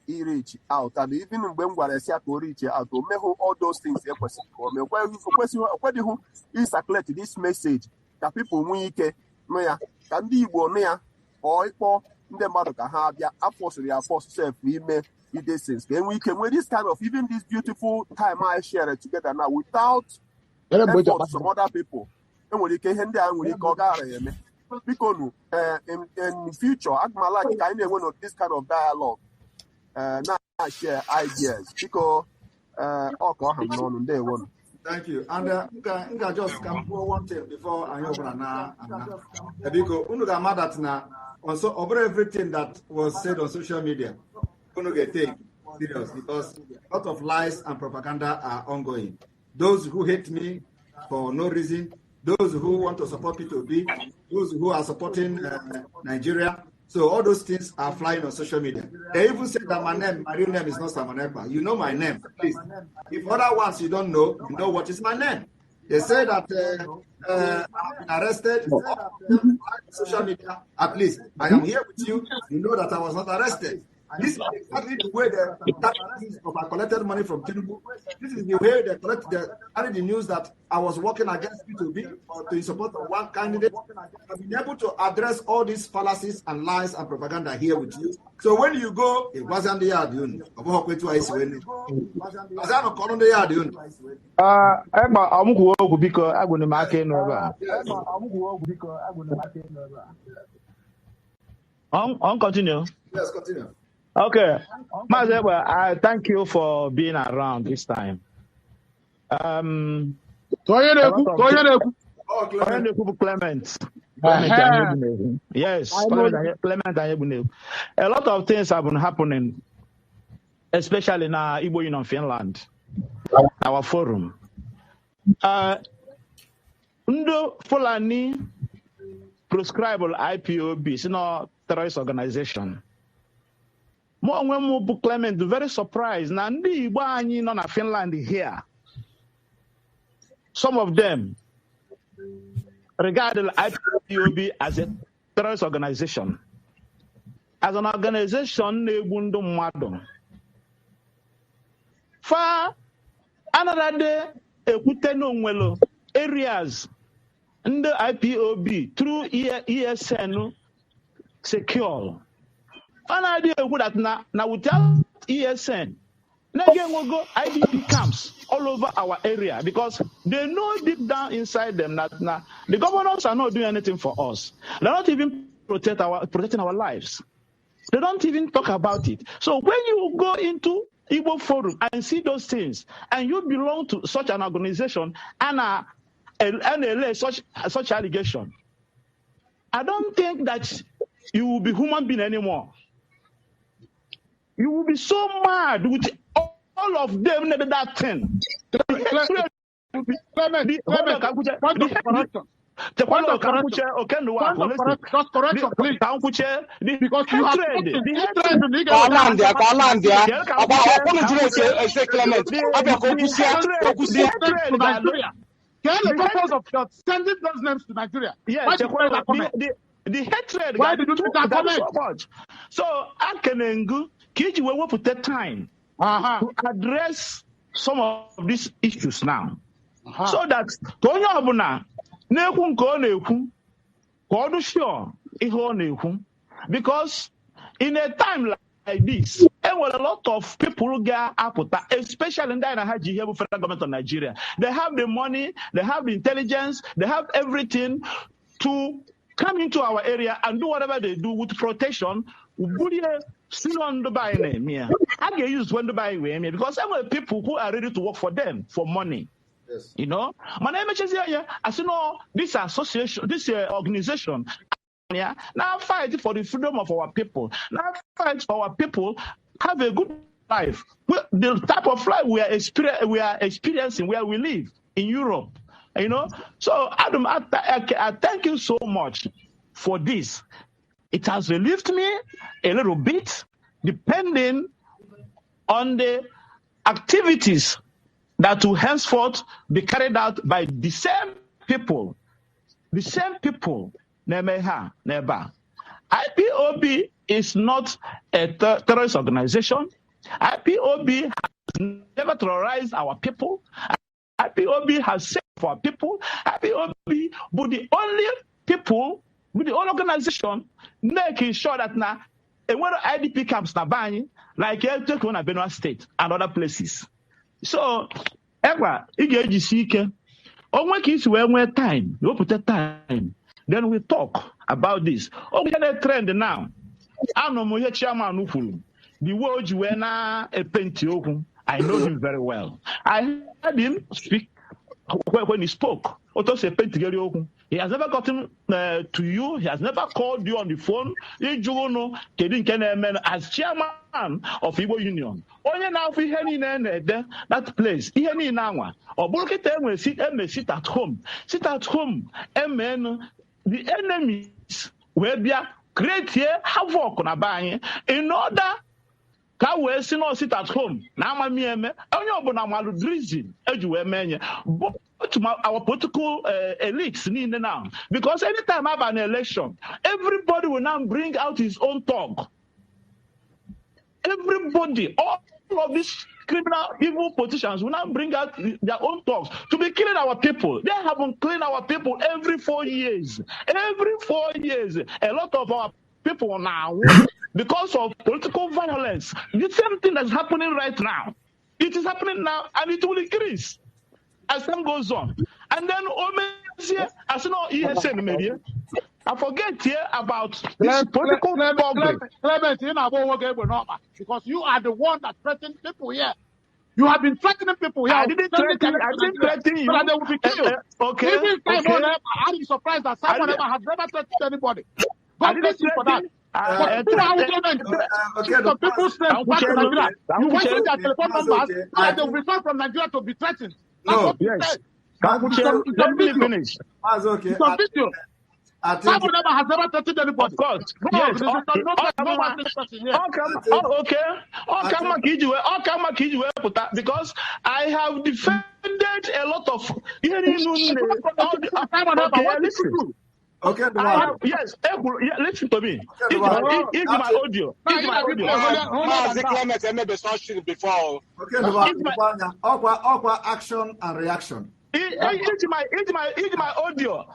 reach out and even when we are reach out to make all those things is circulate this message that people weak can be Igbo or ịkpọ ndị mmadụ ka ha abịa afọsụrụ ya afọsụ sef ime ide sense ka enwe ike nwee this kind of even this beautiful time I share together now without effort some other people enwere ike ihe ndị a nwere ike ọ gaghara ya eme biko nu in future agụmala ka anyị na-enwe no this kind of dialogue na-share ideas biko ọ ka ọ ha m n'ọnụ ndewo. Thank you. And I just come for one thing before I open now. Because unuga mad that now on so over everything that was said on social media. Unuga take Serious, because a lot of lies and propaganda are ongoing. Those who hate me for no reason, those who want to support P2B, those who are supporting Nigeria. So all those things are flying on social media. They even said that my real name is not Simon Ekpa. You know my name, please. If other ones you don't know, you know what is my name. They say that I've been arrested on social media. At least I am here with you. You know that I was not arrested. This is exactly the way they collected money from Tinubu. This is the way they carried the news that I was working against P2B or to support of one candidate. I've been able to address all these fallacies and lies and propaganda here with you. So when you go, it wasn't the yard. Ekpa ọmụkwuo okwu biko agwụnụ m aka ịnụ ebe a. On continue. Yes, continue. Okay, Maazị Ekpa, I thank you for being around this time. Clement. Yes, Clement. A lot of things have been happening, especially in our Igbo Union Finland, our forum. Ndo Fulani proscribable IPOB, it's not terrorist organization. Mo Clement very surprised. Na ndi Igbo anyị nọ na Finland here. Some of them regard the IPOB as a terrorist organization. As an organization na-egbu ndị mmadụ. Fa another day ekwute n'onwelo areas ndị IPOB through ESN secure. Another day that now without ESN, now we go IDP camps all over our area because they know deep down inside them that the governors are not doing anything for us. They're not even protecting our lives. They don't even talk about it. So when you go into Igbo Forum and see those things, and you belong to such an organization and allege such allegation, I don't think that you will be human being anymore. You will be so mad with all of them that thing. The purpose of sending those names to Nigeria. Yes, the hatred. Why did you do that so much? So I can Kiji will put that time to address some of these issues now. So that Tonya Abuna Nekun Ko Nekun Kodu sure because in a time like this, there were a lot of people who get up, especially in the federal government of Nigeria. They have the money, they have the intelligence, they have everything to come into our area and do whatever they do with protection. I can use one to buy because there were people who are ready to work for them for money. Yes. You know, my name is here. As you know, this association, this organization, now fight for the freedom of our people. Now fight for our people have a good life. The type of life we are experiencing where we live in Europe. You know, so Adam, I thank you so much for this. It has relieved me a little bit, depending on the activities that will henceforth be carried out by the same people. The same people. IPOB is not a terrorist organization. IPOB has never terrorized our people. IPOB has saved for our people. IPOB, but the only people, with the only organization, making sure that now, and when IDP camps na buying, like Benue State and other places. So, Ekpa, time, you put a time, then we talk about this. We had a trend now. I know my chairman the words you were now a pentioku. I know him very well. I heard him speak when he spoke. He has never gotten to you. He has never called you on the phone. As chairman of Igbo Union. Onye na-afụ ihe niile na-ede that place. Ihe niile anwa. Ọ bụrụ kịta sit at home. Sit at home. The enemies will be create havoc na banye in order ka wee si no sit at home na amami eme onye ọbụla malu reason eji wee menye but our political elites niile now, because anytime I have an election, everybody will now bring out his own talk. Everybody, all of these criminal, evil politicians will now bring out their own talks to be killing our people. They haven't killed our people every 4 years. Every 4 years, a lot of our people now, because of political violence, the same thing that's happening right now. It is happening now, and it will increase as time goes on. And then, as you know, I forget here about this political Clement, because you are the one that threatened people here. You have been threatening people here. I didn't threaten you. So that they will be killed. Okay. Even Simon Ekpa, I'm surprised that Simon Ekpa has never threatened anybody. God bless you for that. Some people say back to Nigeria. You want their telephone numbers so that they will be from Nigeria to be threatened. That's what you said. Let me finish. That's okay. It's on video. Simon Ekpa has never threatened anybody. Of course. No, Yes. Because I have defended a lot of. Okay, yes, listen to me. It's my audio. It's my audio. Okay, action and reaction. It's my audio.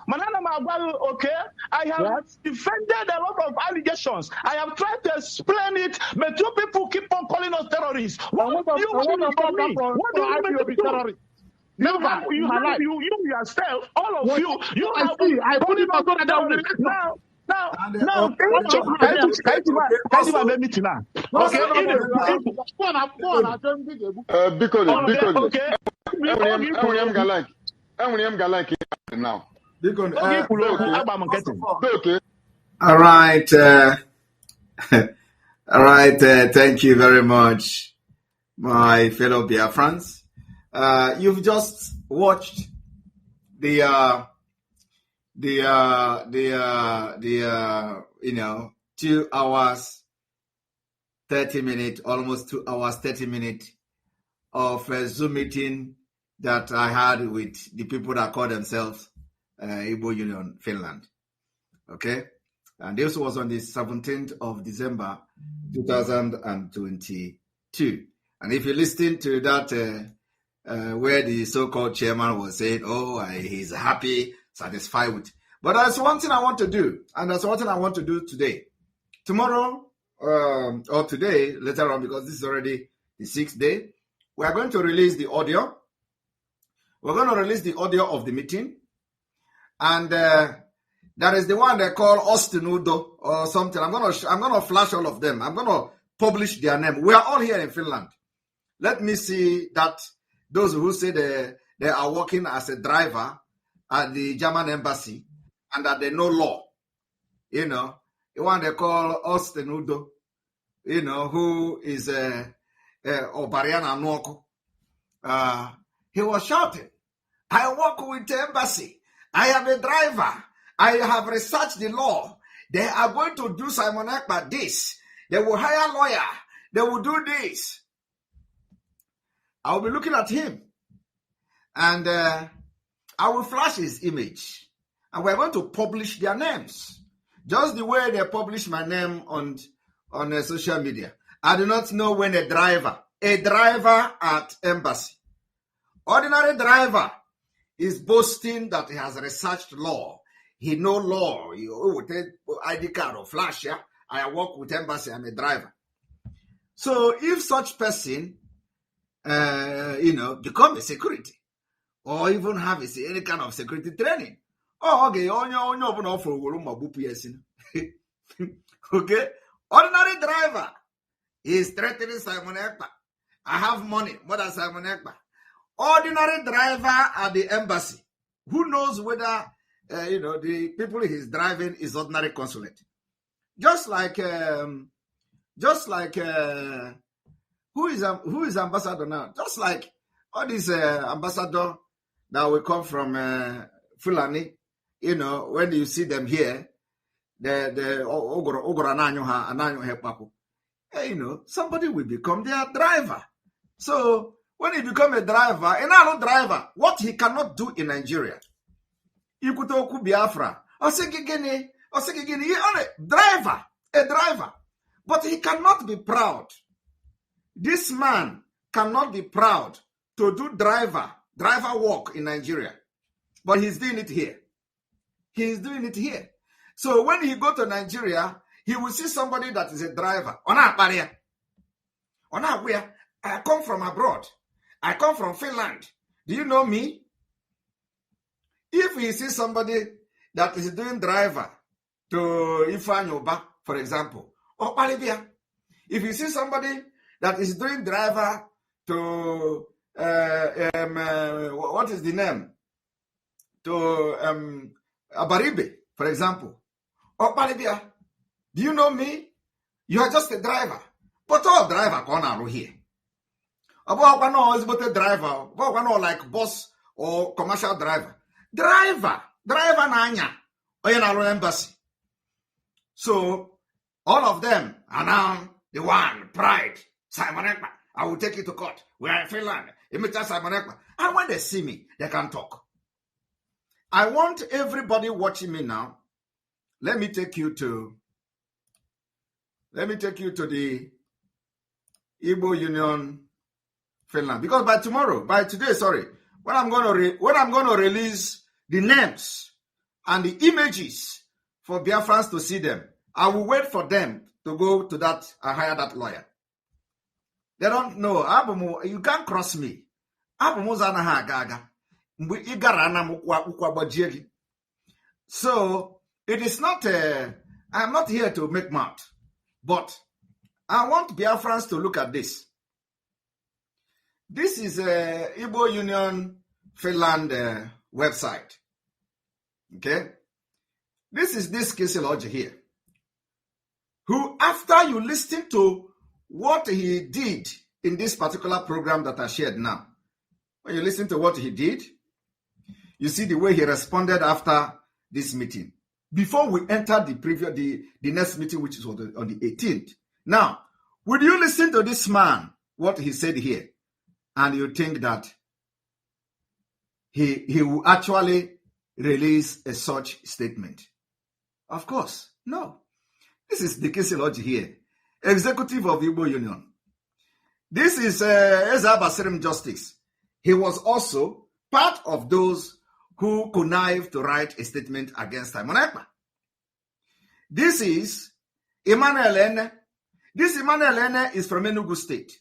Okay, I have defended a lot of allegations. I have tried to explain it, but you people keep on calling us terrorists. What do you want from me? What do you want me to be terrorist? Never. You yourself, all of you have been calling us terrorists. Now, All right. All right. Thank you very much, my fellow Biafrans. You've just watched the 2 hours 30 minutes, almost 2 hours 30 minutes of a Zoom meeting that I had with the people that call themselves Igbo Union Finland. Okay, and this was on the 17th of December 2022. And if you listen to that, where the so-called chairman was saying, he's happy, satisfied with. But that's one thing I want to do, and that's one thing I want to do today. Tomorrow, or today, later on, because this is already the 6th day, we are going to release the audio. We're going to release the audio of the meeting. And there is the one they call Austin Udo or something. I'm gonna flash all of them. I'm gonna publish their name. We are all here in Finland. Let me see that those who say they are working as a driver at the German embassy and that they know law. The one they call Austin Udo, who is Obariana Nwoko. He was shouting, I work with the embassy. I am a driver. I have researched the law. They are going to do Simon Ekpa this. They will hire a lawyer. They will do this. I will be looking at him. And I will flash his image. And we're going to publish their names. Just the way they publish my name on social media. I do not know when a driver at embassy, ordinary driver, is boasting that he has researched law. He know law. He will take ID card or flash. Yeah, I work with embassy. I'm a driver. So if such person, become a security, or even have any kind of security training, okay, okay, ordinary driver is threatening Simon Ekpa. I have money more than Simon Ekpa. Ordinary driver at the embassy, who knows whether the people he's driving is ordinary consulate. Just like who is ambassador now? Just like all these ambassador that will come from Fulani, when you see them here, somebody will become their driver. So when he become a driver, another driver, what he cannot do in Nigeria, you could talk Biafra, or say driver, a driver, but he cannot be proud. This man cannot be proud to do driver work in Nigeria, but he's doing it here. He is doing it here. So when he go to Nigeria, he will see somebody that is a driver. Where I come from abroad. I come from Finland. Do you know me? If he sees somebody that is doing driver to Ifanyoba, for example, or Palibia, if you see somebody that is doing driver to what is the name? To Abaribe, for example, or Palibia, do you know me? You are just a driver. But all driver corner here. About one is but a driver, about one like boss or commercial driver. Driver nanya, or in our embassy. So all of them are now the one, pride, Simon Ekpa. I will take you to court. We are in Finland. Simon Ekpa. And when they see me, they can talk. I want everybody watching me now. Let me take you to the Igbo Union Finland, because by today, when I'm going to release the names and the images for Biafrans to see them, I will wait for them to go to that and hire that lawyer. They don't know. You can't cross me. So it is not. I'm not here to make mouth, but I want Biafrans to look at this. This is a Igbo Union Finland website. Okay? This is this Kisiloj here, who, after you listen to what he did in this particular program that I shared now, when you listen to what he did, you see the way he responded after this meeting. Before we entered the next meeting, which is on the 18th. Now, would you listen to this man, what he said here, and you think that he will actually release a such statement? Of course, no. This is the Kisiloj here, executive of Igbo Union. This is Eza Basirim Justice. He was also part of those who connived to write a statement against Simon Ekpa. This is Emmanuel Ene. This Emmanuel Ene is from Enugu State.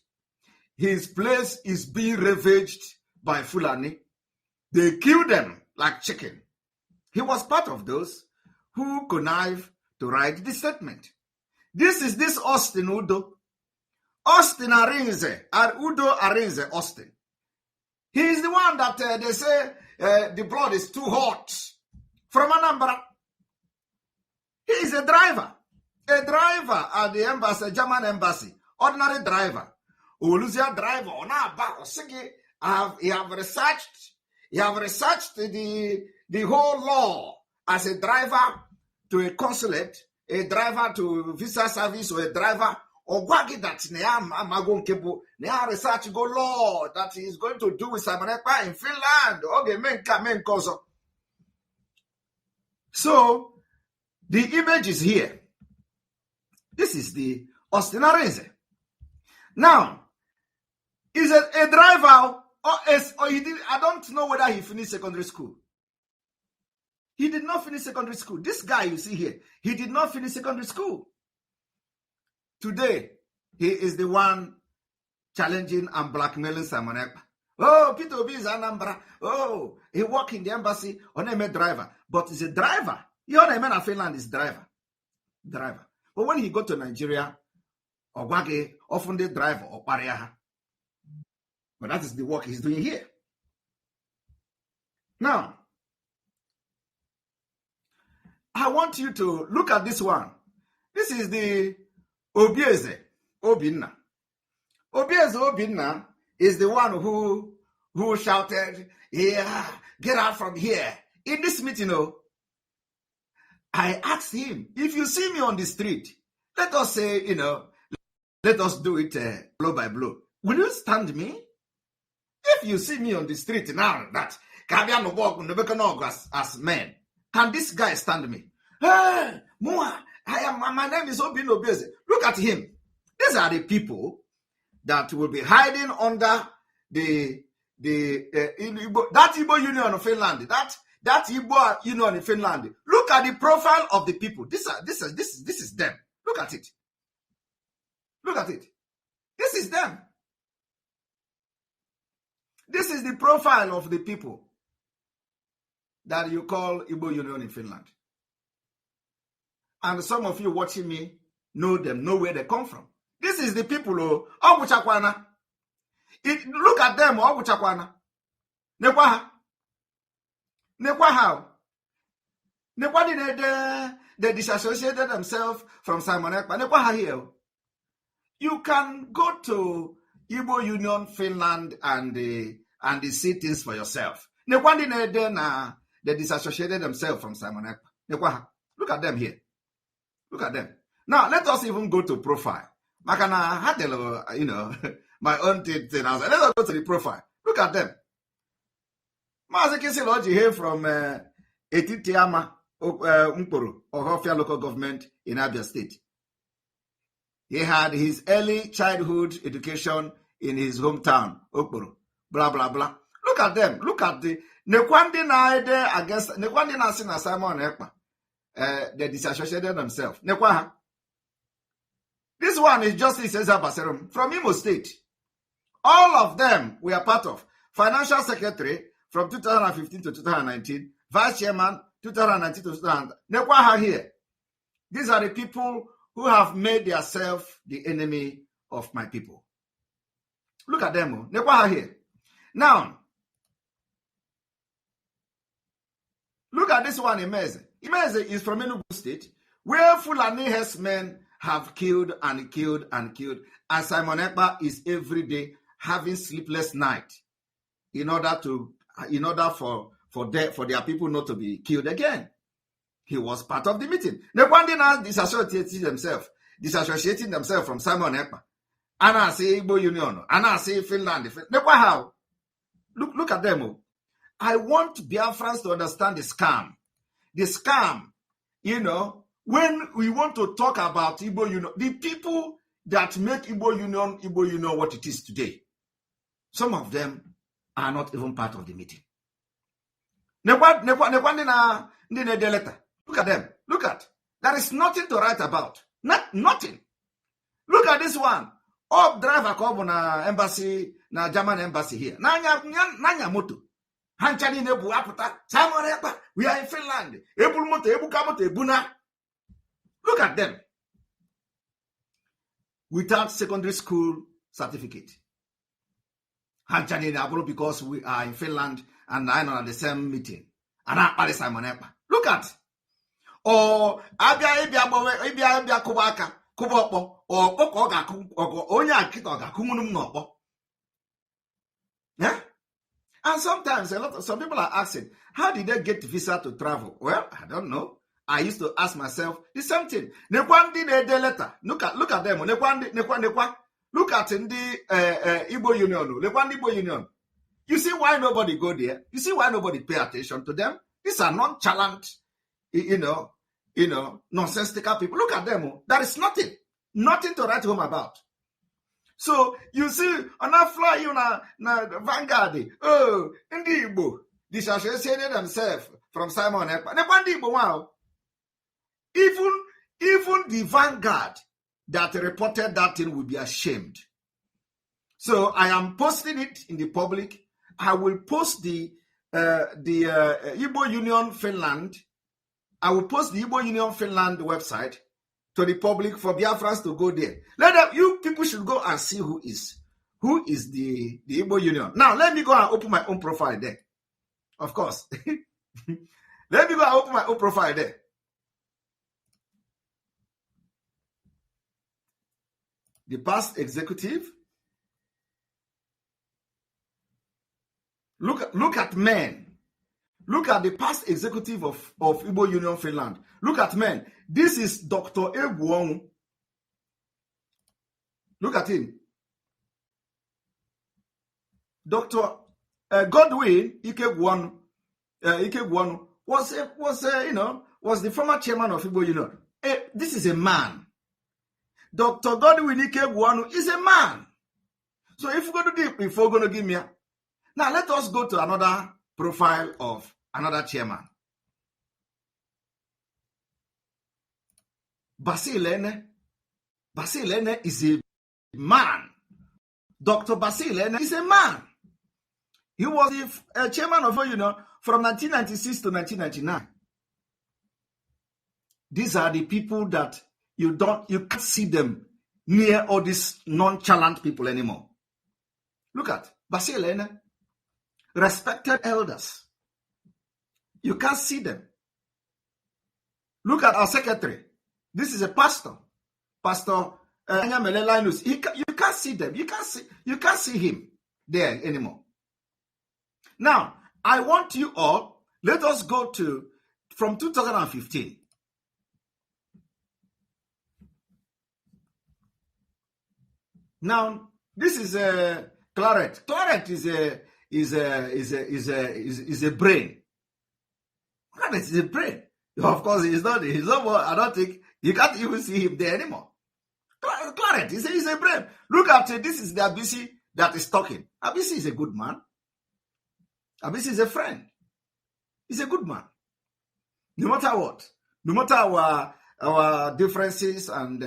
His place is being ravaged by Fulani. They kill them like chicken. He was part of those who connived to write the statement. This is this Austin Udo. Austin Arinze, Udo Arinze Austin. He is the one that they say the blood is too hot from Anambra. He is a driver at the embassy, German embassy, ordinary driver. Olusia driver, he have researched the whole law as a driver to a consulate, a driver to visa service, or a driver or that research go law that he is going to do with Simon Ekpa in Finland. Okay, men cause. So the image is here. This is the Austin Arinze. Now, is it a driver or he did? I don't know whether he finished secondary school. He did not finish secondary school. This guy you see here, he did not finish secondary school. Today, he is the one challenging and blackmailing Simon Ekpa. Oh, Peter Obi is Anambra. Oh, he work in the embassy on a driver, but he's a driver. Your name in Finland is driver. But when he go to Nigeria, Ogwage often the driver or Pariaha. But that is the work he's doing here. Now, I want you to look at this one. This is the Obieze Obinna. Obieze Obinna is the one who shouted, "Yeah, get out from here." In this meeting, I asked him, if you see me on the street, let us say, let us do it blow by blow. Will you stand me? If you see me on the street now, that as men, can this guy stand me? Hey, Mua, my name is Obin Obeze. Look at him. These are the people that will be hiding under that Igbo Union of Finland. That Igbo Union in Finland. Look at the profile of the people. This is them. Look at it. Look at it. This is them. This is the profile of the people that you call Igbo Union in Finland. And some of you watching me know them, know where they come from. This is the people who Oguchakwana. Look at them, Oguchakwana. Nekwaha. Nekwaha. They disassociated themselves from Simon Ekpa. Nekwaha here. You can go to Igbo Union Finland and see things for yourself. They disassociated themselves from Simon Ekpa. Look at them here. Look at them. Now, let us even go to profile. Makana had my own thing. Let us go to the profile. Look at them. Mazekisi here from Etitiama, Mpuru, Ohofia local government in Abia State. He had his early childhood education in his hometown, Okporo. Blah, blah, blah. Look at them. Look at the Nekwandi Naide against Nekwandi Nasina Simon Ekpa. They disassociated themselves. Nekwaha. This one is Justice Cesar Baserum from Imo State. All of them we are part of. Financial Secretary from 2015 to 2019. Vice Chairman 2019 to 2000. Nekwaha here. These are the people who have made themselves the enemy of my people. Look at them. Nekwaha here. Now, look at this one, Imeze. Imeze is from Enugu State, where Fulani herdsmen have killed and killed and killed, and Simon Ekpa is every day having sleepless night in order for their people not to be killed again. He was part of the meeting. Nekwandi disassociating themselves from Simon Ekpa. And I say Igbo Union, and I say Finland. How? Look at them. I want Biafrans to understand the scam. The scam, when we want to talk about Igbo Union, the people that make Igbo Union what it is today, some of them are not even part of the meeting. Look at them. Look at. There is nothing to write about. Nothing. Look at this one. Driver come na embassy, na German embassy here. Nanya moto. Hanchani nebu aputa. Simon Ekpa. We are in Finland. Look at them. Without secondary school certificate. Hanchani nebu because we are in Finland and I know at the same meeting. And I Simon Ekpa. Look at. Or Abia Kubaka. Kubopo or Onya Kitoga Kumunum. Yeah? And sometimes some people are asking, how did they get visa to travel? Well, I don't know. I used to ask myself the same thing. Nekwandi de letter. Look at them. Nekwa. Look at in the Igbo Union. Nekwandi Igbo Union. You see why nobody go there? You see why nobody pay attention to them? These are nonchalant, nonsensical people. Look at them. There is nothing to write home about. So you see, on that fly, na Vanguard. Oh, in the Igbo, disassociated themselves from Simon Ekpa. Wow. Even the Vanguard that reported that thing will be ashamed. So I am posting it in the public. I will post the Igbo Union Finland. I will post the Igbo Union Finland website to the public for Biafrans to go there. You people should go and see who is the Igbo Union. Now, let me go and open my own profile there. Of course. Let me go and open my own profile there. the past executive. Look at men. Look at the past executive of Igbo Union Finland. Look at men. This is Dr. Egwuonu. Look at him. Dr. Godwin Ikegwuonu was the former chairman of Igbo Union. This is a man. Dr. Godwin Ikegwuonu is a man. So if we're going to give me now, let us go to another profile of another chairman. Basilene is a man. Dr. Basilene is a man. He was the chairman of Igbo Union from 1996 to 1999. These are the people that you can't see them near all these nonchalant people anymore. Look at Basilene. Respected elders. You can't see them. Look at our secretary. This is a pastor. Pastor Anyamele Linus. You can't see them. You can't see him there anymore. Now, I want you all, let us go to from 2015. Now, this is Claret. Claret is a brain. Claret is a brain. Of course, he's not more, I don't think you can't even see him there anymore. Claret is a brain. Look at it. This is the Abisi that is talking. Abisi is a good man. Abisi is a friend. He's a good man. No matter what, no matter our differences and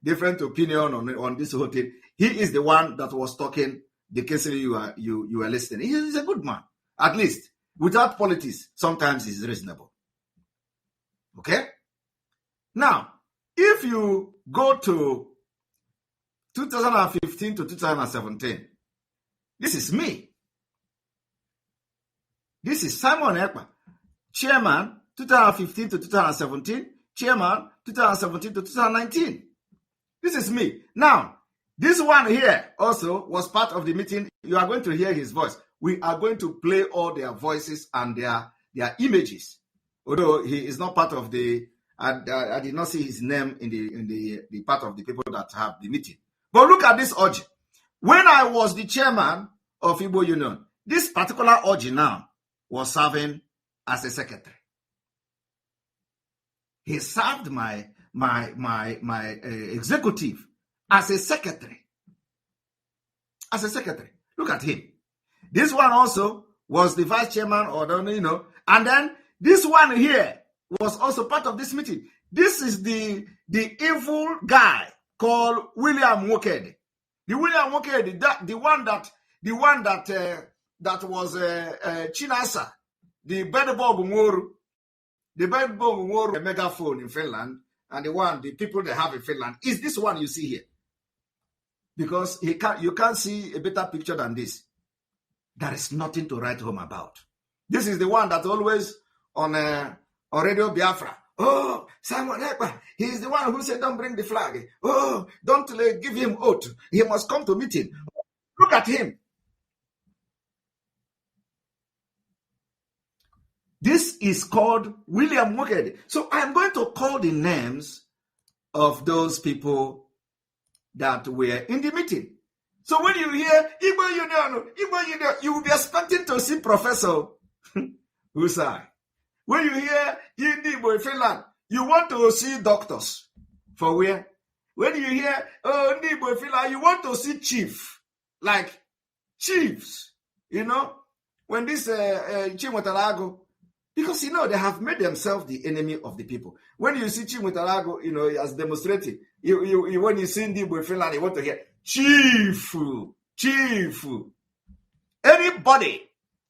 different opinion on this whole thing, he is the one that was talking the case you were listening. He is a good man. At least, without politics, sometimes he's reasonable. Okay? Now, if you go to 2015 to 2017, this is me. This is Simon Ekpa, chairman 2015 to 2017, chairman 2017 to 2019. This is me. Now, this one here also was part of the meeting. You are going to hear his voice. We are going to play all their voices and their images. Although he is not part of the, I did not see his name in the part of the people that have the meeting. But look at this Oji. When I was the chairman of Igbo Union, this particular Oji now was serving as a secretary. He served my executive as a secretary. As a secretary. Look at him. This one also was the vice chairman, and then this one here was also part of this meeting. This is the evil guy called William Wokedi. The William Wokedi, the one that was Chinasa, the Bedbog Moru, the Bedbog Moru, a megaphone in Finland, and the people they have in Finland is this one you see here. Because you can't see a better picture than this. There is nothing to write home about. This is the one that always on Radio Biafra. Oh, Simon Ekpa, he is the one who said don't bring the flag. Oh, don't give him oath. He must come to meeting. Look at him. This is called William Wokedi. So I'm going to call the names of those people that were in the meeting. So when you hear Igbo Union, you will be expecting to see Professor Usai. When you hear Igbo Finland, you want to see doctors. For where? When you hear Igbo Finland, you want to see chief, like chiefs. When this Chimotalago, because they have made themselves the enemy of the people. When you see Chimotalago, as demonstrated, when you see Igbo Finland, you want to hear chief. Anybody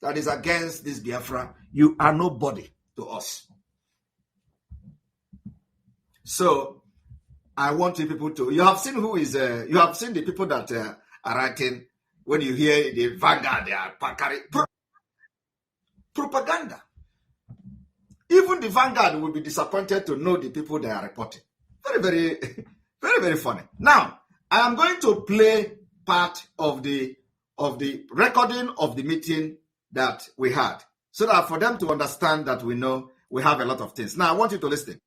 that is against this Biafra, you are nobody to us. So I want you people to, you have seen you have seen the people that are writing. When you hear the Vanguard, they are propaganda. Even the Vanguard will be disappointed to know the people they are reporting. Very, very, Very, very funny. Now, I am going to play part of the recording of the meeting that we had, so that for them to understand that we know we have a lot of things. Now, I want you to listen.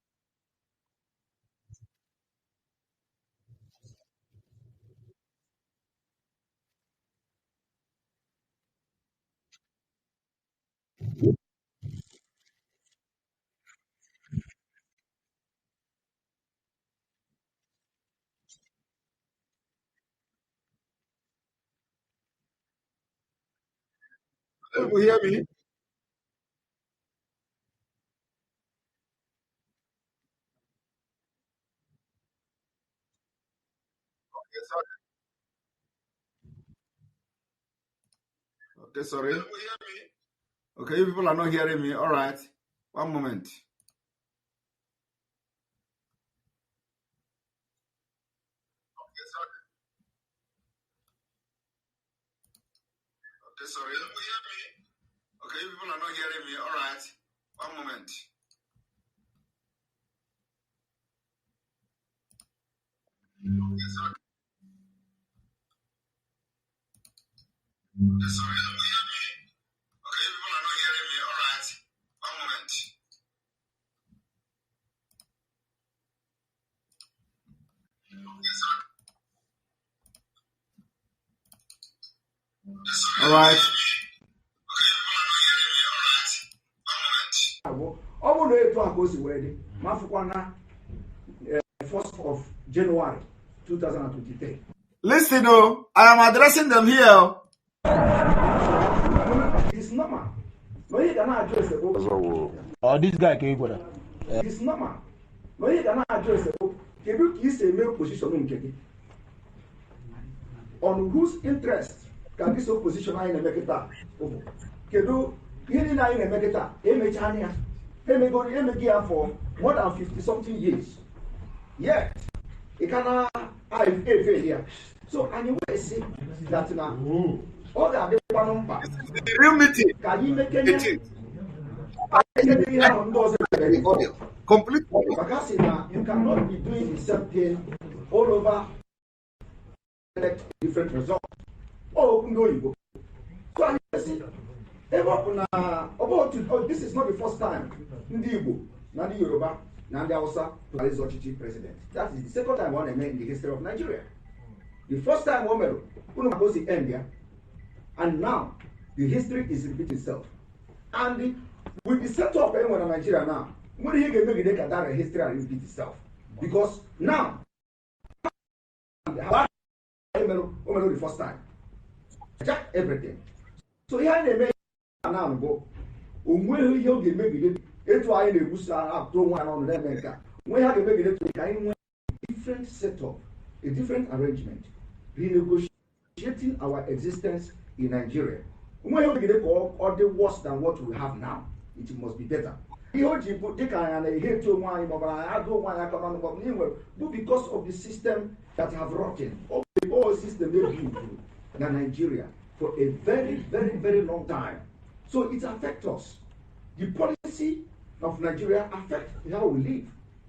You hear me? Okay, sorry. Okay, you people are not hearing me. All right. One moment. Okay, sorry. Okay, you people are not hearing me. All right. One moment. Okay, sorry. Okay, sorry. Okay, you people are not hearing me. All right. One moment. Okay, sorry. All right. First of January 2023. Listen, I am addressing them here. It's normal. No, you cannot address the book. Oh, this guy came for that. It's normal. No, you cannot address the book. Kedu is a male position on whose interest can this opposition in America? Kedu in America? For more than 50 something years. Yet, it cannot failure. So, and you will see that now, all the real meeting, can you make any complete? Because you cannot be doing the same thing all over, different results. Oh, no, you go. So, I see, this is not the first time in the Igbo, Nandi Yoruba, Nandi Hausa, to Alizochichi president. That is the second time one in the history of Nigeria. The first time one goes in India, and now the history is repeating itself. And with the setup in Nigeria now, when you can make that history and repeat itself, because now the first time, everything. So here they make now go. When you get maybe it's why they push up to one on the America. We have to make it a different setup, a different arrangement, renegotiating our existence in Nigeria. When you get all the worse than what we have now, it must be better. Because of the system that have rotten, all the system they built in Nigeria for a very, very, very long time. So it affects us. The policy of Nigeria affects how we live.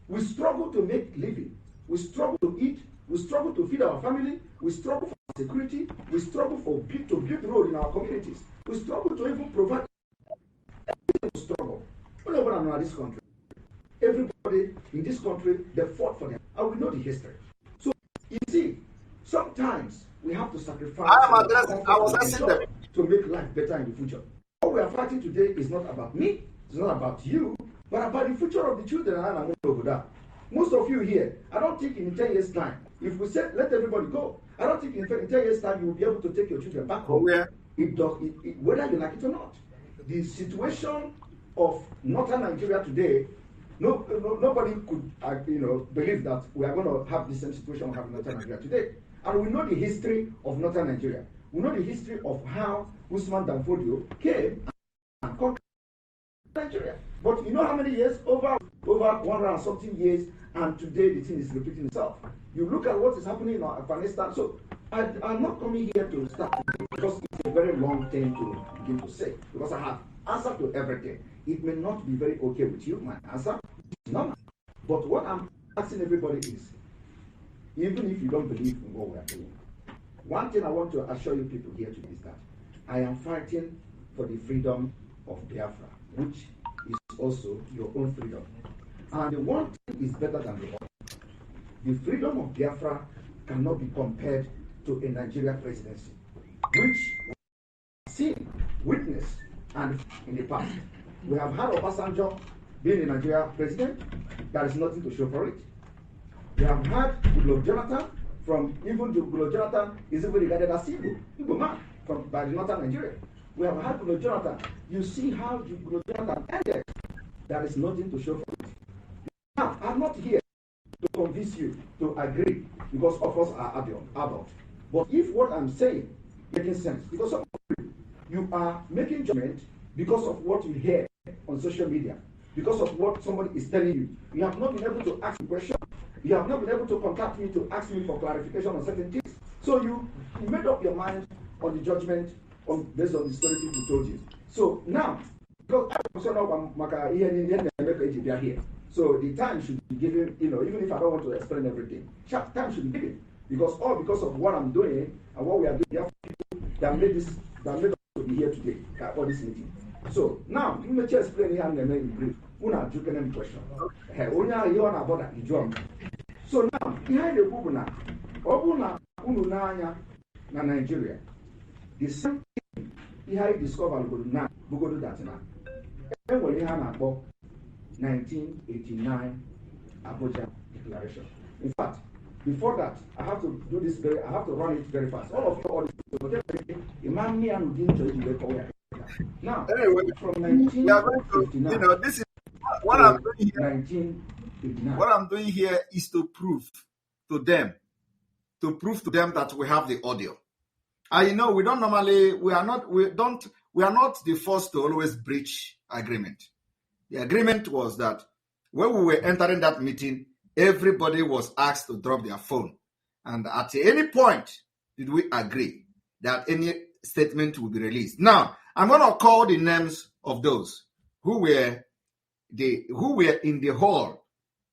We struggle to make living. We struggle to eat. We struggle to feed our family. We struggle for security. We struggle to build road in our communities. We struggle to even provide. Struggle. All over this country. Everybody in this country, they fought for them. And we know the history. So, you see, sometimes we have to sacrifice to make life better in the future. What we are fighting today is not about me, it's not about you, but about the future of the children and over that. Most of you here, I don't think in 10 years' time, if we said let everybody go, I don't think in 10 years' time you will be able to take your children back home. Whether you like it or not. The situation of northern Nigeria today, nobody could believe that we are going to have the same situation we have in northern Nigeria today. And we know the history of northern Nigeria. We know the history of how Usman Danfodio came and conquered Nigeria. But you know how many years? Over 100 and something years, and today the thing is repeating itself. You look at what is happening in Afghanistan. So I'm not coming here to start because it's a very long thing to begin to say. Because I have answered to everything. It may not be very okay with you, my answer. It's not. But what I'm asking everybody is, even if you don't believe in what we are doing. One thing I want to assure you people here today is that I am fighting for the freedom of Biafra, which is also your own freedom. And the one thing is better than the other. The freedom of Biafra cannot be compared to a Nigerian presidency, which we have seen, witnessed, and in the past. We have had Obasanjo being a Nigerian president. There is nothing to show for it. We have had Goodluck Jonathan, from even Goodluck Jonathan is even regarded as Igbo man by the northern Nigeria. We have had Goodluck Jonathan. You see how Goodluck Jonathan ended. There is nothing to show for it. Now, I'm not here to convince you to agree because all of us are adults. But if what I'm saying making sense, because some of you are making judgment because of what you hear on social media, because of what somebody is telling you. You have not been able to ask me questions. You have not been able to contact me to ask me for clarification on certain things. So you made up your mind on the judgment based on the story people told you. So now, because here, so the time should be given, even if I don't want to explain everything, time should be given. Because of what I'm doing and what we are doing, there are people that made us to be here today for this meeting. So now, let me just explain here in brief. Una jukenem question. Onya you on about that job. So now, behind the Bubuna, Obuna Ununanya na Nigeria. The same thing behind discovered Bugodu that now. And when you have 1989 Abuja Declaration. In fact, before that, I have to run it very fast. All of you all now, anyway, from 1959, this is what I'm doing here. What I'm doing here is to prove to them that we have the audio. And we are not the first to always breach agreement. The agreement was that when we were entering that meeting, everybody was asked to drop their phone. And at any point, did we agree that any statement will be released. Now, I'm going to call the names of those who were in the hall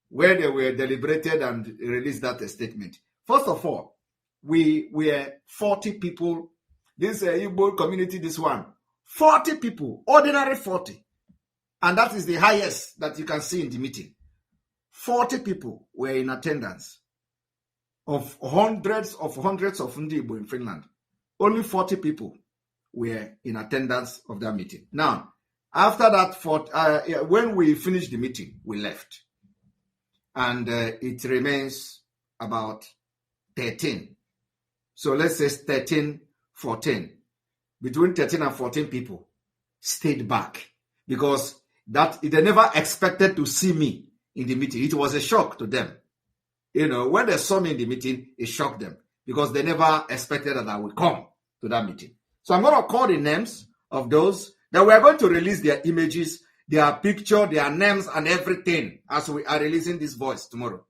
where they were deliberated and released that statement. First of all, we were 40 people. This Igbo community, this one, 40 people, ordinary 40. And that is the highest that you can see in the meeting. 40 people were in attendance of hundreds of Igbo in Finland. Only 40 people were in attendance of that meeting. Now, after that, when we finished the meeting, we left. And it remains about 13. So let's say 13, 14. Between 13 and 14 people stayed back because they never expected to see me in the meeting. It was a shock to them. When they saw me in the meeting, it shocked them because they never expected that I would come to that meeting. So I'm going to call the names of those that we are going to release their images, their picture, their names, and everything as we are releasing this voice tomorrow.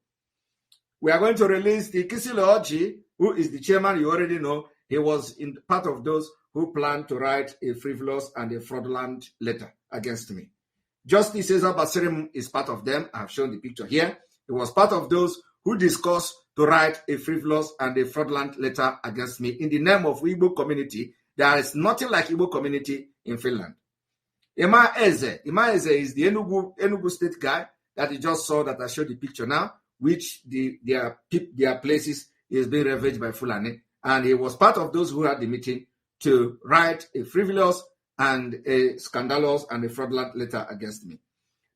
We are going to release the Kisile Oji, who is the chairman. You already know he was in part of those who planned to write a frivolous and a fraudulent letter against me. Justice Cesar Basirim is part of them. I have shown the picture here. He was part of those who discussed to write a frivolous and a fraudulent letter against me in the name of Igbo community. There is nothing like Igbo community in Finland. Ima Eze is the Enugu state guy that you just saw that I showed the picture now, which their places is being ravaged by Fulani. And he was part of those who had the meeting to write a frivolous and a scandalous and a fraudulent letter against me.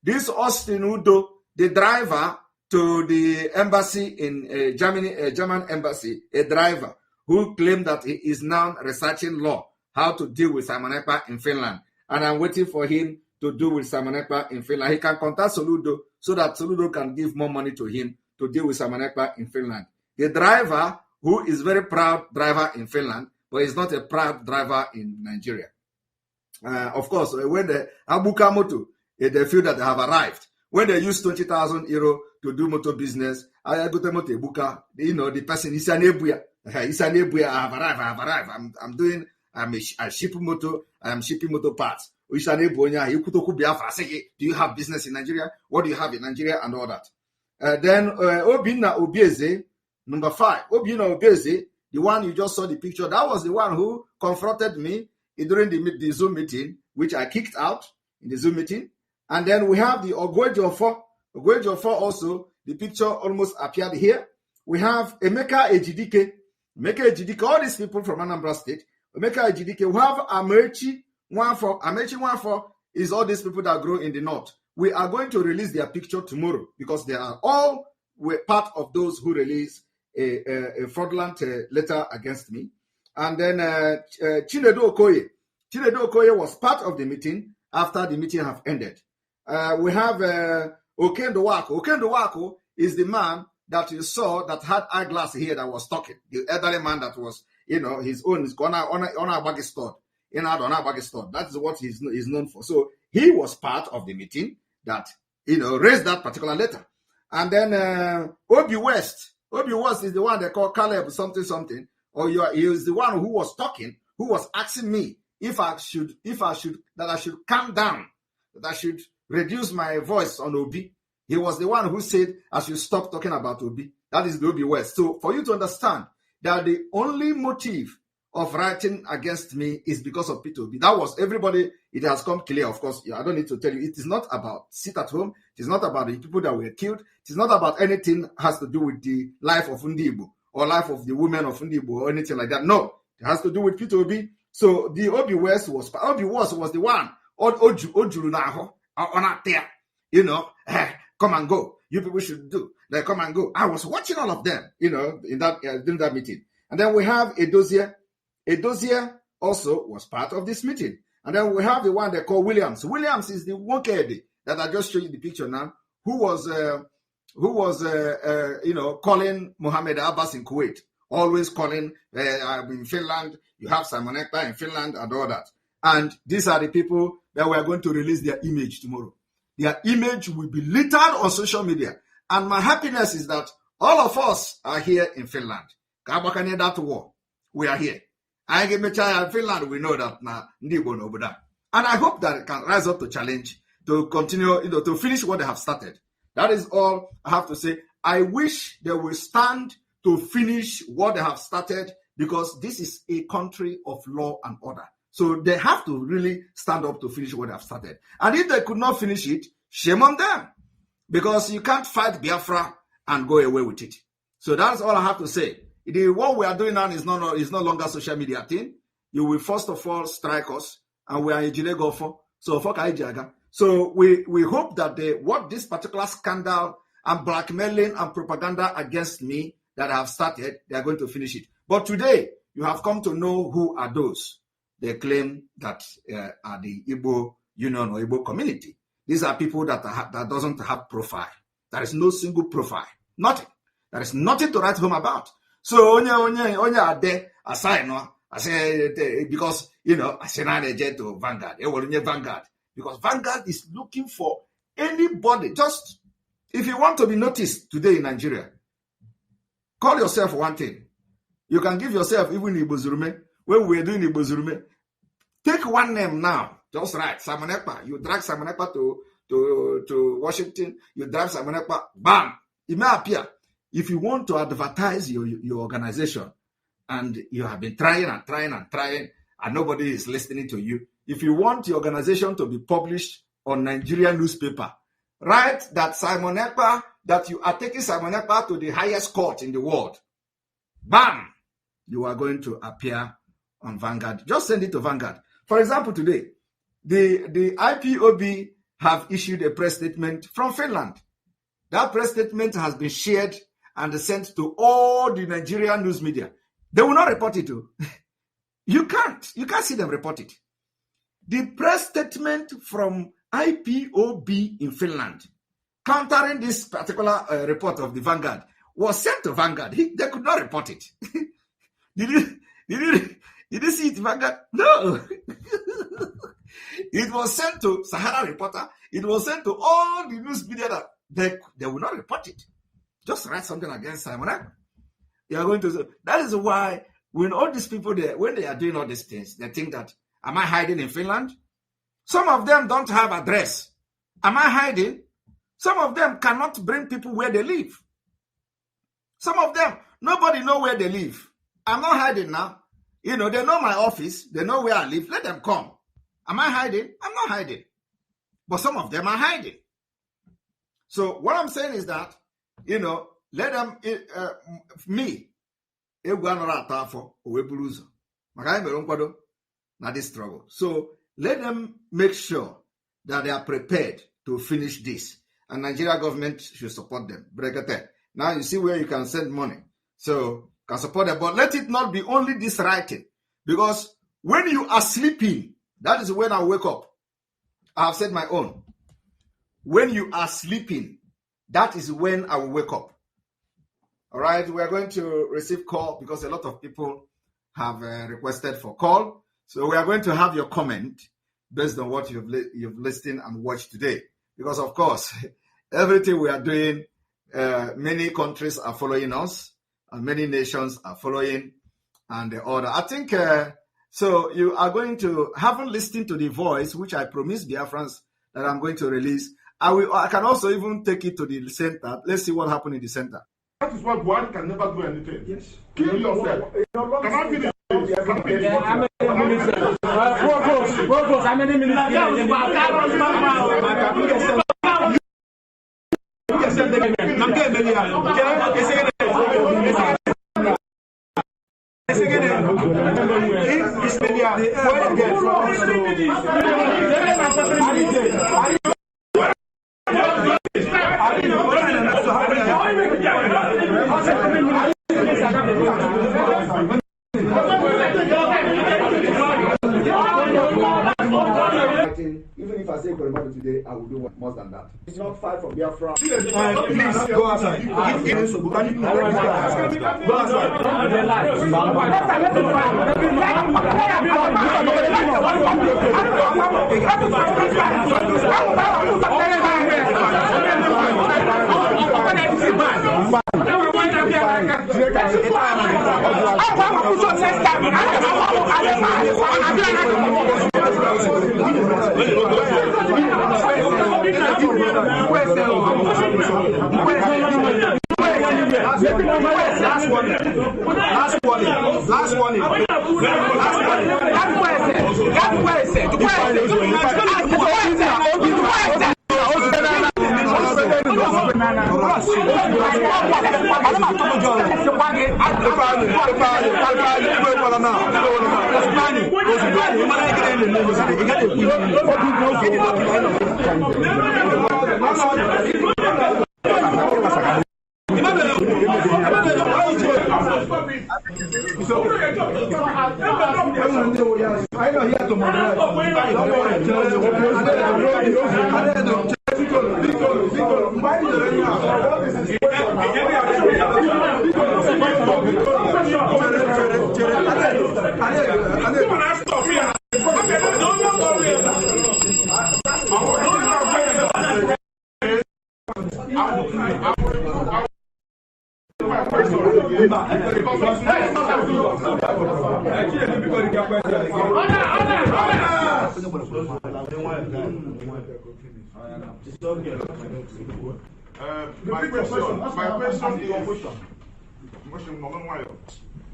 This Austin Udo, the driver to the embassy in Germany, a German embassy, a driver who claimed that he is now researching law, how to deal with Simon Ekpa in Finland. And I'm waiting for him to deal with Simon Ekpa in Finland. He can contact Soludo so that Soludo can give more money to him to deal with Simon Ekpa in Finland. The driver, who is very proud driver in Finland, but is not a proud driver in Nigeria. Of course, when the Abuka Moto, they feel that they have arrived. When they use 20,000 euro to do motor business, I go to Moto Buka, the person is an Ebuya. I have arrived. I'm shipping motor, I'm shipping motor parts. Do you have business in Nigeria? What do you have in Nigeria and all that? Then Obina Obieze, Number 5, Obiano Obese, the one you just saw the picture, that was the one who confronted me during the Zoom meeting, which I kicked out in the Zoom meeting. And then we have the Ogwejofo. Ogwejofo also, the picture almost appeared here. We have Emeka Ejidike. Emeka Ejidike, all these people from Anambra State. Emeka Ejidike. We have Amechi Nwafo. Amechi Nwafo is all these people that grow in the north. We are going to release their picture tomorrow because they are all part of those who release a fraudulent letter against me. And then Chinedu Okoye. Chinedu Okoye was part of the meeting after the meeting have ended. We have Okendo Wako. Okendo Wako is the man that you saw that had eyeglass here that was talking. The elderly man that was, his own is gone on a baggy store. That is what he's known for. So he was part of the meeting that, raised that particular letter. And then Obi West. Obi West is the one they call Caleb something. Or he is the one who was talking, who was asking me if I should calm down, that I should reduce my voice on Obi. He was the one who said I should stop talking about Obi. That is the Obi West. So for you to understand that the only motive of writing against me is because of Peter Obi. That was everybody. It has come clear, of course. I don't need to tell you. It is not about sit at home. It is not about the people that were killed. It is not about anything has to do with the life of Ndibo or life of the women of Ndibo or anything like that. No, it has to do with Peter Obi. So the Obi West was the one. Ojuru naho on there. Come and go. You people should do. They come and go. I was watching all of them, in that during that meeting. And then we have Edozie. Edozie also was part of this meeting. And then we have the one they call Williams. Williams is the Wokedi that I just showed you the picture now, who was calling Mohammed Abbas in Kuwait, always calling in Finland. You have Simon Ekpa in Finland and all that. And these are the people that we are going to release their image tomorrow. Their image will be littered on social media. And my happiness is that all of us are here in Finland. That war. We are here. I give me in Finland, we know that now. And I hope that it can rise up to challenge, to continue, to finish what they have started. That is all I have to say. I wish they will stand to finish what they have started because this is a country of law and order. So they have to really stand up to finish what they have started. And if they could not finish it, shame on them. Because you can't fight Biafra and go away with it. So that's all I have to say. What we are doing now is no longer social media thing. You will first of all strike us, and we are in Jile. So we hope that what this particular scandal and blackmailing and propaganda against me that I have started, they are going to finish it. But today, you have come to know who are those. They claim that are the Igbo Union or Igbo community. These are people that doesn't have profile. There is no single profile. Nothing. There is nothing to write home about. So onye are there assign because I say now they get to Vanguard. Vanguard. Because Vanguard is looking for anybody. Just if you want to be noticed today in Nigeria, call yourself one thing. You can give yourself even Igbozurume. When we are doing Igbozurume, take one name now. Just right, Simon Ekpa. You drag Simon Ekpa to Washington. You drag Simon Ekpa. Bam! It may appear. If you want to advertise your organization, and you have been trying, and nobody is listening to you, if you want your organization to be published on Nigerian newspaper, write that Simon Ekpa, that you are taking Simon Ekpa to the highest court in the world. Bam! You are going to appear on Vanguard. Just send it to Vanguard. For example, today, the IPOB have issued a press statement from Finland. That press statement has been shared and sent to all the Nigerian news media. They will not report it. You can't see them report it. The press statement from IPOB in Finland, countering this particular report of the Vanguard, was sent to Vanguard. They could not report it. Did you see it, Vanguard? No. It was sent to Sahara Reporter. It was sent to all the news media that they will not report it. Just write something against Simon Ekpa. You are going to. That is why when all these people there, when they are doing all these things, they think that, am I hiding in Finland? Some of them don't have address. Am I hiding? Some of them cannot bring people where they live. Some of them Nobody know where they live. I'm not hiding now. They know my office. They know where I live. Let them come. Am I hiding? I'm not hiding. But some of them are hiding. So what I'm saying is that, let them, me, this struggle. So let them make sure that they are prepared to finish this. And Nigeria government should support them. Now you see where you can send money. So can support them. But let it not be only this writing. Because when you are sleeping, that is when I wake up. I have said my own. When you are sleeping, that is when I will wake up. All right, we are going to receive call because a lot of people have requested for call. So we are going to have your comment based on what you've listened and watched today. Because, of course, everything we are doing, many countries are following us and many nations are following and the order. I think, so you are going to, haven't listened to the voice, which I promised Biafrans that I'm going to release. I can also even take it to the center. Let's see what happened in the center. That is why one can never do anything. Yes. Kill yourself. Can I finish? How many minutes? Even if I say Koremadu today, I will do more than that. It's not fight for Biafra. Please go outside. Go Last one.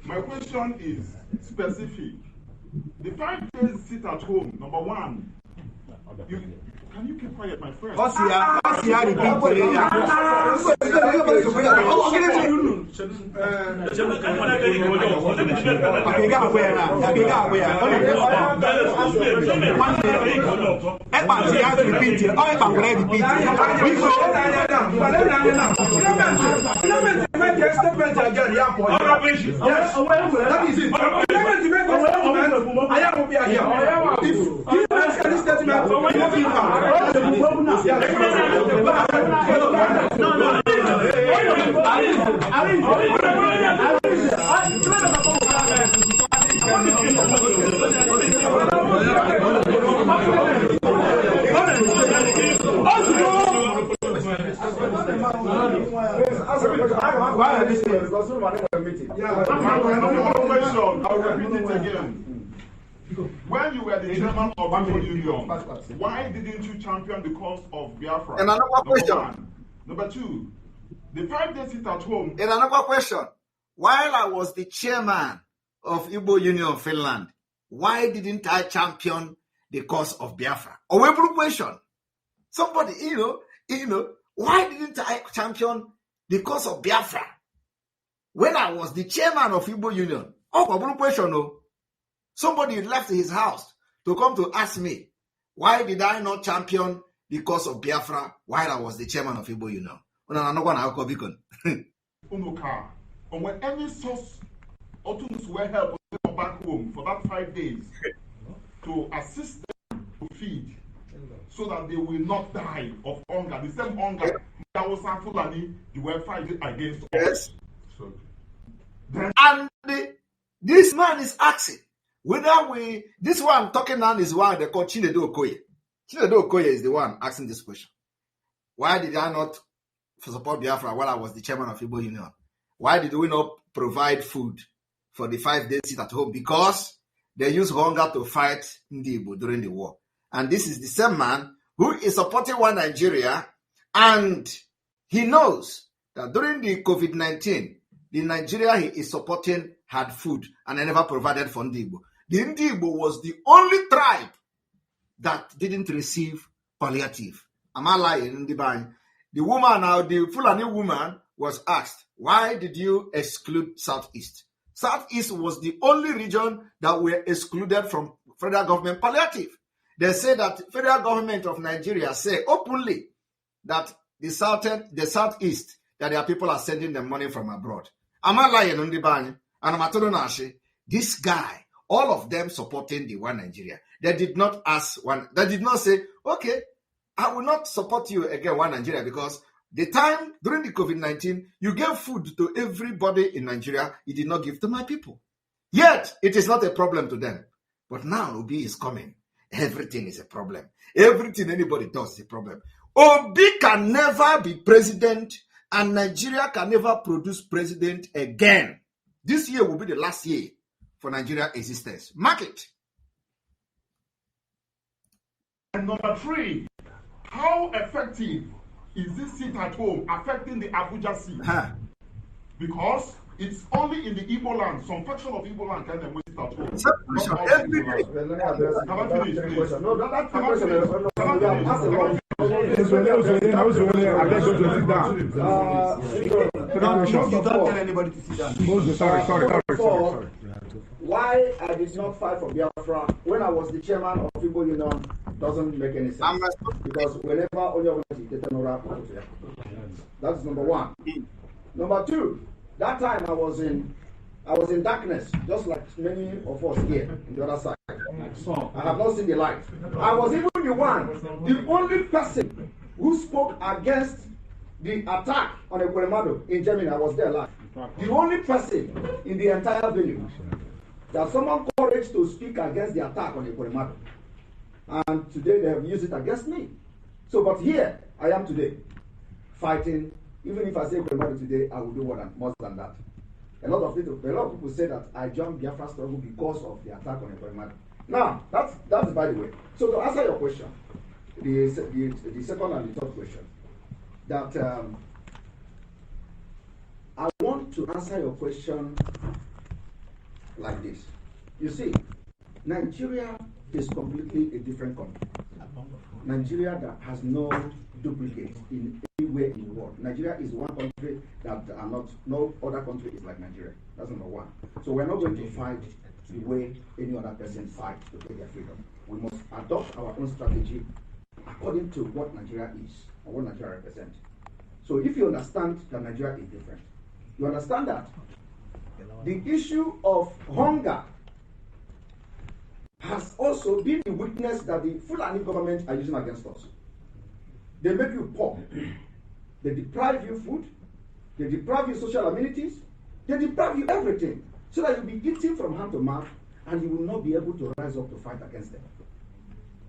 My question is specific. The 5 days sit at home, number one. Can you keep quiet, my friend? I'll repeat it again. When you were the chairman of the union, why didn't you champion the cause of Biafra? And another question. Number two, the 5 days sit at home. And another question. while I was the chairman of Igbo Union Finland, why didn't I champion the cause of Biafra? Or a question. Somebody, why didn't I champion the cause of Biafra when I was the chairman of Igbo Union? Oh, question, no. Somebody left his house to come to ask me, why did I not champion the cause of Biafra while I was the chairman of Igbo Union? And when any source or tools were help them back home for that 5 days to assist them to feed so that they will not die of hunger. The same hunger that was Fulani, they were fighting against us. So, and this man is asking whether this one talking now is one they call Chinedu Okoye. Chinedu Okoye is the one asking this question. Why did I not support Biafra while I was the chairman of Igbo Union? Why did we not provide food for the 5 days sit at home? Because they use hunger to fight Igbo during the war. And this is the same man who is supporting one Nigeria, and he knows that during the COVID-19, the Nigeria he is supporting had food and I never provided for Igbo. The Igbo was the only tribe that didn't receive palliative. Am I lying? The woman now, the Fulani woman was asked, why did you exclude Southeast? Southeast was the only region that were excluded from federal government palliative. They say that federal government of Nigeria say openly that the Southeast, that their people are sending them money from abroad. Am I lying on the bang? And I'm this guy, all of them supporting the one Nigeria. They did not ask one, they did not say, okay, I will not support you again, one Nigeria, because the time during the COVID-19, you gave food to everybody in Nigeria, you did not give to my people. Yet, it is not a problem to them. But now Obi is coming. Everything is a problem. Everything anybody does is a problem. Obi can never be president, and Nigeria can never produce president again. This year will be the last year for Nigeria existence. Mark it. And number 3, how effective is this sit at home affecting the Abuja seat? Because it's only in the Igbo land, some faction of Igbo land can sit at home. Don't tell anybody to sit down. Sorry. Why I did not fight for Biafra when I was the chairman of Igbo Union doesn't make any sense. Because whenever Onyo went to Tetenora, that is number 1. Number 2, that time I was in darkness, just like many of us here on the other side. I have not seen the light. I was even the only person who spoke against the attack on Ekweremadu in Germany. I was there live. The only person in the entire village that someone courage to speak against the attack on Ekweremadu. And today they have used it against me. So, but here I am today, fighting. Even if I say Ekweremadu today, I will do more than that. A lot of people say that I joined Biafra struggle because of the attack on Ekweremadu. Now, that's by the way. So to answer your question, the second and the third question, that I want to answer your question like this. You see, Nigeria is completely a different country. Nigeria that has no duplicate in anywhere in the world. Nigeria is one country that no other country is like Nigeria. That's number 1. So we're not going to fight the way any other person fights to get their freedom. We must adopt our own strategy according to what Nigeria is and what Nigeria represents. So if you understand that Nigeria is different, you understand that the issue of hunger has also been the weakness that the Fulani government are using against us. They make you poor. They deprive you food. They deprive you social amenities. They deprive you everything, so that you'll be eating from hand to mouth and you will not be able to rise up to fight against them.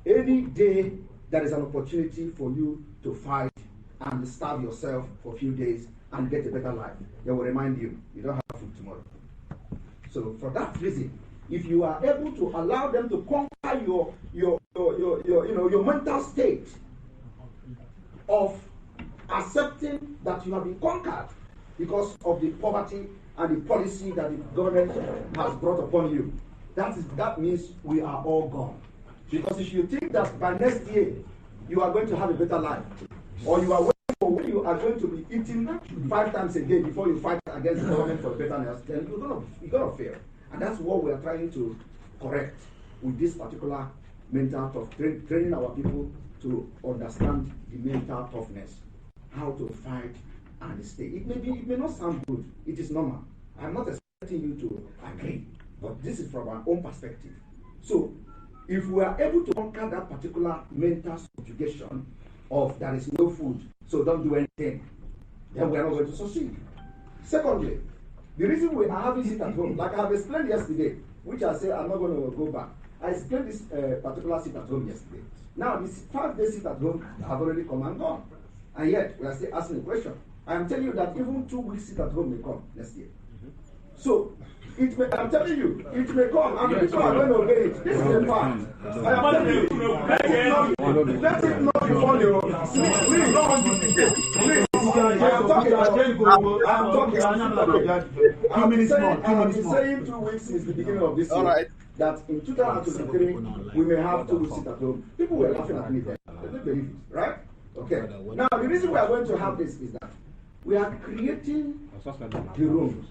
Any day there is an opportunity for you to fight and starve yourself for a few days and get a better life, they will remind you don't have food tomorrow. So for that reason, if you are able to allow them to conquer your mental state of accepting that you have been conquered because of the poverty and the policy that the government has brought upon you, that means we are all gone. Because if you think that by next year you are going to have a better life, or you are waiting for when you are going to be eating 5 times a day before you fight against the government for betterness, then you're gonna fail. And that's what we are trying to correct with this particular mental tough, training our people to understand the mental toughness, how to fight and stay. It may not sound good. It is normal. I'm not expecting you to agree, but this is from our own perspective. So, if we are able to conquer that particular mental subjugation of there is no food, so don't do anything, then we are not going to succeed. Secondly, the reason we are having sit at home, like I have explained yesterday, which I say I'm not going to go back. I explained this particular sit at home yesterday. Now, this 5-day sit at home have already come and gone. And yet, we are still asking a question. I am telling you that even 2 weeks sit at home may come next year. So, I'm telling you, it may come, and people are going to obey it. This is a fact. I am telling you, let it not be funny. Please, I'm saying 2 weeks is the beginning of this year. All right. That in 2023, we may have 2 weeks sit at home. People were laughing at me then. They don't believe it, right? Okay. Now, the reason we are going to have this is that we are creating the room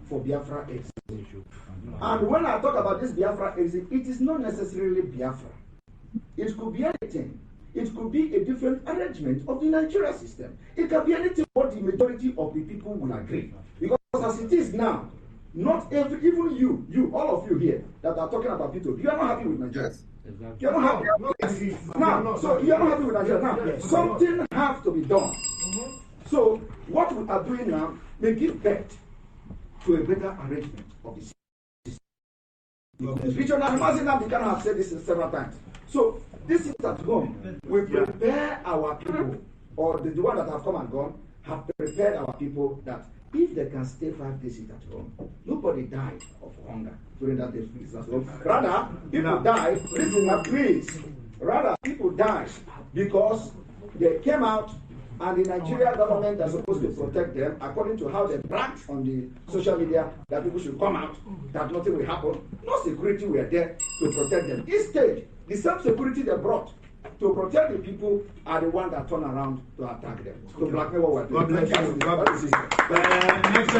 for Biafra exit. And when I talk about this Biafra exit, it is not necessarily Biafra. It could be anything. It could be a different arrangement of the Nigeria system. It can be anything what the majority of the people will agree. Because as it is now, not even you, all of you here that are talking about people, you are not happy with Nigeria. Exactly. You are not happy. Now, so you are not happy with Nigeria. Now, something has to be done. So, what we are doing now may give birth to a better arrangement of the system. Richard Naziman have said this several times. So, this is at home. We prepare our people, or the one that have come and gone, have prepared our people that if they can stay 5 days at home, nobody died of hunger during that day at home. Rather, people died, listen now please, rather people died because they came out and the Nigeria government is supposed to protect them according to how they bragged on the social media that people should come out, that nothing will happen. No security were there to protect them. Instead, the same security they brought to protect the people are the ones that turn around to attack them. To blackmail what we're doing. God bless you. God bless you. Next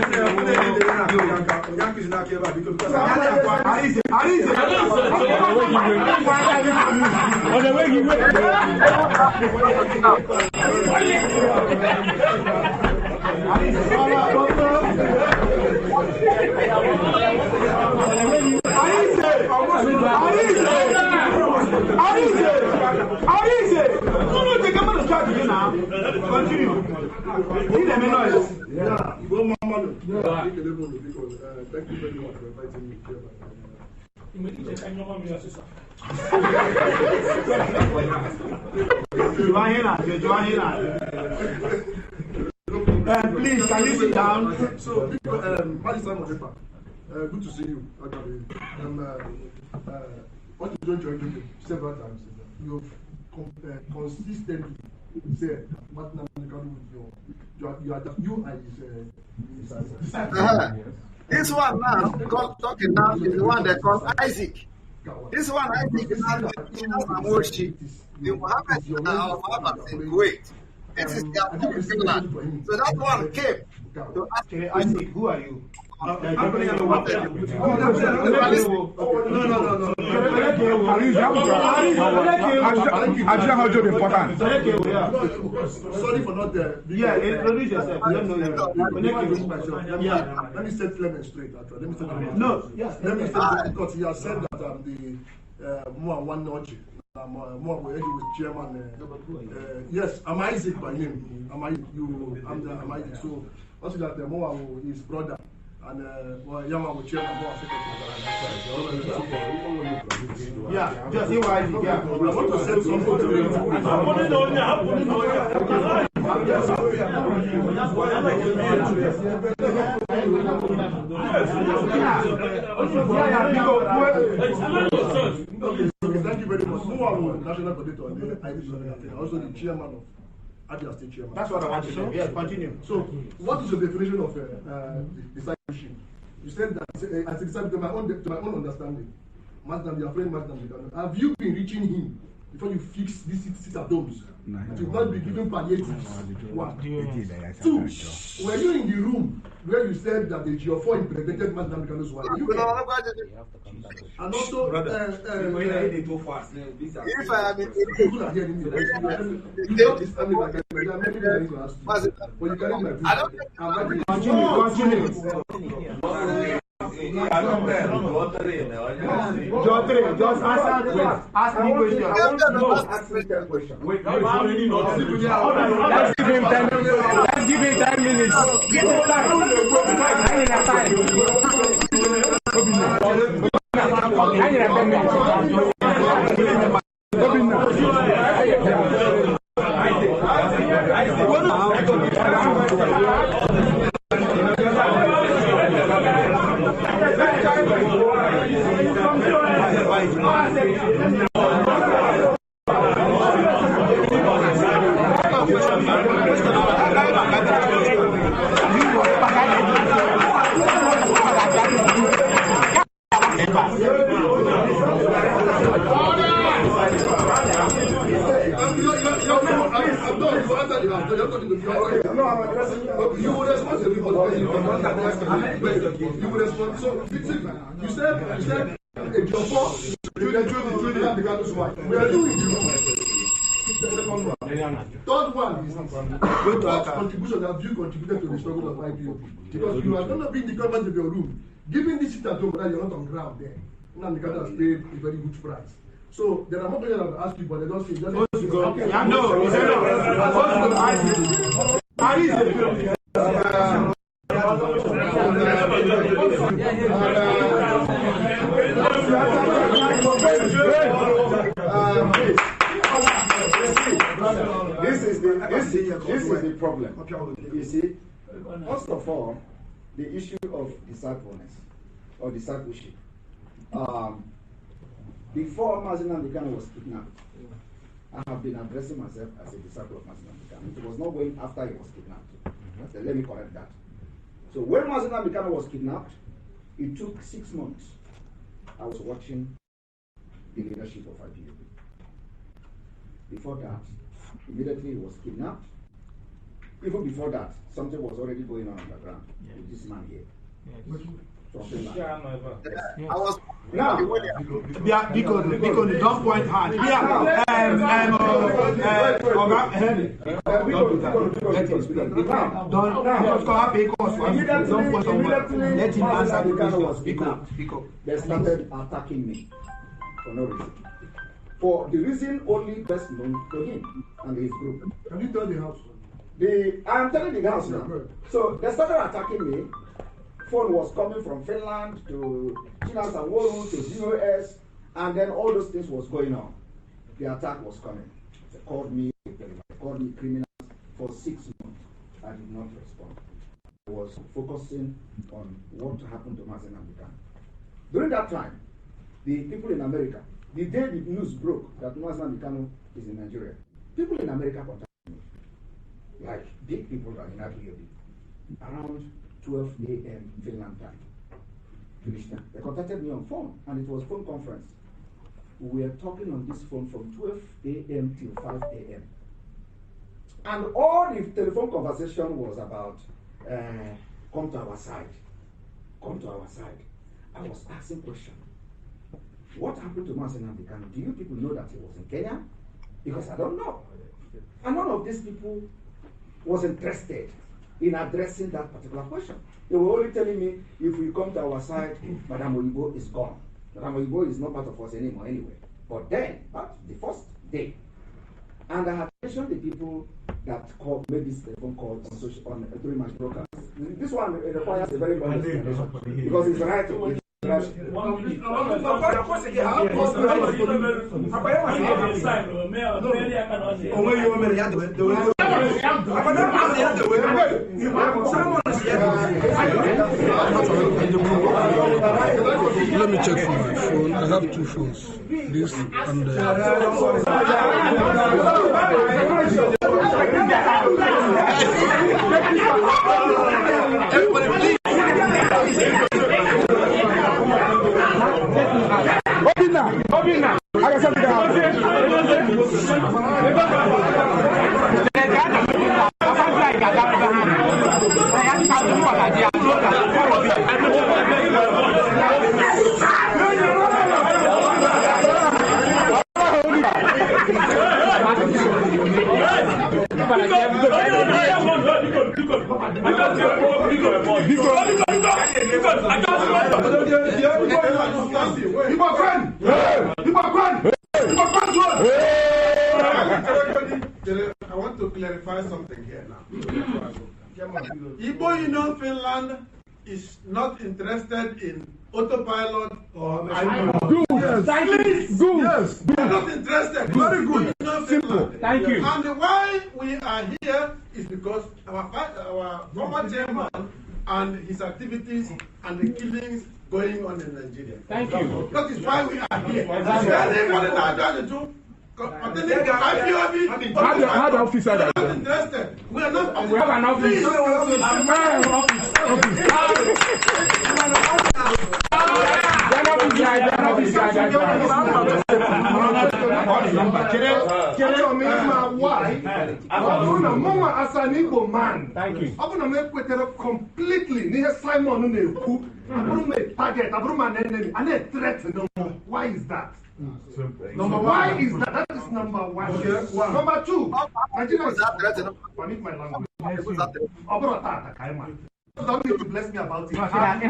continue. Thank you very much for inviting me here. Please, can you sit down? So, Ekpa, good to see you. What you don't join several times. You've consistently said what you and This one now, talking now, is the one that called Isaac. This one, Isaac, is not the Muhammad of Abbas in Kuwait. This is the Finland. So that one came to ask Isaac, who are you? No. Sorry for not there. Yeah, introduce yourself. Let me set Clement straight. Let me set no, yes. Let me set because he has said that I'm the more one notch. More with chairman. Yes, I'm Isaac by name. I'm Isaac. So also that the more his brother. And Yama will chair more yeah, just you yeah. I want to say something to you. Thank you very much. National coordinator, also the chairman of Abia State Chairman. That's what I want to know. Yeah, continue. So, what is the definition of discipleship? You said that, as a disciple, to my own understanding, your friend Master, have you been reaching him before you fix these sit-at-homes? To not be given palliatives. One. Two, were you in the room where you said that the Geofor implemented Master Namikano's wife? And also, if I am in people are hearing me, you don't understand me like there are many things I need to ask you. But you can continue. Just ask me question. Wait, let's give him 10 minutes. Let's give him 10 minutes. Give him time. You will respond to everybody. You will respond. So you said a Geofor Namikano's wife. We are doing the second one. Third one is what contribution have you contributed to the struggle of IPOB? Because you are going to be in the government of your room, giving this sit at home that you're not on ground there. Namikano has paid a very good price. So there are more questions I will ask you, but they don't say. This is the problem. You see, first of all, the issue of discipleness or discipleship. Before Mazi Namikano was kidnapped, I have been addressing myself as a disciple of Mazi Namikano. It was not going after he was kidnapped. Let me correct that. So when Mazi Namikano was kidnapped, it took 6 months. I was watching the leadership of IPOB. Before that, immediately he was kidnapped. Even before that, something was already going on the ground with this man here. I was now because don't point hand. Let him answer the question. They started attacking me for no reason. For the reason only best known to him and his group. Can you tell the house? I'm telling the house now. So they started attacking me. Phone was coming from Finland to Chinas and Woru to ZOS, and then all those things was going on. The attack was coming. They called me criminals for 6 months. I did not respond. I was focusing on what happened to Mazi Namikano. During that time, the people in America, the day the news broke that Mazi Namikano is in Nigeria, people in America contacted me, like big people that in IPOB, around 12 a.m. Finland time. They contacted me on phone, and it was phone conference. We were talking on this phone from 12 a.m. till 5 a.m. And all the telephone conversation was about, come to our side. Come to our side. I was asking questions. What happened to Mazi Namikano? Do you people know that he was in Kenya? Because I don't know. And none of these people was interested in addressing that particular question. They were only telling me, if we come to our side, Madam Oyibo is gone. Madam Oyibo is not part of us anymore anyway. But then, the first day, and I had mentioned the people that made this telephone call on during my broadcast. This one requires a very long explanation because it's right. Let me check for my phone. I have 2 phones. This and I want to clarify something here now. Igbo Union Finland is not interested in autopilot or good. Yes. Please. Good. Yes. We are not interested. Very good. Simple. Thank you. And why we are here is because our former chairman and his activities and the killings going on in Nigeria. Thank you. That is why we are here. How the officer that not interested. We are not. We have an office. As an Igbo man, thank you. I'm going to make completely near Simon I'm going to make target, I'm going to enemy, and they threaten them. Why is that? Number one. Why is that? That is number one. Okay. Number two. Nigeria is permit my language. Don't need to bless me about it. Nigeria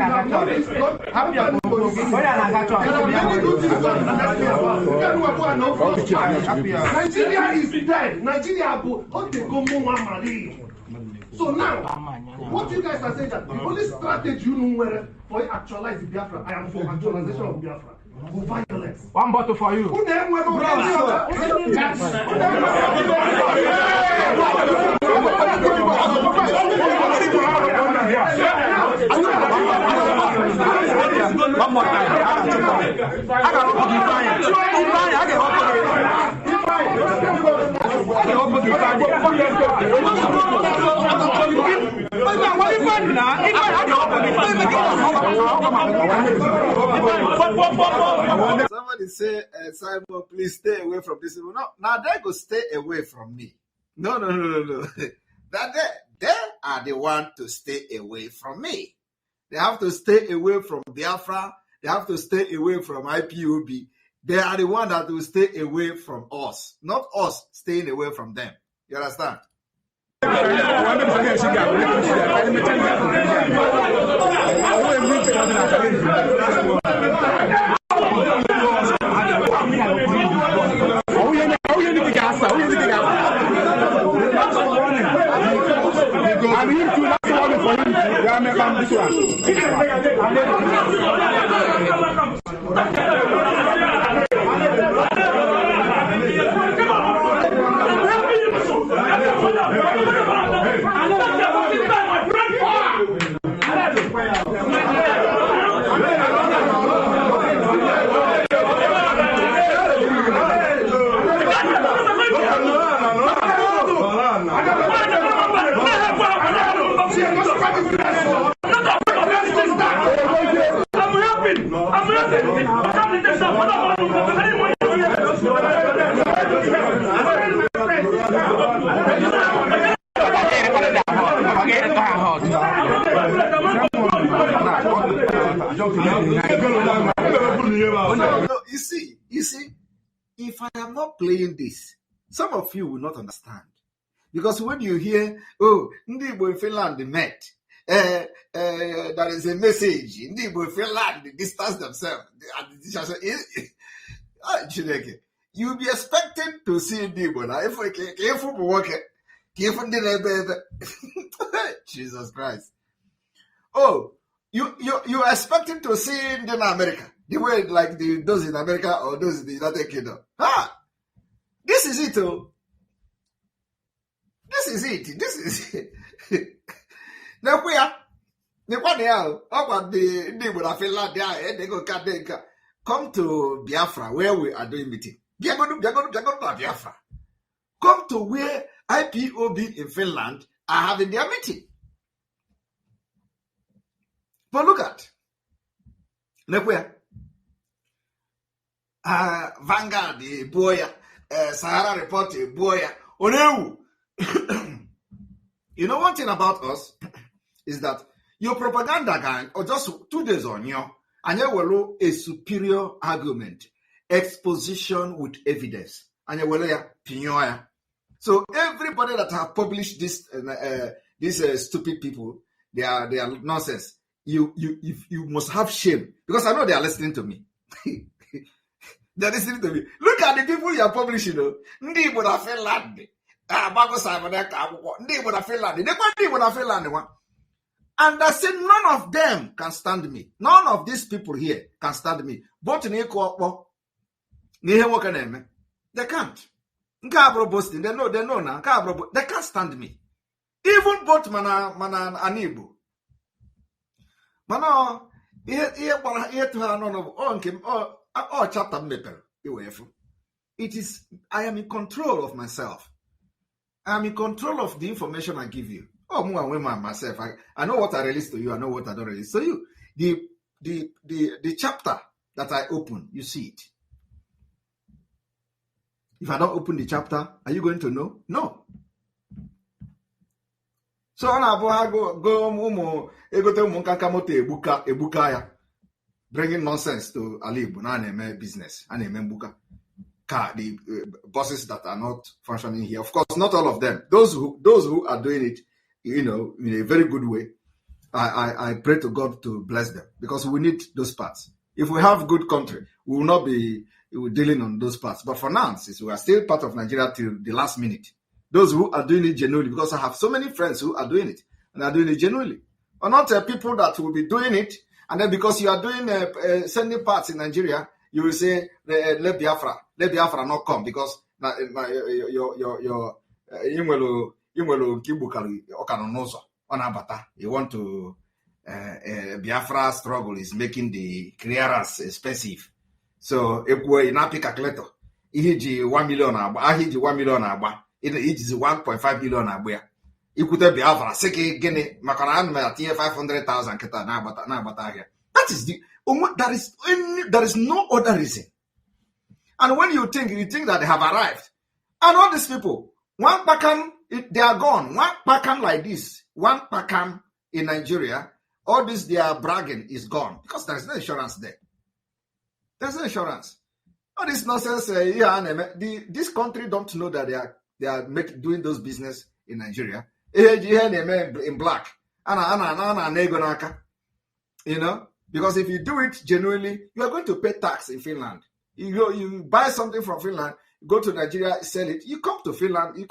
is dead. Nigeria so now, what you guys are saying that the only strategy you know for actualize Biafra, I am for actualization of Biafra. Violence. One bottle for you. Who name when one more time. I got Somebody say, Simon, please stay away from this. No, now they go stay away from me. No. That they are the one to stay away from me. They have to stay away from Biafra. They have to stay away from IPOB. They are the one that will stay away from us, not us staying away from them. You understand? I'm here to that's one for him. You see, if I am not playing this, some of you will not understand. Because when you hear, oh, Ndi Igbo in Finland met, there is a message, Ndi Igbo in Finland, they distance themselves. You'll be expected to see Ndi Igbo. Now, Jesus Christ. Oh, you are expecting to see in America, the way like those in America or those in the United Kingdom. This is it, oh. This is it. Now we are come to Biafra where we are doing meeting. Biafra. Come to where IPOB in Finland are having their meeting. But look at where Vanguard, the Boya, Sahara report boy. You know one thing about us is that your propaganda guy, or just 2 days on you, and you will a superior argument, exposition with evidence, and you will so everybody that have published this, these stupid people, they are nonsense. You must have shame, because I know they are listening to me. They're listening to me. Look at the people you are publishing. Ndi Igbo na Finland. And I said, none of them can stand me. None of these people here can stand me. But they can't. They know now. They can't stand me. Even both mana and Igbo. Mana chapter it is, I am in control of myself. I am in control of the information I give you. Oh, myself. I know what I release to you. I know what I don't release to you. The chapter that I open, you see it. If I don't open the chapter, are you going to know? No. So I go bringing nonsense to Alibu. Now business. The bosses that are not functioning here. Of course, not all of them. Those who are doing it, in a very good way. I pray to God to bless them, because we need those parts. If we have good country, we will not be dealing on those parts. But for now, since we are still part of Nigeria till the last minute, those who are doing it genuinely, because I have so many friends who are doing it and are doing it genuinely, or not people that will be doing it, and then because you are doing sending parts in Nigeria, you will say let Biafra not come, because you want to Biafra struggle is making the clearance expensive. So if we not pick a calculator, he 1 million he 1 million it is 1.5 billion abia. You could have Biafra seki gene makaran me atie 500,000 keta na bata here. That is the there is no other reason. And when you think that they have arrived, and all these people, one Pakam, they are gone. One Pakam like this, one Pakam in Nigeria, all this their bragging is gone, because there is no insurance there. There's no insurance. All this nonsense. This country don't know that they are doing those business in Nigeria. In black, because if you do it genuinely, you are going to pay tax in Finland. You buy something from Finland, go to Nigeria, sell it. You come to Finland, you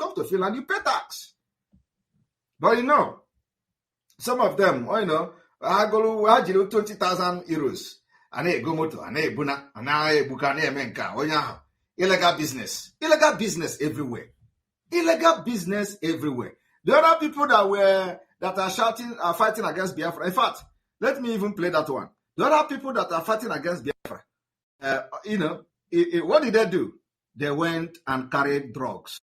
pay tax. But some of them, I go 20,000 euros. Go moto, buna, buka, illegal business. Illegal business everywhere. Illegal business everywhere. The other people that are shouting, are fighting against Biafra. In fact, let me even play that one. The other people that are fighting against Biafra, what did they do? They went and carried drugs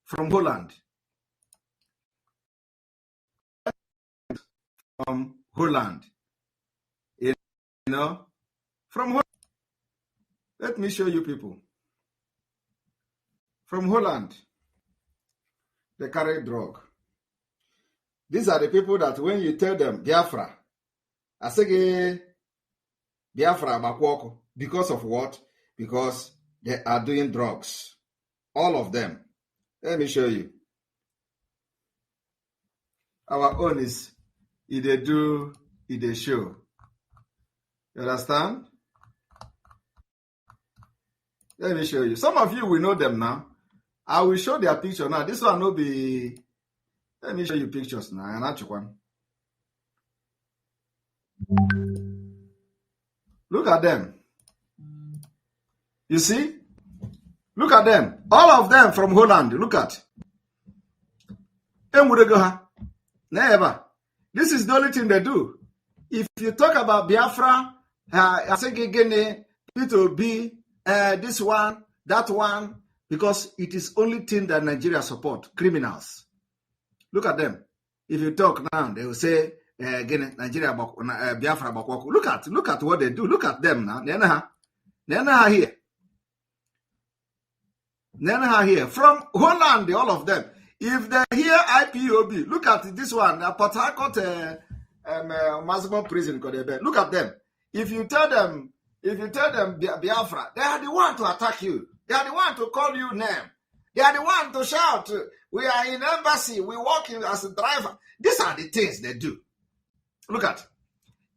from Holland. From Holland. From Holland. Let me show you people. From Holland, they carry drug. These are the people that when you tell them Biafra, I say Biafra Makwoko. Because of what? Because they are doing drugs. All of them. Let me show you. Our own is they do, they show. You understand? Let me show you. Some of you will know them now. I will show their picture now. This one will be. Let me show you pictures now. Another one. Look at them. You see? Look at them. All of them from Holland. Look at. Never. This is the only thing they do. If you talk about Biafra, I think again, it will be this one, that one, because it is only thing that Nigeria support, criminals. Look at them. If you talk now, they will say, again, Nigeria, Biafra, look at what they do. Look at them now. They're not here. Here from Holland, all of them. If they hear IPOB, look at this one, Port Harcourt maximum prison. Look at them. If you tell them Biafra, they are the one to attack you. They are the one to call you name. They are the one to shout. We are in embassy. We work as a driver. These are the things they do. Look at.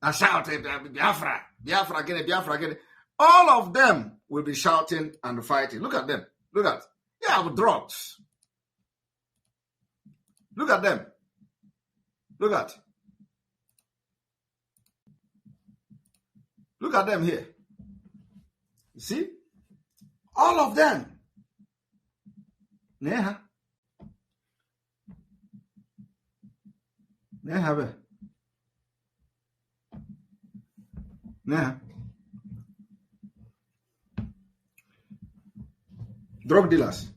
And shout, Biafra, Biafra, get it, Biafra, get it. All of them will be shouting and fighting. Look at them. Look at. They have drugs. Look at them. Look at. Look at them here. You see? All of them. Neha. Neha. Neha. Drug dealers.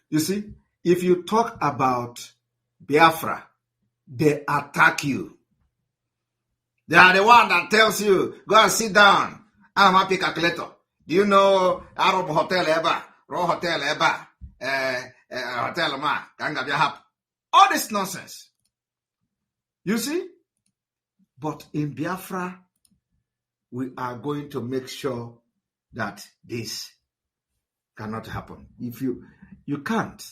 You see, if you talk about Biafra, they attack you. They are the one that tells you, go and sit down. I'm a calculator. Do you know Arab Hotel Eba? Raw Hotel Eba? Hotel Ma? All this nonsense. You see? But in Biafra, we are going to make sure that this cannot happen. If you can't.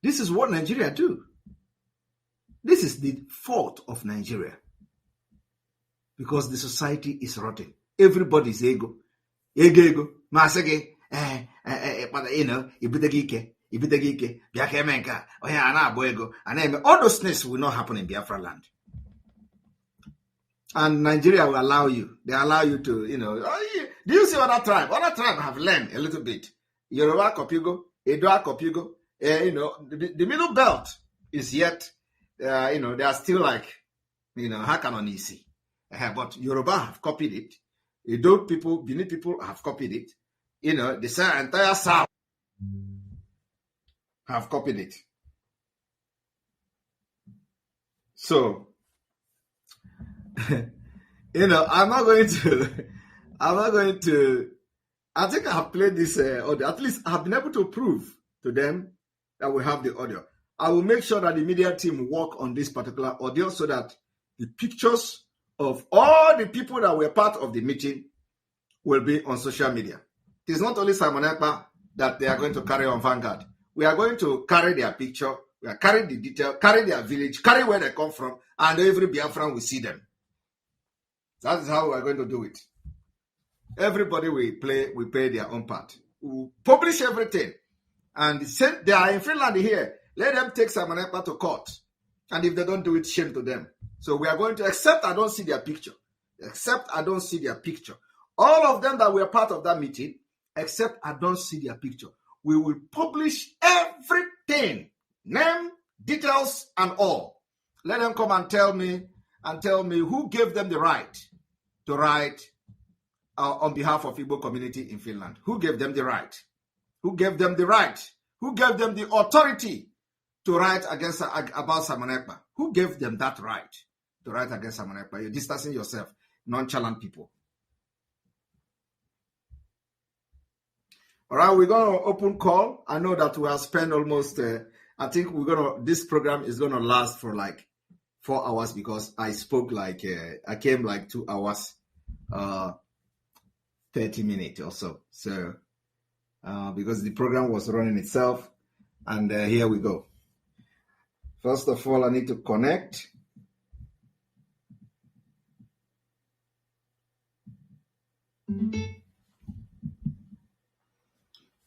This is what Nigeria do. This is the fault of Nigeria. Because the society is rotten. Everybody's ego. Ego. Masage. All those things will not happen in Biafra land. And Nigeria will allow you. They allow you to, do you see other tribes? Other tribes have learned a little bit. Yoruba Kopigo, Edoa Kopigo, the middle belt is yet, they are still like, Hakan easy. But Yoruba have copied it. Edo people, Benin people have copied it. The entire South have copied it. So, I'm not going to, I think I have played this audio. At least I have been able to prove to them that we have the audio. I will make sure that the media team work on this particular audio so that the pictures of all the people that were part of the meeting will be on social media. It is not only Simon Ekpa that they are going to carry on Vanguard. We are going to carry their picture, we are carrying the detail, carry their village, carry where they come from, and every Biafran will see them. That is how we are going to do it. Everybody will play their own part. We will publish everything. And they are in Finland here. Let them take Simon Ekpa to court. And if they don't do it, shame to them. So we are going to, except I don't see their picture. All of them that were part of that meeting, except I don't see their picture. We will publish everything. Name, details, and all. Let them come and tell me who gave them the right to write on behalf of Igbo community in Finland. Who gave them the right? Who gave them the right? Who gave them the authority to write about Simon Ekpa? Who gave them that right to write against Simon Ekpa? You're distancing yourself, nonchalant people. All right, we're going to open call. I know that we have spent almost, I think this program is going to last for like 4 hours because I spoke I came like 2 hours, 30 minutes or so. So, because the program was running itself, and here we go. First of all, I need to connect.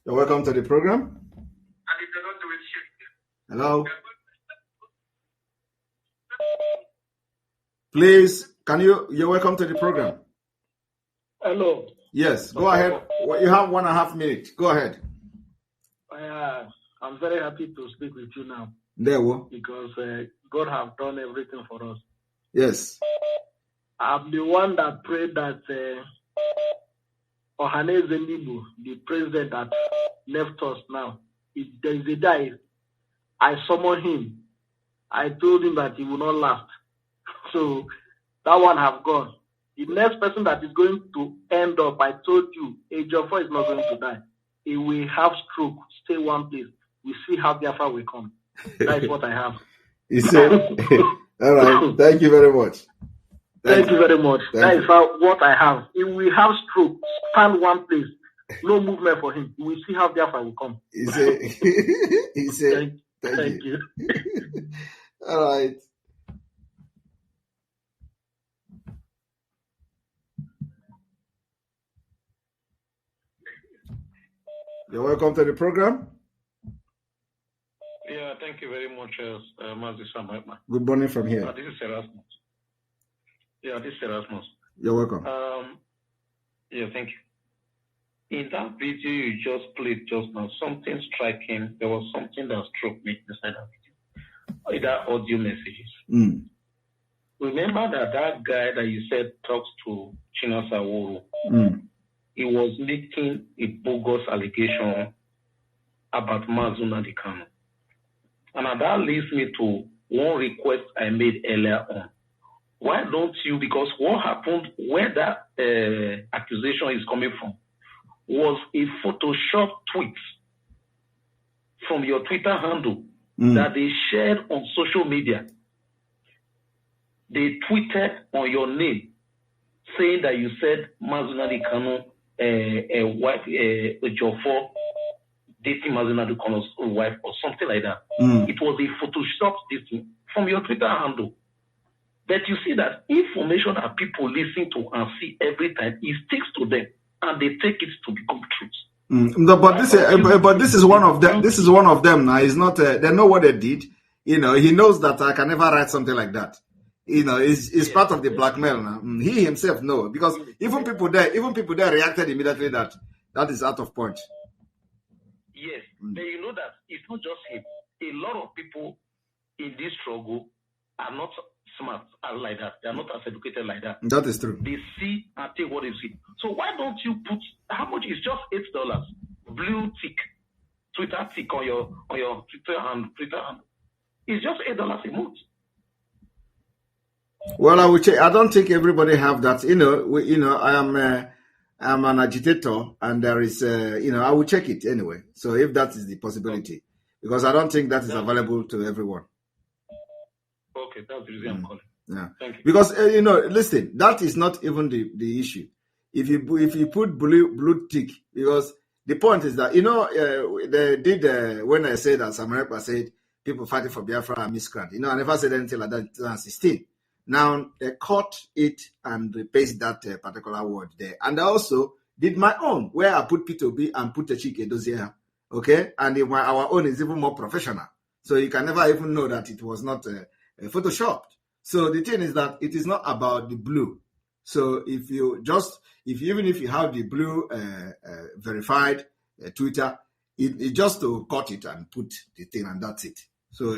You're welcome to the program. Hello. Please, you're welcome to the program. Hello. Yes, go ahead. You have 1.5 minutes. Go ahead. I'm very happy to speak with you now. Because God have done everything for us. Yes. I'm the one that prayed that Ohaneze Nibu, the president that left us now, if there is a day, I summoned him. I told him that he will not last. So that one have gone. The next person that is going to end up, I told you, Ejiofor is not going to die. If we have stroke, stay one place. We see how Biafra will come. That's what I have. He said, all right, thank you very much. Thank you very much. That is what I have. If we have stroke, stand one place, no movement for him. We will see how Biafra will come. He said, thank you. All right. You're welcome to the program. Yeah, thank you very much, Mazi Sam. Good morning from here. This is Erasmus. Yeah, this is Erasmus. You're welcome. Yeah, thank you. In that video you just played just now, something striking. There was something that struck me inside that video. Either audio messages. Remember that guy that you said talks to Chinasa Wuru, he was making a bogus allegation about Mazuna Dikano. And that leads me to one request I made earlier on. Why don't you, because what happened, where that accusation is coming from, was a Photoshop tweet from your Twitter handle that they shared on social media. They tweeted on your name saying that you said Mazuna Dikano, wife, Jofo, dating Mazuna Dikano's wife or something like that. It was a Photoshop thing from your Twitter handle. But you see that information that people listen to and see every time, it sticks to them and they take it to become truth. No, but this is one of them. This is one of them. Now, it's not. They know what they did. You know, he knows that I can never write something like that. You know, it's part of the blackmail. Now, he himself knows because even people there reacted immediately that is out of point. Yes, but you know that it's not just him. A lot of people in this struggle are not smart like that. They are not as educated like that. That is true. They see and take what they see. So why don't you put how much is just $8? Blue tick, Twitter tick on your Twitter handle. It's just $8 a month. Well, I will check. I don't think everybody have that. I'm an agitator, and there is, I will check it anyway. So if that is the possibility, because I don't think that is available to everyone. Okay, that's the reason I'm calling. Yeah, thank you. Because listen, that is not even the issue. If you put blue tick, because the point is that they did when I said that Ekpa said people fighting for Biafra are miscreant. I never said anything like that in 2016. Now they caught it and replaced that particular word there, and I also did my own where I put P2B and put a Chike Dozier. Okay, and our own is even more professional, so you can never even know that it was not photoshopped. So the thing is that it is not about the blue. So even if you have the blue verified Twitter, it just to cut it and put the thing and that's it. So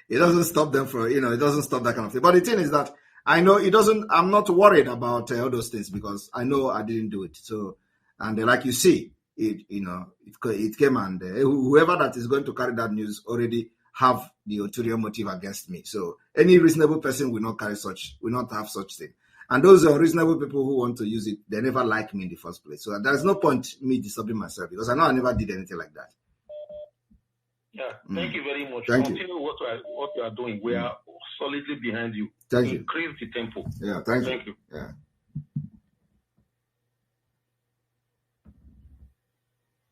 it doesn't stop them from, it doesn't stop that kind of thing. But the thing is that I know it doesn't, I'm not worried about all those things because I know I didn't do it. So, and like you see, it came and whoever that is going to carry that news already have the ulterior motive against me. So any reasonable person will not have such thing. And those unreasonable people who want to use it, they never like me in the first place. So there's no point me disturbing myself because I know I never did anything like that. Yeah, thank you very much. Thank Continue what you are doing. We are solidly behind you. Thank you. Increase the tempo. Yeah, thank you. Yeah.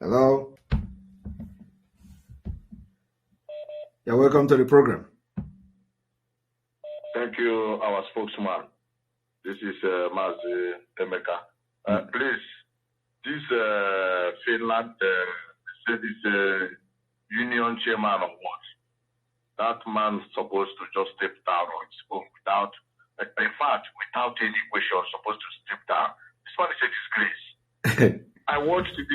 Hello. You're welcome to the program. Thank you, our spokesman. This is Mazi Emeka. Please, this Finland, this union chairman of what? That man's supposed to just step down on his own without any question, supposed to step down. This one is a disgrace. I watched this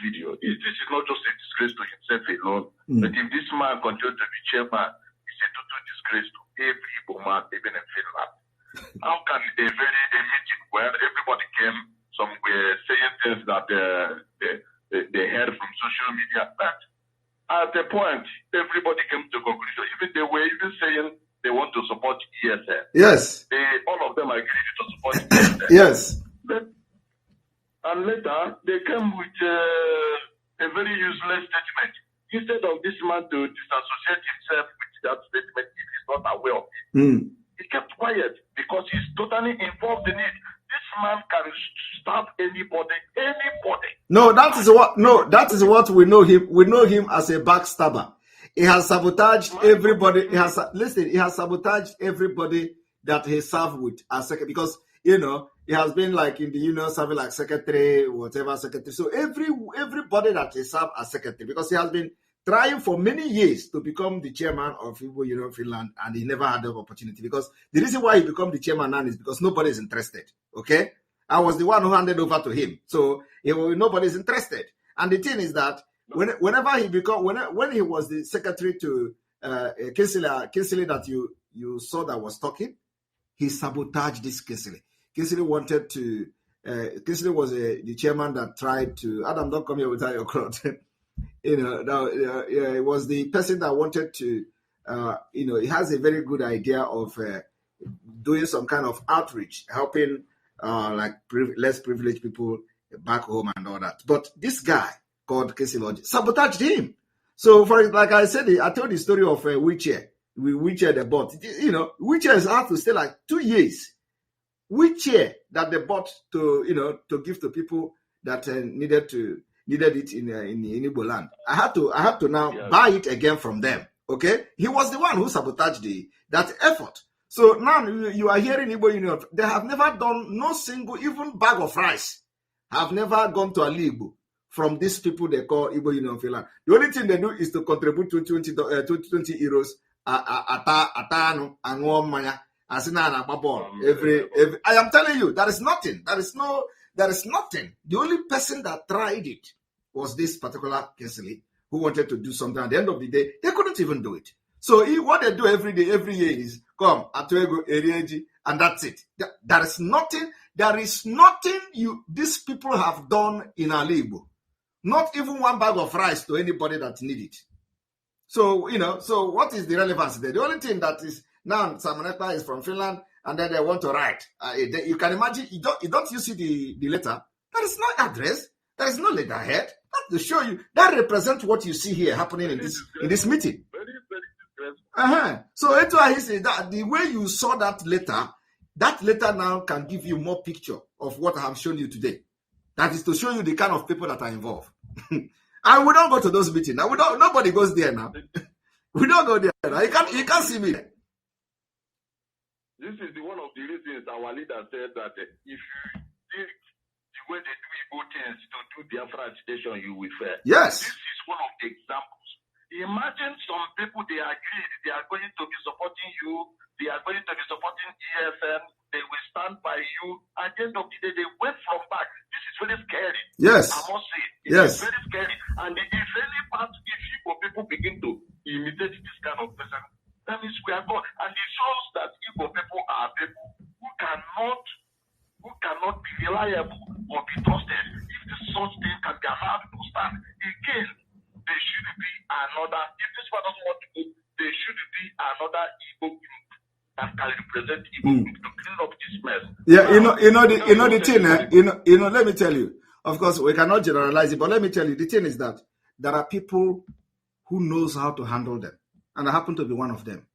video. This is not just a disgrace to himself alone, but if this man continues to be chairman, it's a total disgrace to every Igbo man, even in Finland. How can a meeting where everybody came, some were saying things that they heard from social media, but at the point, everybody came to a conclusion. Even they were even saying they want to support ESL. Yes. All of them agreed to support ESL. Yes. But And later, they came with a very useless statement. Instead of this man to disassociate himself with that statement, if he's not aware of it, he kept quiet because he's totally involved in it. This man can stab anybody. No, that is what we know him. We know him as a backstabber. He has sabotaged everybody. He has sabotaged everybody that he served with as secretary, because he has been like in the union serving like secretary, whatever secretary. So everybody that he served as secretary, because he has been trying for many years to become the chairman of Igbo Union Finland, and he never had the opportunity. Because the reason why he became the chairman now is because nobody is interested. Okay, I was the one who handed over to him, so nobody is interested. And the thing is that whenever he when he was the secretary to Kinsley that you saw that was talking, he sabotaged this Kinsley. Kinsley wanted to. Kinsley was the chairman that tried to. Adam, don't come here without your cloth. It was the person that wanted to. He has a very good idea of doing some kind of outreach, helping less privileged people back home and all that. But this guy called Casey Lodge sabotaged him. So, like I said, I told the story of wheelchair. Wheelchair they bought. Wheelchairs have to stay like 2 years. Wheelchair that they bought to give to people that needed it in Igbo land. I had to now buy it again from them. Okay, he was the one who sabotaged that effort. So now you are hearing Igbo Union. They have never done no single even bag of rice. Have never gone to Igbo from these people they call Igbo Union Finland. The only thing they do is to contribute to 20 euros atano and one maya. I am telling you, there is nothing. There is nothing. The only person that tried it was this particular Kinsley, who wanted to do something. At the end of the day, they couldn't even do it. So what they do every year is come Atuego Erieji, and that's it. There is nothing. These people have done in Igbo. Not even one bag of rice to anybody that need it. So so what is the relevance there? The only thing that is now Samoneta is from Finland, and then they want to write. You can imagine. You don't you see the letter? There is no address. There is no letterhead. That to show you that represents what you see here happening in this meeting. So that's why he said that the way you saw that letter now can give you more picture of what I have shown you today. That is to show you the kind of people that are involved. And we don't go to those meetings. Now nobody goes there now. We don't go there now. You can't see me. This is one of the reasons our leader said that if you think the way they do Igbo things to do Biafra agitation, you will fail. Yes. This is one of the examples. Imagine some people, they agreed, they are going to be supporting you, they are going to be supporting EFM, they will stand by you. At the end of the day, they went from back. This is very scary. Yes. I must say. Yes. It's very scary. And if any part, if people begin to imitate this kind of person, that means we are gone. And it shows that Igbo people are people who cannot be reliable or be trusted. If this such thing can be allowed to stand, again, there should be another. If this one doesn't want to go, there should be another Igbo group that can represent Igbo group to clean up this mess. Yeah, the thing. Let me tell you. Of course, we cannot generalize it, but let me tell you, the thing is that there are people who knows how to handle them. And I happen to be one of them.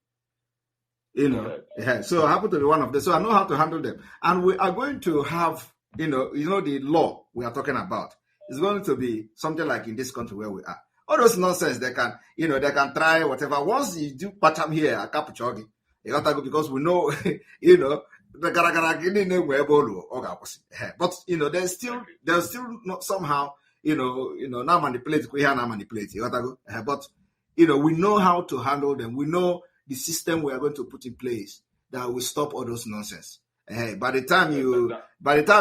So I happen to be one of them. So I know how to handle them. And we are going to have, the law we are talking about is going to be something like in this country where we are. All those nonsense, they can try whatever. Once you do pattern here, I can't put you got to go because we know, but there's still not somehow, now manipulate, we now manipulate. You got to go. But we know how to handle them. We know the system we are going to put in place that will stop all those nonsense. By the time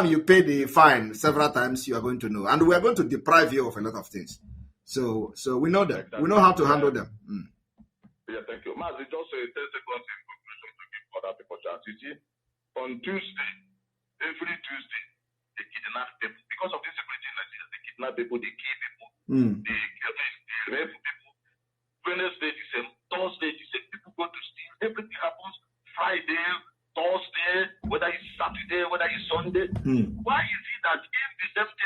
you pay the fine several times, you are going to know, and we are going to deprive you of a lot of things. So we know that. We know how to handle them. Yeah, thank you. Mas, just 10 seconds in conclusion to give other people chance. You see, on Tuesday, every Tuesday, they kidnap people. Because of this security in Nigeria, they kidnap people, they kill people, they rape people. Wednesday, the same. Thursday, the same. People go to steal. Everything happens Friday, Thursday, whether it's Saturday, whether it's Sunday. Why is it that if the same thing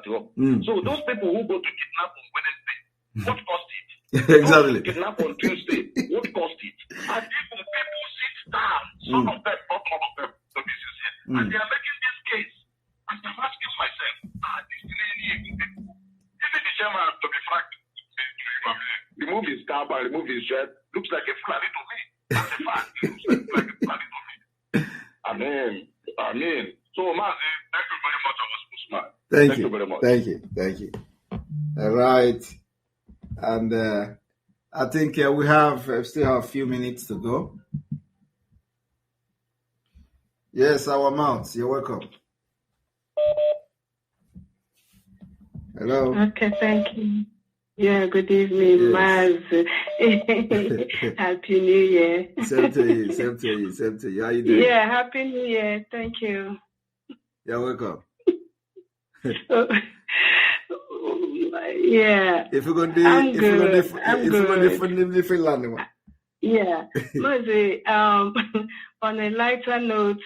So those people who go to kidnap on Wednesday, what cost it? Exactly. Those who kidnap on Tuesday, what cost it? And people sit down, some of them, not all of them, to be sincere, and they are making this case. And I'm asking myself, this even the chairman, to be frank, remove his cap and remove his shirt, looks like a Fulani to me. That's a fact. It looks like a Fulani to me. Amen. So, Mazi, thank you very much, Osman. Thank you very much. Thank you. All right. And I think we still have a few minutes to go. Yes, our mounts, you're welcome. Hello. Okay, thank you. Yeah, good evening, Maz. Happy New Year. Same to you. How you doing? Yeah, Happy New Year. Thank you. You're welcome. Yeah. If you're going to Finland. Yeah. Maz, on a lighter note,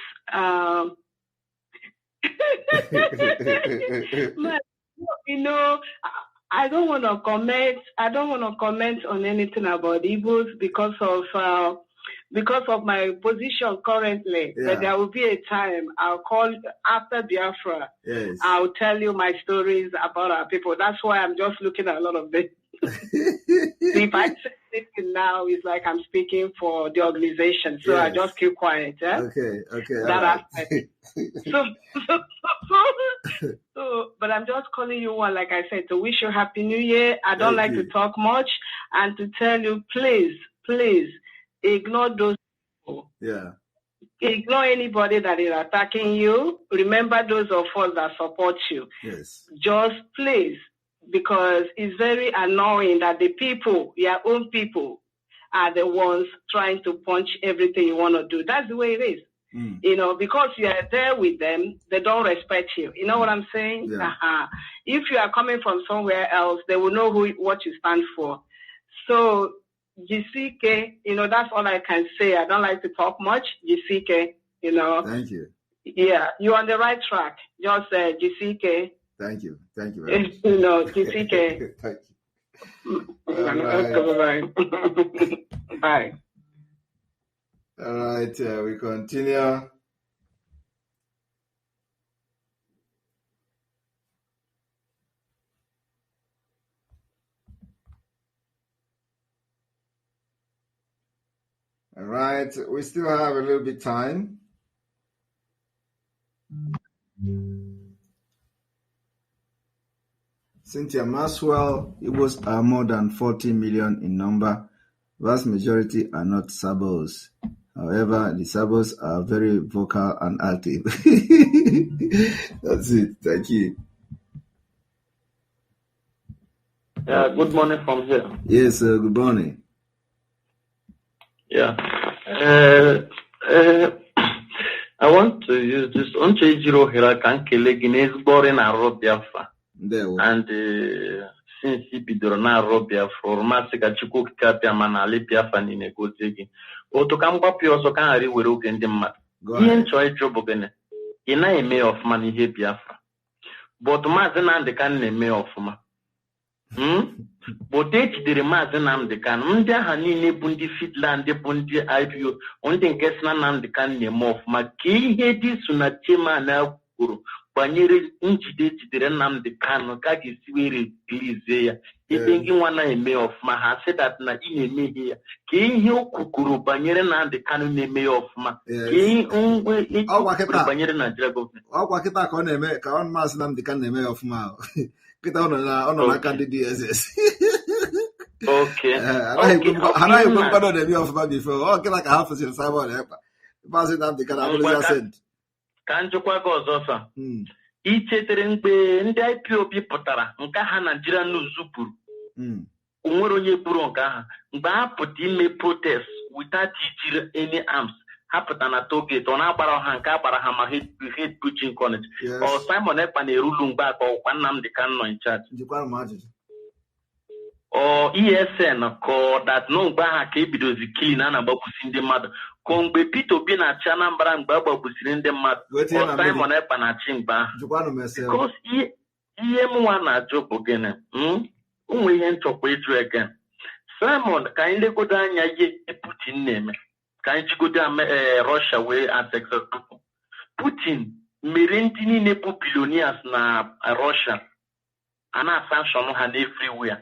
I don't want to comment. I don't want to comment on anything about Igbos because of my position currently. Yeah. But there will be a time I'll call after Biafra. Yes. I'll tell you my stories about our people. That's why I'm just looking at a lot of them. If I say anything now, it's like I'm speaking for the organization. So I just keep quiet. Yeah? Okay. That aspect. So, but I'm just calling you one, like I said, to wish you Happy New Year. I don't like to talk much and to tell you, please, ignore those people. Yeah. Ignore anybody that is attacking you. Remember those of us that support you. Yes. Just please, because it's very annoying that the people, your own people, are the ones trying to punch everything you want to do. That's the way it is. Because you are there with them, they don't respect you. You know what I'm saying? Yeah. If you are coming from somewhere else, they will know what you stand for. So, GCK, that's all I can say. I don't like to talk much. GCK, Thank you. Yeah, you're on the right track. Just GCK. Thank you very much. GCK. Thank you. All right. Bye. All right, we continue. All right, we still have a little bit time. Cynthia Maxwell, Igbos are more than 40 million in number. Vast majority are not Sabos. However, the Sabos are very vocal and active. That's it. Thank you. Good morning from here. Yes, good morning. Yeah. I want to use this. Onchejiro Hirakan Kelegines boring a Robiafa. And since he bidoro na Robiafa, or Masika Chuku Kapia Manali Piafa in a good taking. Or to come up your so can I work in the mat. He enjoyed Jobogene. In a may of money here Piafa. But Mazen and the can name of ma. But it's the remarks and the can. Munda Hanini Bundi Finland, the Bundi IPO, only guess none the can name of my key heady Sunachima now. Banyere incident the Renam the can, Kaki Swiri, please there. He thinking one I may of my has said that na in me here. King you Kukuru, Banyere and the canon may of my king Banyere and Drago. Oh, Wakita on America, on Masnam the can name of Mao. Get on a candidate. Okay. I remember the view of my before. Okay, like half a year, Simon. Passing down the canal sent. Can't you quite go, Zosa? Each and IPO Pipotara, Nkaha Nigeria no Zupur. Umoroye Puronka, Ba put in a protest without teaching any arms. Hapatana toge on Abarahanka Barahama hate preaching college. Or Simon Ekpa Rulung back or one nam the canon in charge. You can't imagine. Or ESN call that no Baha Kebido is killing Anna Babus in the mother. Kongbe Pito bin a Chanambra and Baba was in the mud. Or Simon Ekpa Chimba. Because ihe mwa na-ajụ bụ gịnị ụmụ ihe nchọkwa ịjụ again Simon ka anyị legodo anya ihe Putin na-eme ka anyị jigodo Russia wee as example Putin mere ndị niile bụ billionaires na Russia a na-sanction ha n'everywhere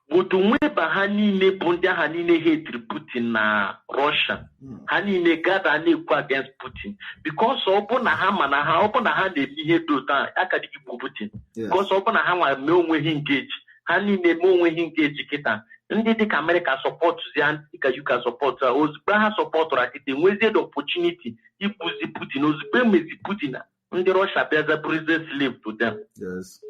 but nweba ha niile bụ ndị agha niile hatred Putin na Russia ha niile gada na-ekwu against Putin because ọ bụ na ha mana ha ọ bụ na ha na-eme ihe dị otu a akadịghị igbo Putin because ọ bụ na ha nwa mee onwe ha engage ha niile mee onwe ha engage kịta ndị dịka America support ya dịka UK support ozugbo ha support rakịta enwezie the opportunity ikpuzi Putin ozugbo emezi Putin ndị Russia bịaza prison slave to them. Yes.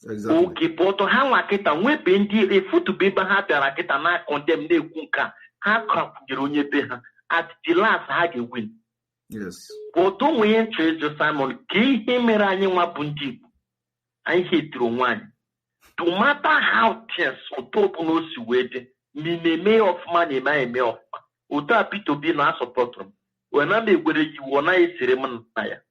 Exactly. Okay, but ha nwa kịta nwebe ndị efutube ebe ha bịara kịta na condemn na-ekwu nka ha krapunyere onye be ha at the last ha ga-win. Yes. But onwe ihe nchọ ejo Simon ka ihe mere anyị nwa bụ ndị Igbo anyị hetiri onwe anyị no matter how things ụtọ ọbụla o si wee dị ma ị na-eme ọfụma na-eme eme ọfụma ụtọ a Peter Obi na-asọpọtụrụ m wena m egwere ya iwu ọ naghị esere m na ya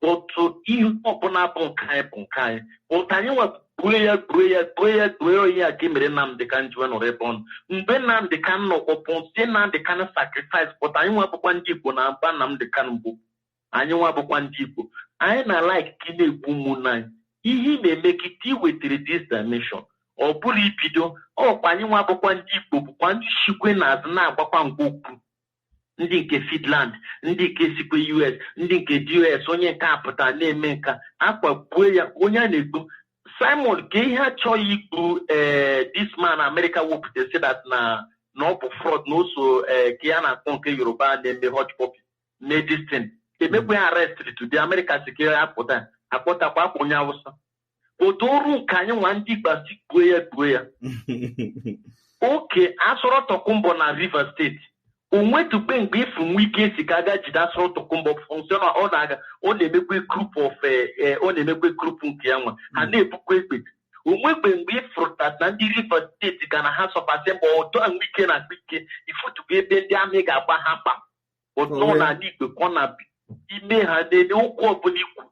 otu ihe ọbụla bụ nke anyị bụ nke anyị ụta anyị nwa gbuo onye a ka mere Nnamdị Kanụ ji nọrọ ebe ọnụ mgbe Nnamdị Kanụ nọkwọpụ sie Nnamdị Kanụ sacrifice pụta anyị nwa bụkwa ndị Igbo na mba Nnamdị Kanụ mbụ anyị nwa bụkwa ndị Igbo anyị na like ka ị na-egbu ụmụnne anyị ihe na-eme kịta iwetara this dimension ọ bụrụ ibido ọkwa anyị nwa bụkwa ndị Igbo bụkwa ndị shikwe n'azụ na-agbakwa ngwa okwu ndị nke Finland ndị nke sikwe US ndị nke US onye nke apụta na-eme nka akpagbuo ya onye a na-egbu Simon ka ihe achọghị igbu this man America wepụta say that na ọ bụ fraud na oso ka ya na-akpọ nke Yoruba na-eme hotpot medicine emekwe arrest today America si ka apụta akpọtakwa akpọ onye Awụsa otu ọrụ nke anyị nwa ndị Igbo si gbuo ya oke asọrọ Tokumbo na Rivers State onwetụkpe mgbe ifu nwe ike si ka aga jide asọrọ Tokumbo function ọ na-emekwe group of ọ na-emekwe group nke ya nwa ha na-ebukwa egbe onwegbe mgbe ifuru na ndị Rivers State ka na ha sọpasị ma ọtọ nwe ike na ike ifutụkwa ebe ndị amị ga-agba ha mkpa ụtọ na ndị Igbo kọ na ime ha na-eme okwu ọbụla ikwu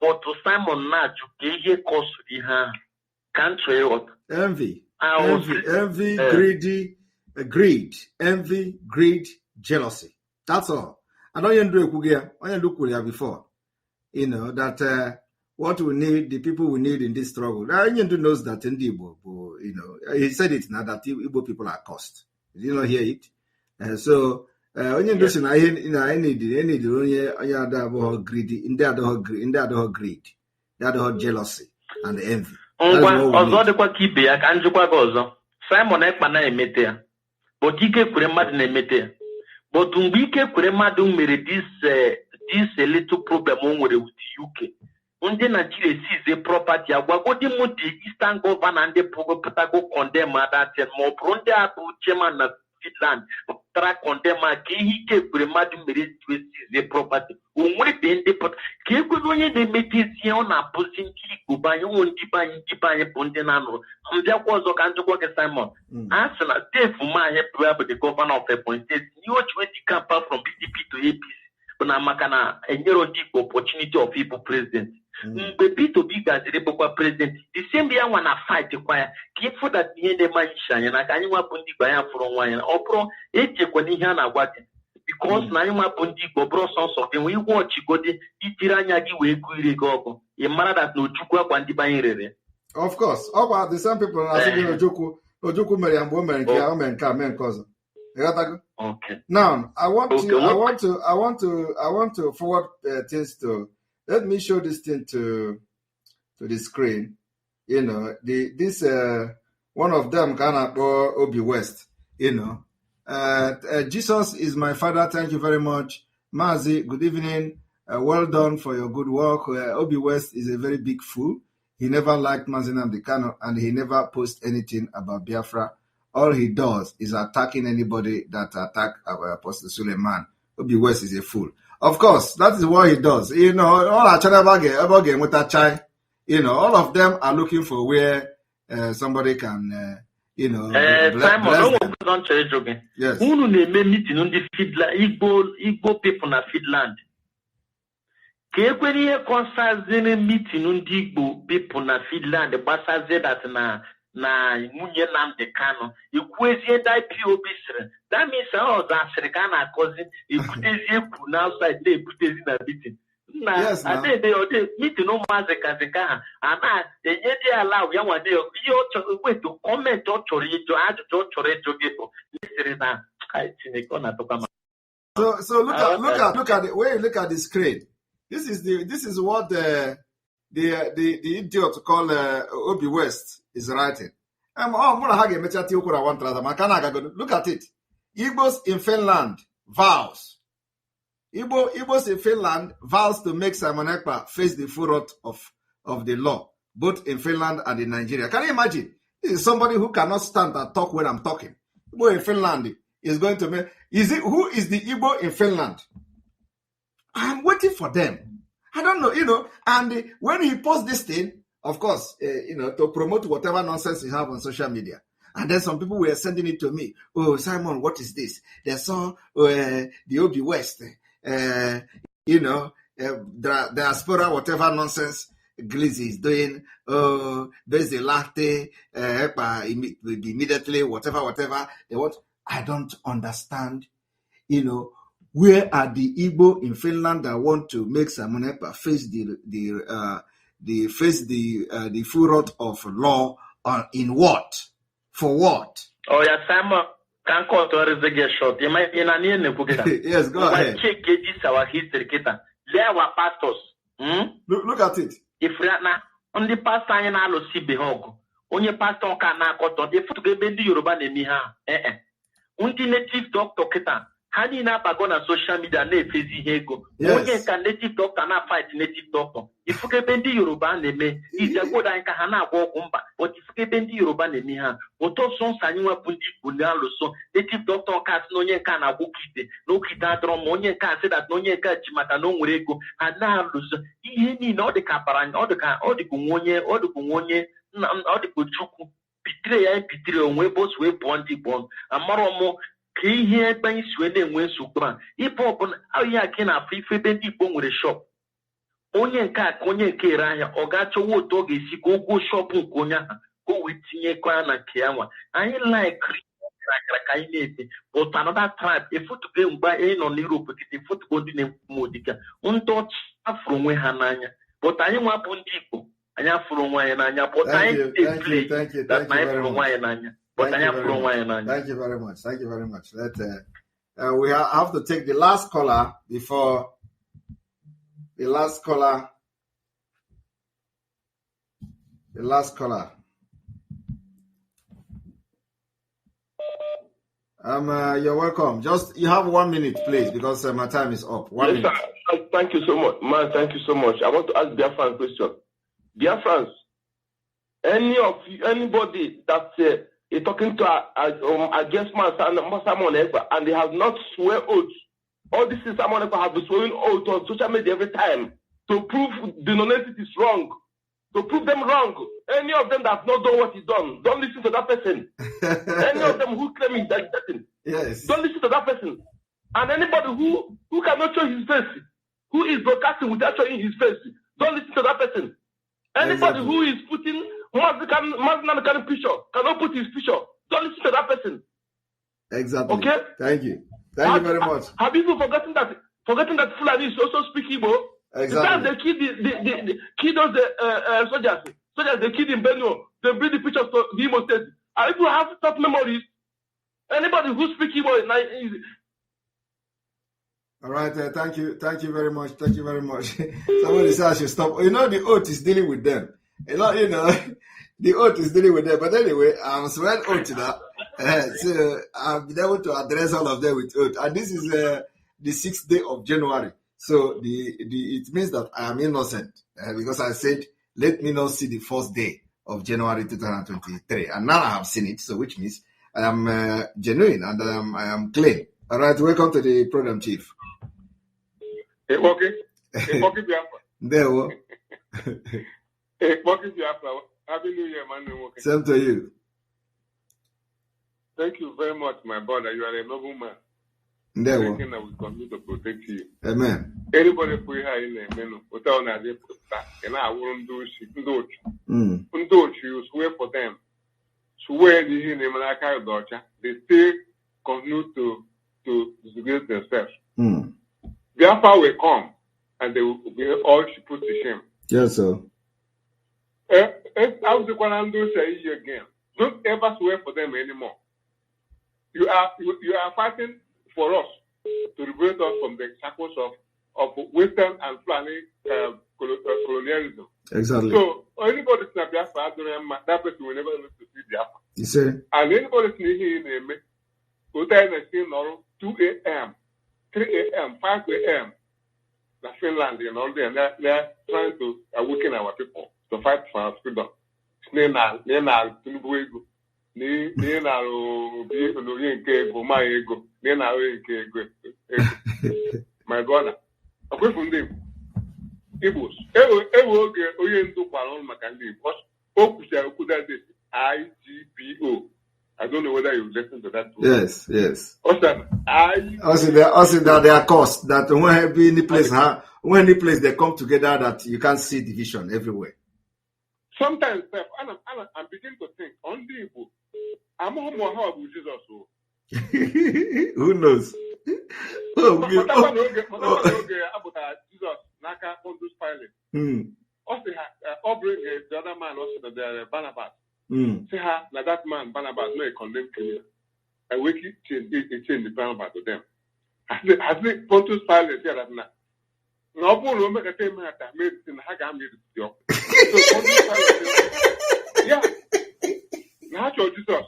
otu Simon na-ajụ ka ihe kọsụrụ ihe ahụ ka m chọọ ịghọta envy, greed, envy, greed, jealousy. That's all. I don't know before. You know that what we need, the people we need in this struggle. Anyendu knows that in the Igbo, you know, he said it now that Igbo people are cursed. Did you not hear it? So Anyendu said, I need only other greedy, in the other greed, the other jealousy and envy. Ọzọ dịkwa ka ibe ya ka njikwa gị ọzọ Simon Ekpa na-emete ya but ike kwere mmadụ na-emete ya but mgbe ike kwere mmadụ mere this little problem o nwere with UK ndị Nigeria seize property agwagodi m the Eastern Governor ndị pụtago condemn adatin ma ọ bụrụ ndị abụ chairman na Finland pụtara condemn ka ihe ike kwere mmadụ mere seize property o nwere be ndị pụta ka ekwere onye na-emete isi ọ na-abụzi ndị Igbo banye ụmụ ndị banye bụ ndị na-anụrụ mbịakwa ọzọ ka njikwa gị Simon a sị na Dave Umahi bụ the governor of Ebonyi State ihe o ji wee dị campaign from PDP to APC bụ na maka na enyere ndị Igbo opportunity of ịbụ president mgbe Peter Obi gaziri bụkwa president the same ya nwa na fight kwa ya ka ịfụ dat ihe na-eme anyị chi anya na ka anyị nwapụ ndị Igbo anya fụrụ nwa ya ọ bụrụ echekwa n'ihe a na-agwa gị because na anyị nwapụ ndị Igbo bụrụ sọnsọ gị nwee igwe ọchịgodi itiri anya gị wee gụ ire gị ọgụ ị mara dat na Ojukwu akwa ndị banye rere. Of course, all the same people are saying Ojukwu mere ya mgbe o mere nke ya o mere nke a mee nke ọzọ. Okay. Now, I want to forward things to. Let me show this thing to the screen. You know, this one of them kind of Obi West. You know, Jesus is my father. Thank you very much, Mazi. Good evening. Well done for your good work. Obi West is a very big fool. He never liked Mazi Nnamdi Kanụ, and he never posts anything about Biafra. All he does is attacking anybody that attack Apostle Suleiman. Obi West is a fool. Of course, that is what he does. You know, all our channel again with that child, you know, all of them are looking for where somebody can, you know, Simon, don't tell you. Yes. Who name meeting on the Finland, Igbo people na Finland. Kekweni consazine meeting undi Igbo people na Finland basaze that na munye nam de kano ikwezie da POB sire. That means all that Africana cousin ikutezi ku na outside dey ikutezi na meeting. Yes, Na ade meeting no mazeka zeka ana enye dey allow ya wade yo wait to comment or chori to add to chori to get sire na I think na to come. So look at the way you look at the screen. This is what the idiot called Obi West is writing. Look at it. Igbos in Finland vows. Igbos in Finland vows to make Simon Ekpa face the full wrath of the law, both in Finland and in Nigeria. Can you imagine? This is somebody who cannot stand and talk when I'm talking. Igbo in Finland is going to make. Who is the Igbo in Finland? I'm waiting for them. I don't know, and when he posts this thing, of course, to promote whatever nonsense you have on social media. And then some people were sending it to me. Oh, Simon, what is this? They saw the Obi West, diaspora, whatever nonsense Glizzy is doing. Oh, there's the latte, immediately, whatever they want. I don't understand, where are the Igbo in Finland that want to make Simon Ekpa face the full wrath of law in what? For what? Oh yeah, Simon can call to a short. You might in an Yes, go ahead. Check this our history, Kita. They are pastors. Look at it. If na on the pastor in alo si behog. Onye pastor can na koto. If to get the Yoruba name ha. Unti native doctor Kita. Hani na bago na social media na efezi hego. Onye ka native doctor na fight native doctor. If ke bendi Yoruba neme, is a good anka hana go kumba. But if ke bendi Yoruba neme ha, oto son sanywa pundi bunalo so. Native doctor kas no nye ka na wukite. No kita drum onye ka say that no nye ka chimaka no nwrego. Ana luso. Ihe ni na odi ka paranya, odi kunwonye, odi kuchuku. Pitre ya pitre onwe boss we bondi bon. Amaro mo here by Sweden when Supra. If open Aya can a free baby bone with a shop. Onye cat, Konye Keraya, or Gacho wood dog is go shopping Konya, go with Tinye Kwan and Kiawa. I like but another tribe, a foot to go by in on Europe, a foot go to Modica. Untouch from Hananya. But I am up on people. I am from Wayananya, but I play that night from Wayananya. Thank you very much. We have to take the last caller before the last caller. You're welcome. Just you have 1 minute, please, because my time is up. 1 minute. Sir. Thank you so much, man. Thank you so much. I want to ask Biafran a question. Biafrans, anybody that is talking to against Simon Ekpa, and they have not swear oath. All this is Simon Ekpa have been swearing oath on social media every time to prove the non-entity is wrong, to prove them wrong. Any of them that have not done what he's done, don't listen to that person. Any of them who claim he's that person, don't listen to that person. And anybody who cannot show his face, who is broadcasting without showing his face, don't listen to that person. Anybody who is putting Maznan picture cannot put his picture. Don't listen to that person. Exactly. Okay. Thank you very much. Have people forgotten that Fulani is also speak Igbo? Exactly. They kill those soldiers. Soldiers they killed in Benue. They bring the pictures to the Imo State. And if you have top memories, anybody who speaks Igbo is all right, thank you very much. Somebody says I should stop. The oath is dealing with them. The oath is dealing with them. But anyway, I'm swearing oath to that. So I've been able to address all of them with oath. And this is the 6th day of January. So it means that I am innocent because I said, let me not see the 1st day of January 2023. And now I have seen it, so which means I am genuine and I am clean. All right, welcome to the program, Chief. Okay. There we go. Happy New Year, man. Same to you. Thank you very much, my brother. You are a noble man. Everything that we continue to protect you. Amen. Anybody who is in a menu, without a day, and I won't do shit. Don't you swear for them? Swear the name and I carry daughter. They still continue to disgrace themselves. Therefore, will come and they will be all she put to shame. Yes, sir. I was the one I'm doing say again. Don't ever swear for them anymore. You are fighting for us to liberate us from the shackles of Western and Fulani colonialism. Exactly. So anybody snap Biafra, that person will never live to see Biafra. You say? And anybody sneaking in a go time and see 2 a.m., 3 a.m., 5 a.m. The Finland and all there, they're trying to awaken our people to fight for our freedom. My brother, away from them. Igbos. IGPO. I don't know whether you listen to that. Yes. Also, that they are caused that when any place they come together that you can't see division everywhere. Sometimes I'm beginning to think on the Igbo. I'm more how about Jesus. Who knows? Jesus, Naka, Pontius Pilate. Also, bring the other man, also the Barnabas. Say, now that man, Barnabas, no, a condemned criminal. I wake it, change the Barnabas to them. Has the Pontius Pilate said that now? No, no, make a same matter, made in Hagam, yeah. Now, Jesus.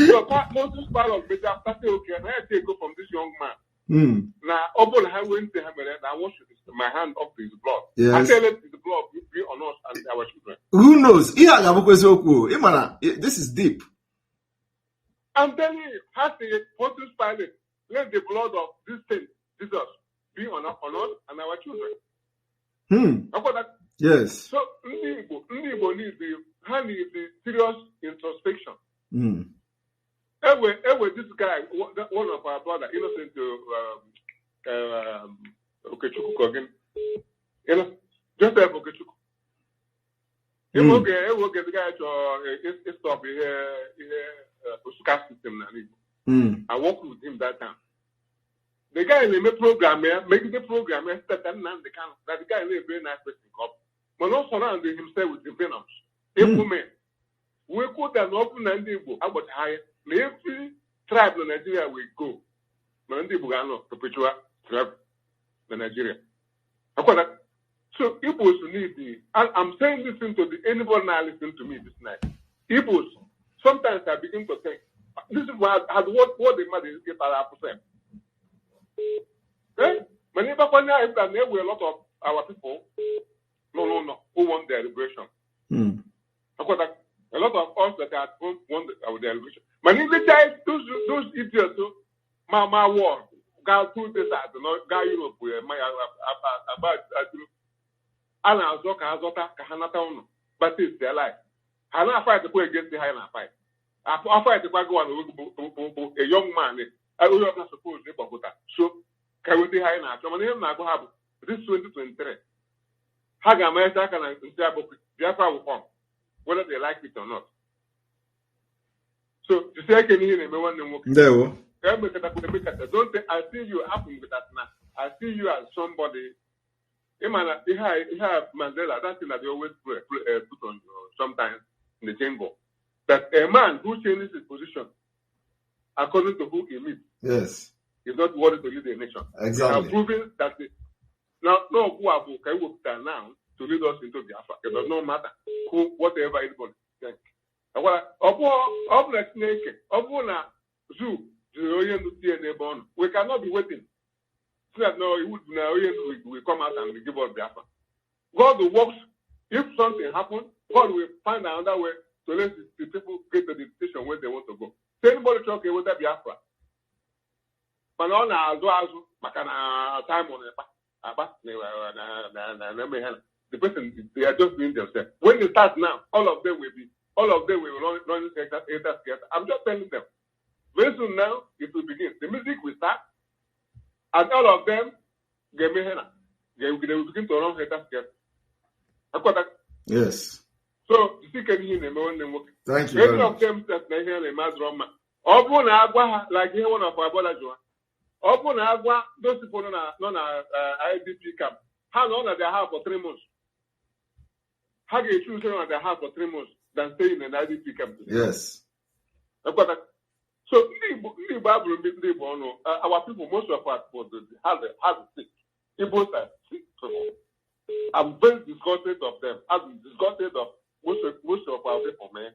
So, Pontius Pilate, but after say, okay, I have to go from this young man. Now, Obol, I went to him and I wash my hand off his blood. Yes. I tell him the blood will be on us and our children. Who knows? This is deep. I'm telling you, has the Pontius Pilate let the blood of this thing, Jesus, be on us and our children. Yes. So, Igbo needs the serious introspection. This guy, one of our brother, innocent Okechukwu again. Joseph Okechukwu. The guy to stop here, Osuka system. I worked with him that time. The guy in the program, making the program, that the guy is a very nice person. But not surrounding himself with the venoms. We could have opened and about higher. Every tribe in Nigeria will go. Mandi Bugano, perpetual tribe in Nigeria. So Igbos need the. I'm saying this to anybody now listening to me this night. Igbos, sometimes I begin to think, this is what the matter is get at. Many people if there were a lot of our people, no, who want their liberation. A lot of us that are want our liberation. But in the time, those idiots, my war, go through this side, go Europe, about Anna Zoka, Kahanata, but it's their life. I not fight to go against the high fight. I fight to go on a young man, I will not suppose they put that. So, can we high now? So, my name now go have this 2023. Hagama, Sakan, and Biafra will come, whether they like it or not. So, to say, I can hear me one more. Don't think I see you happen with that now. I see you as somebody. You have Mandela, that's thing that they always put on sometimes in the chamber. That a man who changes his position according to who he meets. Yes. Is not worthy to lead a nation. Exactly. They have proven that now who are now to lead us into Biafra. It does not matter whatever anybody thinks. We cannot be waiting. So that no, we come out and we give us Biafra. God will work. If something happens, God will find another way to let the people get to the station where they want to go. So anybody talk about that Biafra. But now, time on the person, they are just doing themselves. When they start now, all of them will run together. I'm just telling them. Very soon now, it will begin. The music will start. And all of them they will begin to run haters together. Yes. So you see, can you name one? Thank you very Any of much. them that they hear a mass drama. Open agua like here one of our bolas. Open agua, those people non IDP camp. How long are they have for 3 months? How do you choose that they have for 3 months than stay in an IDP camp? Yes. So our people, most of us have the sick. Igbos are sick. I'm very disgusted of them. I'm disgusted of most of our people, man.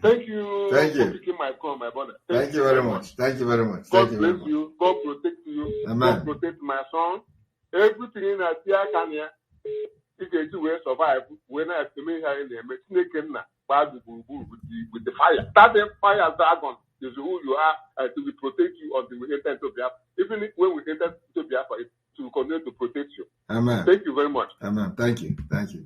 Thank you. Thank you For picking my call, my brother. Thank you very much. Thank you very much. God Thank you very bless much. you. God protect you. Amen. God protect my son. Everything in that can here, you can do will survive. When I estimate here in the Mexican with the fire. That fire dragon is who you are to protect you until we enter into Biafra. Even when we enter into Biafra, it will continue to protect you. Amen. Thank you very much. Amen. Thank you. Thank you.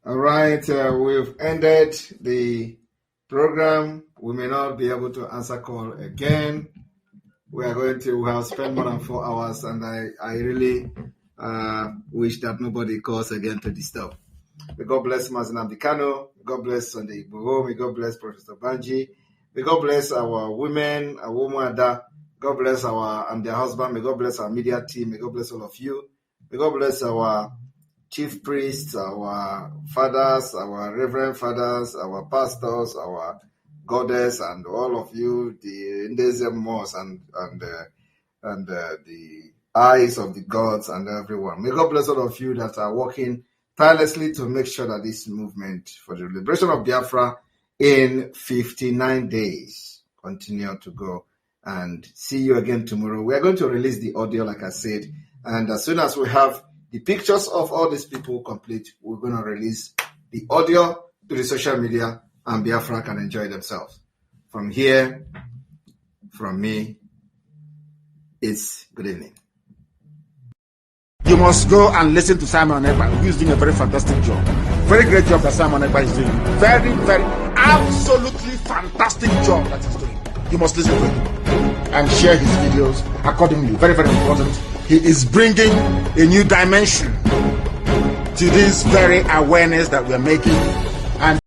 All right, we've ended the program. We may not be able to answer call again. We have spent more than 4 hours, and I really wish that nobody calls again to disturb. May God bless Mazina Bikano. May God bless Sunday Igbo. May God bless Professor Banji. May God bless our women, our woman. God bless and their husband. May God bless our media team. May God bless all of you. May God bless our chief priests, our fathers, our reverend fathers, our pastors, our goddess, and all of you, the Indezemos and the eyes of the gods and everyone. May God bless all of you that are working tirelessly to make sure that this movement for the liberation of Biafra in 59 days continue to go. And see you again tomorrow. We are going to release the audio, like I said, and as soon as we have the pictures of all these people complete, we're going to release the audio to the social media, and Biafra can enjoy themselves. From here, from me, it's good evening. You must go and listen to Simon Ekpa, who is doing a very fantastic job. Very great job that Simon Ekpa is doing. Very, very, absolutely fantastic job that he's doing. You must listen to him and share his videos accordingly. Very, very important. He is bringing a new dimension to this very awareness that we're making. And